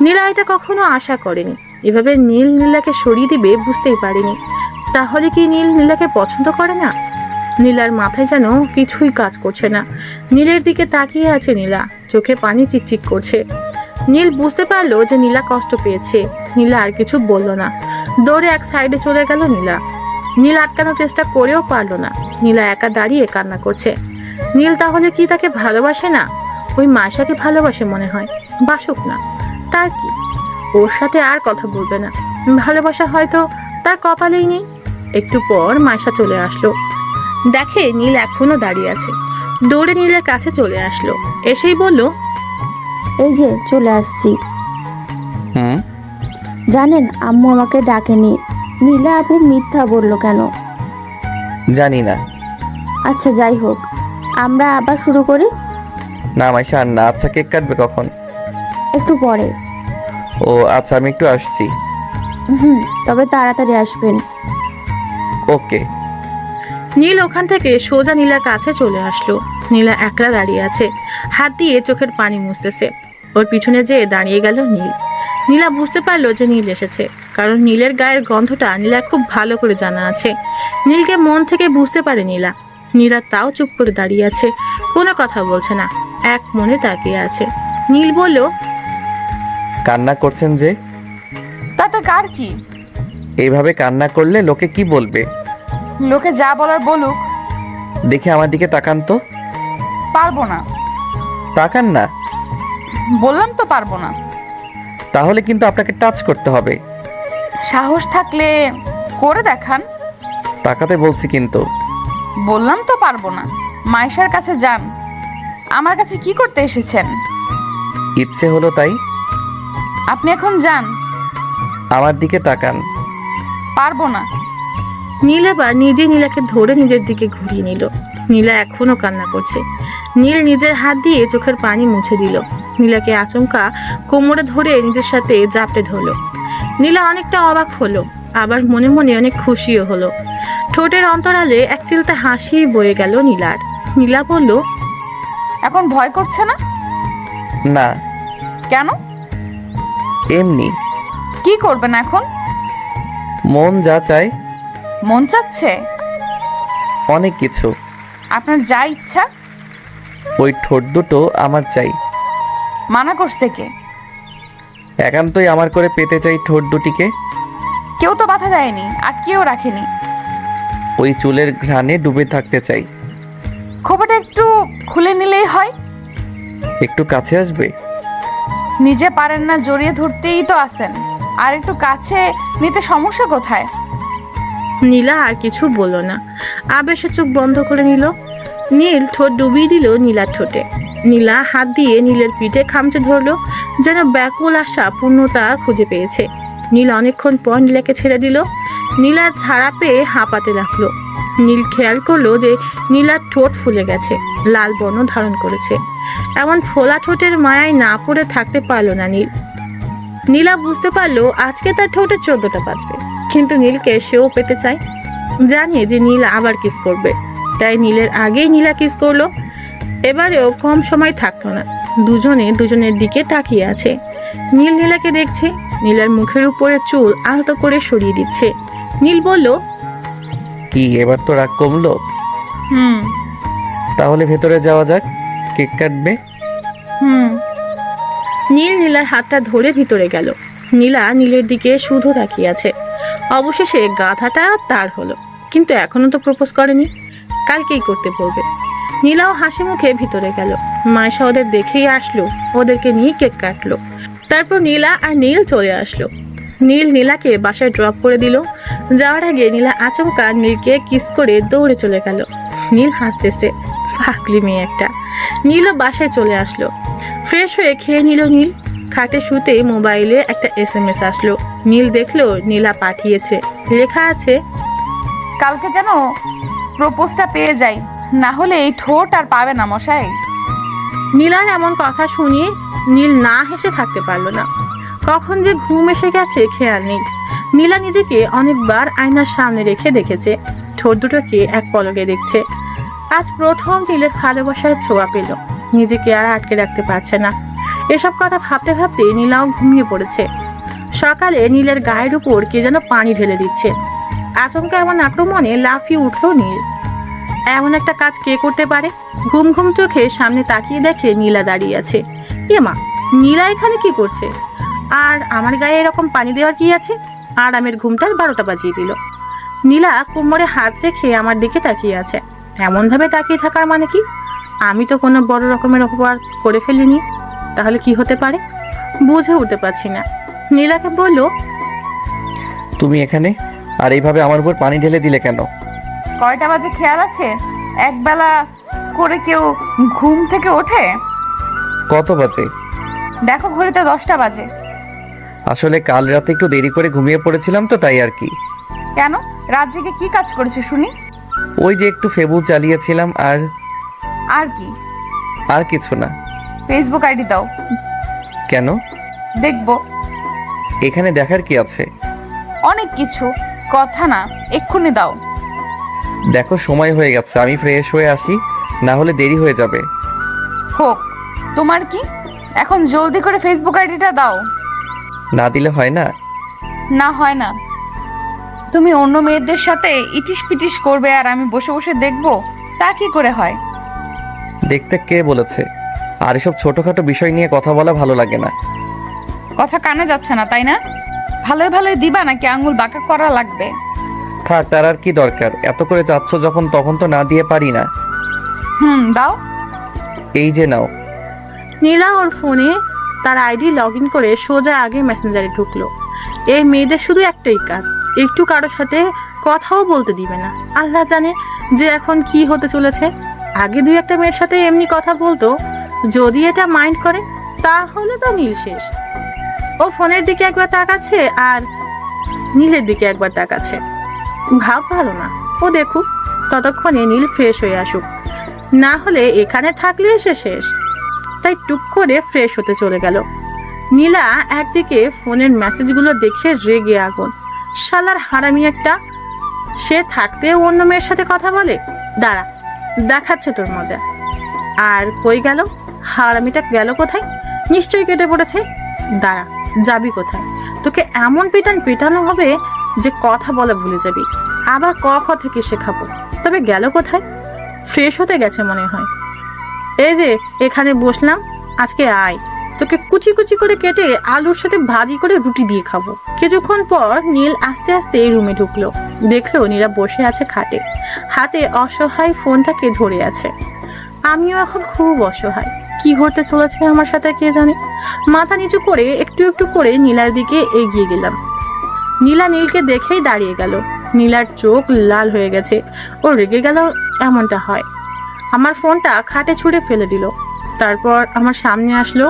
নীলা এটা কখনো আশা করেনি। এভাবে নীল নীলাকে সরিয়ে দিবে বুঝতেই পারেনি। তাহলে কি নীল নীলাকে পছন্দ করে না? নীলার মাথায় যেন কিছুই কাজ করছে না। নীলের দিকে তাকিয়ে আছে নীলা, চোখে পানি চিকচিক করছে। নীল বুঝতে পারলো যে নীলা কষ্ট পেয়েছে। নীলা আর কিছু বলল না। দৌড়ে এক সাইডে চলে গেল নীলা। নীল আটকানোর চেষ্টা করেও পারল না। নীলা একা দাঁড়িয়ে কান্না করছে। নীল তাহলে কি তাকে ভালোবাসে না? ওই মাইশাকে ভালোবাসে মনে হয়। বাসুক না, তার কি? ওর সাথে আর কথা বলবে না। ভালোবাসা হয়তো তার কপালেই নেই। একটু পর মাইশা চলে আসলো। দেখে নীল এখনো দাঁড়িয়ে আছে। দৌড়ে নীলের কাছে চলে আসলো। এসেই বলল, এই যে চলে আসছি। হুম। জানেন আম্মু আমাকে ডাকেনি। নীলা আপু মিথ্যা বললো কেন? জানি না। আচ্ছা যাই হোক, আমরা আবার শুরু করি। না মাইশা, আর না। আচ্ছা, কেক কাটবে কখন? একটু পরে। ও আচ্ছা, আমি একটু আসছি। তবে তাড়াতাড়ি আসবেন। ওকে। নীল ওখান থেকে সোজা নীলার কাছে চলে আসলো। নীলা একলা দাঁড়িয়ে আছে, হাত দিয়ে চোখের পানি মুছতেছে। ওর পিছনে যেয়ে দাঁড়িয়ে গেল নীল। নীলা বুঝতে পারলো যে নীল এসেছে, কারণ নীলের গায়ের গন্ধটা নীলার খুব ভালো করে জানা আছে। নীলকে মন থেকে বুঝতে পারে নীলা। নীলা তাও চুপ করে দাঁড়িয়ে আছে, কোনো কথা বলছে না, এক মনে তাকিয়ে আছে। নীল বলল, কান্না করছেন যে? তাতে কার কি? এইভাবে কান্না করলে লোকে কি বলবে? লোকে যা বলার বলুক। দেখি আমার দিকে তাকান তো। পারবো না। তাকান না। বললাম তো পারবো না। তাহলে কিন্তু আপনাকে টাচ করতে হবে। সাহস থাকলে করে দেখান। তাকাতে বলছি কিন্তু। বললাম তো পারবো না। মাইশার কাছে যান। আমার কাছে কি করতে এসেছেন? ইচ্ছে হলো তাই। আপনি এখন যান। আমার দিকে তাকান। পারবো না। নীল এবার নিজে নীলাকে ধরে নিজের দিকে ঘুরিয়ে নিল। নীলা এখনো কান্না করছে। নীল নিজের হাত দিয়ে চোখের পানি মুছে দিল। নীলাকে আচমকা কোমরে ধরে নিজের সাথে জাপটে ধরলো। নীলা অনেকটা অবাক হলো, আবার মনে মনে অনেক খুশিও হলো। ঠোঁটের অন্তরালে এক চিলতে হাসি বয়ে গেল নীলার। নীলা বলল, এখন ভয় করছে না? না। কেন? এমনি। কি করবেন এখন? মন যা চায়। মন চাচ্ছে? অনেক কিছু। আপনার যা ইচ্ছা। ওই ঠোঁট দুটো আমার চাই। মানা করছে কে? একান্তই আমার করে পেতে চাই ঠোঁট দুটিকে। কেউ তো বাধা দেয়নি, আটকেও রাখেনি। ওই চুলের ঘ্রাণে ডুবে থাকতে চাই। খোপাটা একটু খুলে নিলেই হয়। একটু কাছে আসবে? নিজে পারেন না, জড়িয়ে ধরতেই তো আসেন। আর একটু কাছে নিতে সমস্যা কোথায়? নীলা আর কিছু বলল না, আবেশে চোখ বন্ধ করে নিল। নীল ঠোঁট ডুবিয়ে দিল নীলার ঠোঁটে। নীলা হাত দিয়ে নীলের পিঠে খামচে ধরলো, যেন ব্যাকুল আশা পূর্ণতা খুঁজে পেয়েছে। নীল অনেকক্ষণ পর নীলাকে ছেড়ে দিল। নীলা ঝাড়া পেয়ে হাঁপাতে লাগলো। নীল খেয়াল করলো যে নীলার ঠোঁট ফুলে গেছে, লাল বর্ণ ধারণ করেছে। এমন ফোলা ঠোঁটের মায়ায় না পড়ে থাকতে পারলো না নীল। নীলা বুঝতে পারলো আজকে তার ঠোঁটে 14টা বাজবে, কিন্তু নীলকে সেও পেতে চায়। জানে যে নীল আবার কিস করবে, তাই নীলের আগেই নীলা কিস করলো। এবারেও কম সময় থাকলো না, দুজনে দুজনের দিকে তাকিয়ে আছে। নীল নীলাকে দেখছে, নীলার মুখের উপরে চুল আলতো করে সরিয়ে দিচ্ছে। নীল বলল, কি এবার তো রাগ কমলো? হুম তাহলে ভেতরে যাওয়া যাক, কেক কাটবে। হুম নীল নীলার হাতটা ধরে ভিতরে গেল। নীলা নীলের দিকে শুধু তাকিয়ে আছে। অবশেষে গাধাটা তার হলো, কিন্তু এখনো তো প্রপোজ করেনি, কালকেই করতে বলবে। নীলাও হাসি মুখে ভিতরে গেল। মায়েশা ওদের দেখেই আসলো, ওদেরকে নিয়ে কেক কাটলো। তারপর নীলা আর নীল চলে আসলো। নীল নীলাকে বাসায় ড্রপ করে দিল। যাওয়ার আগে নীলা আচমকা নীলকে কিস করে দৌড়ে চলে গেল। নীল হাসতেছে, পাগলি মেয়ে একটা। নীলও বাসায় চলে আসলো। ফ্রেশ হয়ে খেয়ে নিল নীল। খাটে শুতে মোবাইলে একটা SMS আসলো। নীল দেখলো নীলা পাঠিয়েছে, লেখা আছে, কালকে যেন প্রপোজটা পেয়ে যাই, না হলে এই ঠোঁট আর পাবে না মশাই। নীলার এমন কথা শুনিয়ে নীল না হেসে থাকতে পারলো না। কখন যে ঘুম এসে গেছে খেয়াল নেই। নীলা নিজেকে অনেকবার আয়নার সামনে রেখে দেখেছে, ঠোঁট দুটোকে এক পলকে দেখছে। আজ প্রথম নীলের ভালোবাসার ছোঁয়া পেল, নিজেকে আর আটকে রাখতে পারছে না। এসব কথা ভাবতে ভাবতে নীলাও ঘুমিয়ে পড়েছে। সকালে নীলের গায়ের উপর কে যেন পানি ঢেলে দিচ্ছে। আচমকা এমন আক্রমণে লাফিয়ে উঠলো নীল। এমন একটা কাজ কে করতে পারে? ঘুম ঘুম চোখে সামনে তাকিয়ে দেখে নীলা দাঁড়িয়ে আছে। এ মা, নীলা এখানে কি করছে? আর আমার গায়ে এরকম পানি দেওয়ার কি আছে? আরামের ঘুমটার 12টা বাজিয়ে দিল। নীলা কোমরে হাত রেখে আমার দিকে তাকিয়ে আছে। এমন ভাবে তাকিয়ে থাকার মানে কি? আমি তো কোনো বড় রকমের অপরাধ করে ফেলিনি, তাহলে কি হতে পারে বুঝে উঠতে পারছি না। নীলাকে বলল, তুমি এখানে আর এইভাবে আমার উপর পানি ঢেলে দিলে কেন? কয়টা বাজে খেয়াল আছে? একবেলা করে কেউ ঘুম থেকে ওঠে? কত বাজে? দেখো ঘড়িতে 10টা বাজে। আসলে কাল রাতে একটু দেরি করে ঘুমিয়ে পড়েছিলাম তো, তাই আর কি। কেন, রাত জেগে কি কাজ করেছো শুনি? ওই যে একটু ফেবু চালিয়েছিলাম। আর কি? আর কিছু না। ফেসবুক আইডি দাও। কেন? দেখবো। এখানে দেখার কি আছে? অনেক কিছু, কথা না, এক্ষুনি দাও। দেখো সময় হয়ে গেছে, আমি ফ্রেশ হয়ে আসি, না হলে দেরি হয়ে যাবে। হোক, তোমার কি? এখন জলদি করে ফেসবুক আইডিটা দাও। না দিলে হয় না? না হয় না। তুমি অন্য মেয়েদের সাথে ইটিস পিটিস করবে আর আমি বসে বসে দেখবো, তা কি করে হয়? দেখতে কে বলেছে? আর এসব ছোটখাটো বিষয় নিয়ে কথা বলা ভালো লাগে না। কথা কানে যাচ্ছে না তাই না? ভালোই ভালোই দিবা নাকি আঙ্গুল বাঁকা করা লাগবে? থাক, তার আর কি দরকার? এত করে চাচ্ছ যখন, তখন তো না দিয়ে পারি না। দাও। এই যে নাও। নীলা ওর ফোনে তার আইডি লগ ইন করে সোজা আগে মেসেঞ্জারে ঢুকলো। এই মেয়েদের শুধু একটাই কাজ, একটু কারোর সাথে কথাও বলতে দিবে না। আল্লাহ জানে যে এখন কি হতে চলেছে। আগে 2-1টা মেয়ের সাথে এমনি কথা বলতো, যদি এটা মাইন্ড করে তাহলে তো নীল শেষ। ও ফোনের দিকে একবার তাকাচ্ছে আর নীলের দিকে একবার তাকাচ্ছে। ভাব ভালো না, ও দেখুক, ততক্ষণে নীল ফ্রেশ হয়ে আসুক, না হলে এখানে থাকলে সে শেষ। তাই টুক করে ফ্রেশ হতে চলে গেল। নীলা একদিকে ফোনের মেসেজগুলো দেখে রেগে আগুন। শালার হারামি একটা, সে থাকতেও অন্য মেয়ের সাথে কথা বলে। দাঁড়া, দেখাচ্ছে তোর মজা। আর কই গেল হারামিটা? গেল কোথায়? নিশ্চয়ই কেটে পড়েছে। দাঁড়া, যাবি কোথায়? তোকে এমন পিটানো হবে যে কথা বলা ভুলে যাবি। আবার ক খ থেকে শেখাবো। তবে গেল কোথায়? ফ্রেশ হতে গেছে মনে হয়। এই যে এখানে বসলাম, আজকে আয়, তোকে কুচি কুচি করে কেটে আলুর সাথে ভাজি করে রুটি দিয়ে খাবো। কিছুক্ষণ পর নীল আস্তে আস্তে রুমে ঢুকলো। দেখলো নীলা বসে আছে খাটে, হাতে অসহায় ফোনটাকে ধরে আছে। আমিও এখন খুব অসহায়। কি ঘটতে চলেছে আমার সাথে কে জানে। মাথা নিচু করে একটু একটু করে নীলার দিকে এগিয়ে গেলাম। নীলা নীলকে দেখেই দাঁড়িয়ে গেল। নীলার চোখ লাল হয়ে গেছে। ও রেগে গেল এমনটা হয়। আমার ফোনটা খাটে ছুঁড়ে ফেলে দিল। তারপর আমার সামনে আসলো।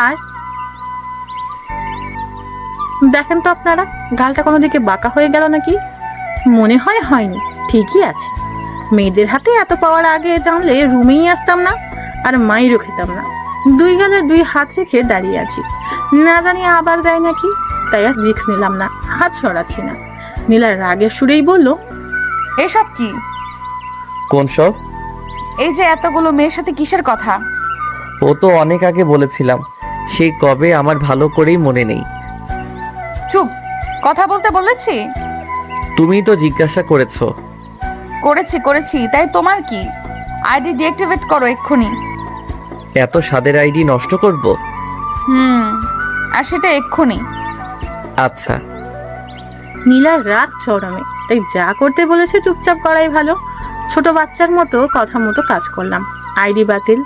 আর দেখেন তো আপনারা, গালটা কোনো দিকে বাঁকা হয়ে গেল নাকি? মনে হয় হয়নি, ঠিকই আছে। মেয়েদের হাতে এত পাওয়ার আগে জানলে রুমেই আসতাম না, আর মাইরও খেতাম না। দুই গালে দুই হাত রেখে দাঁড়িয়ে আছি, না জানি আবার দেয় নাকি। তাই আর রিস্ক নিলাম না, হাত সরাচ্ছি না। নীলার রাগের সুরেই বলল, এসব কি? কোন সব? এই যে এতগুলো মেয়ের সাথে কিসের কথা? ও তো অনেক আগে বলেছিলাম, সেই কবে আমার ভালো করেই মনে নেই। চুপ, কথা বলতে বলেছি? তুমি তো জিজ্ঞাসা করেছো। করেছি, তাই তোমার কি? আইডি ডিঅ্যাক্টিভেট করো এক্ষুনি। এত স্বাদের আইডি নষ্ট করব? আর সেটা এক্ষুনি। আচ্ছা। নীলার রাগ চরমে, তাই যা করতে বলেছে চুপচাপ করাই ভালো। ছোট বাচ্চার মতো কথা মতো কাজ করলাম। আইডি বাতিল।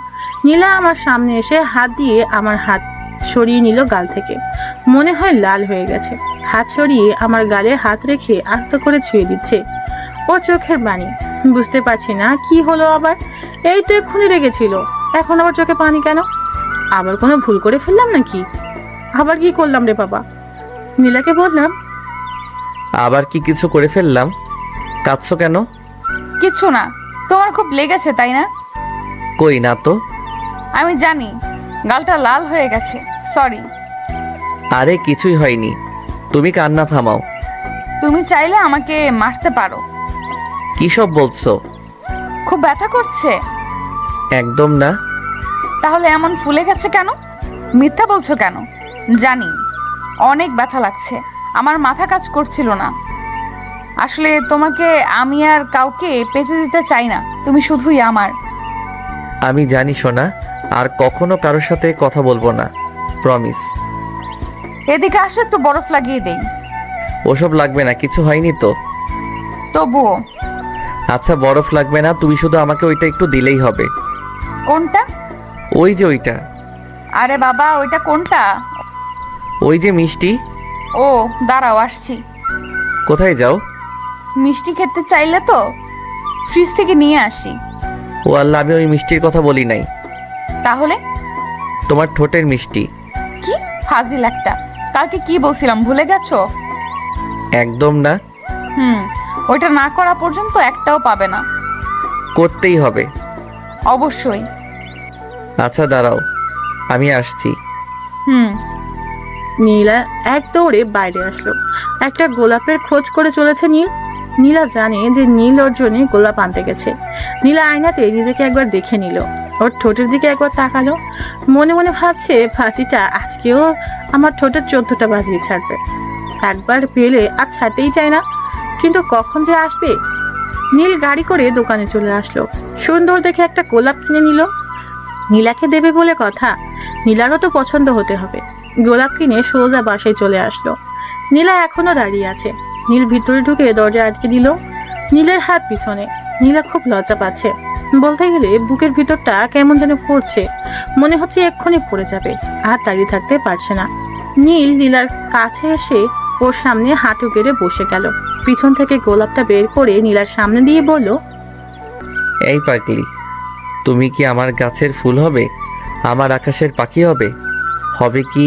নীলা আমার সামনে এসে হাত দিয়ে আমার হাত সরিয়ে নিল গাল থেকে। মনে হয় লাল হয়ে গেছে। হাত সরিয়ে আমার গালে হাত রেখে আস্তে করে ছুঁয়ে দিচ্ছে। ও চোখের বাণী, বুঝতে পারছি না কি হলো আবার। এই তো এক্ষুনি রেগেছিল, এখন আবার চোখে পানি কেন? আবার কোনো ভুল করে ফেললাম নাকি? আবার কি করলাম রে বাবা? নীলাকে বললাম, আবার কি কিছু করে ফেললাম? কাঁদছো কেন? কিছু না, তোমার খুব লেগেছে তাই না? কই না তো। আমি জানি, গালটা লাল হয়ে গেছে, সরি। আরে কিছুই হয়নি, তুমি কান্না থামাও। তুমি চাইলে আমাকে মারতে পারো। কি সব বলছো? খুব ব্যথা করছে? একদম না। তাহলে এমন ফুলে গেছে কেন? মিথ্যা বলছো কেন? জানি অনেক ব্যথা লাগছে, আমার মাথা কাজ করছিল না। আসলে তোমাকে আমি আর কাউকে পেতে দিতে চাই না, তুমি শুধুই আমার। আমি জানি সোনা, আর কখনো কারোর সাথে কথা বলবো না, প্রমিস। এদিকে আসো, একটু বরফ লাগিয়ে দেই। ওসব লাগবে না, কিছু হয়নি তো। তবুও। আচ্ছা বরফ লাগবে না, তুমি শুধু আমাকে ওইটা একটু দিলেই হবে। কোনটা? ওই যে ওইটা। আরে বাবা, ওইটা কোনটা? ওই যে মিষ্টি। ও দাঁড়াও, আসছি। কোথায় যাও? মিষ্টি খেতে চাইলে তো ফ্রিজ থেকে নিয়ে আসি। ও আল্লাহ, আমি ওই মিষ্টির কথা বলি নাই। তাহলে? তোমার ঠোঁটের মিষ্টি। কি ফাজিল একটা! কালকে কি বলছিলাম ভুলে গেছো? একদম না। ওইটা না করা পর্যন্ত একটাও পাবে না। করতেই হবে। অবশ্যই। আচ্ছা দাঁড়াও, আমি আসছি। নীলা এক দৌড়ে বাইরে আসলো। একটা গোলাপের খোঁজ করে চলেছে নীল। নীলা জানে যে নীল ওর জন্য গোলাপ আনতে গেছে। নীলা আয়নাতে নিজেকে একবার দেখে নিল, ওর ঠোঁটের দিকে একবার তাকালো। মনে মনে ভাবছে, ভাজিটা আজকেও আমার ঠোঁটের 14টা বাজিয়ে ছাড়বে। একবার পেলে আর ছাড়তেই চায় না, কিন্তু কখন যে আসবে। নীল গাড়ি করে দোকানে চলে আসলো। সুন্দর দেখে একটা গোলাপ কিনে নিল। নীলাকে দেবে বলে কথা, নীলারও তো পছন্দ হতে হবে। গোলাপ কিনে সোজা বাসায় চলে আসলো। নীলা এখনো দাঁড়িয়ে আছে। নীল ভিতরে ঢুকে দরজা আটকে দিল। নীলের হাত পিছনে। নীলা খুব লজ্জা পাচ্ছে। বলতে গেলে বুকের ভিতরটা কেমন যেন করছে, মনে হচ্ছে এক্ষুনি পড়ে যাবে। আর দাঁড়িয়ে থাকতে পারছে না। নীল নীলার কাছে এসে ওর সামনে হাঁটু গেড়ে বসে গেল। পিছন থেকে গোলাপটা বের করে নীলার সামনে দিয়ে বলল, এই পাগলি, তুমি কি আমার গাছের ফুল হবে? আমার আকাশের পাখি হবে? হবে কি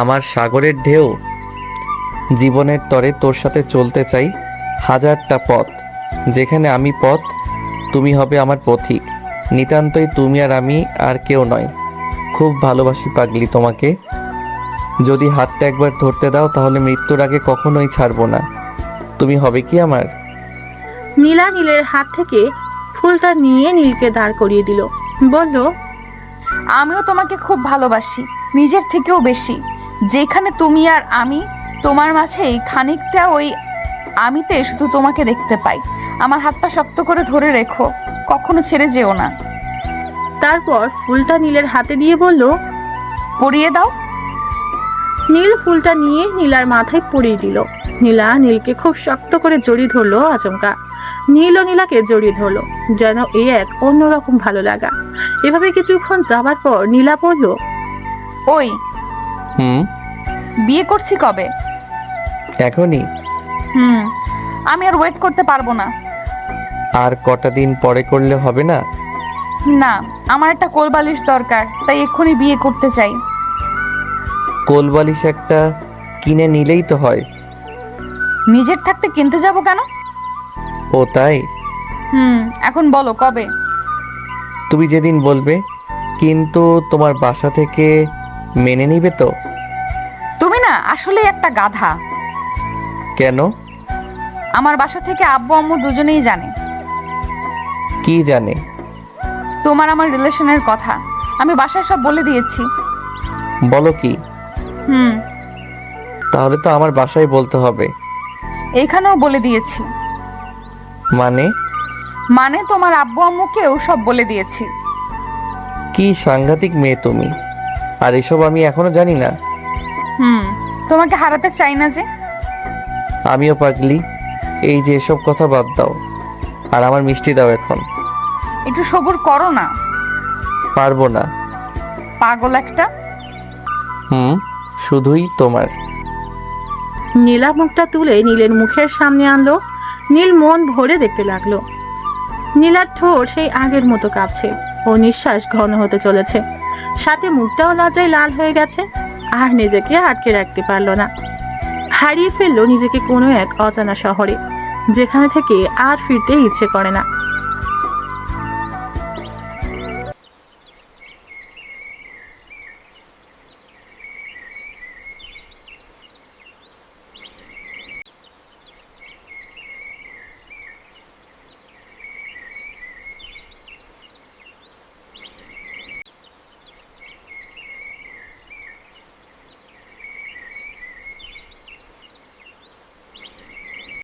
আমার সাগরের ঢেউ? জীবনের তরে তোর সাথে চলতে চাই হাজারটা পথ। যেখানে আমি পথ, তুমি হবে আমার পথিক। নিতান্তই তুমি আর আমি, আর কেউ নয়। খুব ভালোবাসি পাগলি তোমাকে। যদি হাতটা একবার ধরতে দাও, তাহলে মৃত্যুর আগে কখনোই ছাড়বো না। তুমি হবে কি আমার? নীলা নীলের হাত থেকে ফুলটা নিয়ে নীলকে দাঁড় করিয়ে দিল। বলল, আমিও তোমাকে খুব ভালোবাসি, নিজের থেকেও বেশি। যেখানে তুমি আর আমি, তোমার মাঝেই খানিকটা ওই আমিতে শুধু তোমাকে দেখতে পাই। আমার হাতটা শক্ত করে ধরে রেখো, কখনো ছেড়ে যেও না। তারপর ফুলটা নীলের হাতে দিয়ে বলল, পরিয়ে দাও। নীল ফুলটা নিয়ে নীলার মাথায় পরিয়ে দিল। নীলা নীলকে খুব শক্ত করে জড়িয়ে ধরলো। আচমকা নীল ও নীলাকে জড়িয়ে ধরলো, যেন এই এক অন্যরকম ভালো লাগা। এভাবে কিছুক্ষণ যাবার পর নীলা বলল, ওই হুম, বিয়ে করছি কবে? এখনই? আমি আর ওয়েট করতে পারবো না। আর কটা দিন পরে করলে হবে না? না, আমার একটা কোলবালিশ দরকার, তাই এক্ষুনি বিয়ে করতে চাই। কোলবালিশ একটা কিনে নিলেই তো হয়। নিজের থাকতে কিনতে যাব কেন? ও তাই? এখন বলো কবে? তুমি যেদিন বলবে। কিন্তু তোমার বাসা থেকে মেনে নিবে তো? তুমি না আসলে একটা গাধা। কেন? আমার বাসা থেকে আব্বু আম্মু দুজনেই জানে। কি জানে? তোমার আমার রিলেশনের কথা আমি বাসায় সব বলে দিয়েছি। বলো কি? হুম তাহলে তো আমার বাসায় বলতে হবে। এইখানেও বলে দিয়েছি। মানে? মানে তোমার আব্বু আম্মুকেও সব বলে দিয়েছি। কি সাংঘাতিক মেয়ে তুমি! আর এসব আমি এখনো জানি না? তোমাকে হারাতে চাই না যে। আমিও পাগলি। এই যে এসব কথা বাদ দাও, আর আমার মিষ্টি দাও এখন। একটু সবুর করো না। পারবো না। পাগল একটা। শুধুই তোমার। নীলা মুখটা তুলে নীলের মুখের সামনে আনলো। নীল মন ভরে দেখতে লাগলো। নীলার ঠোঁট সেই আগের মতো কাঁপছে ও নিঃশ্বাস ঘন হতে চলেছে, সাথে মুখটাও লজ্জায় লাল হয়ে গেছে। আর নিজেকে আটকে রাখতে পারলো না। হারিয়ে ফেললো নিজেকে কোনো এক অজানা শহরে, যেখানে থেকে আর ফিরতে ইচ্ছে করে না।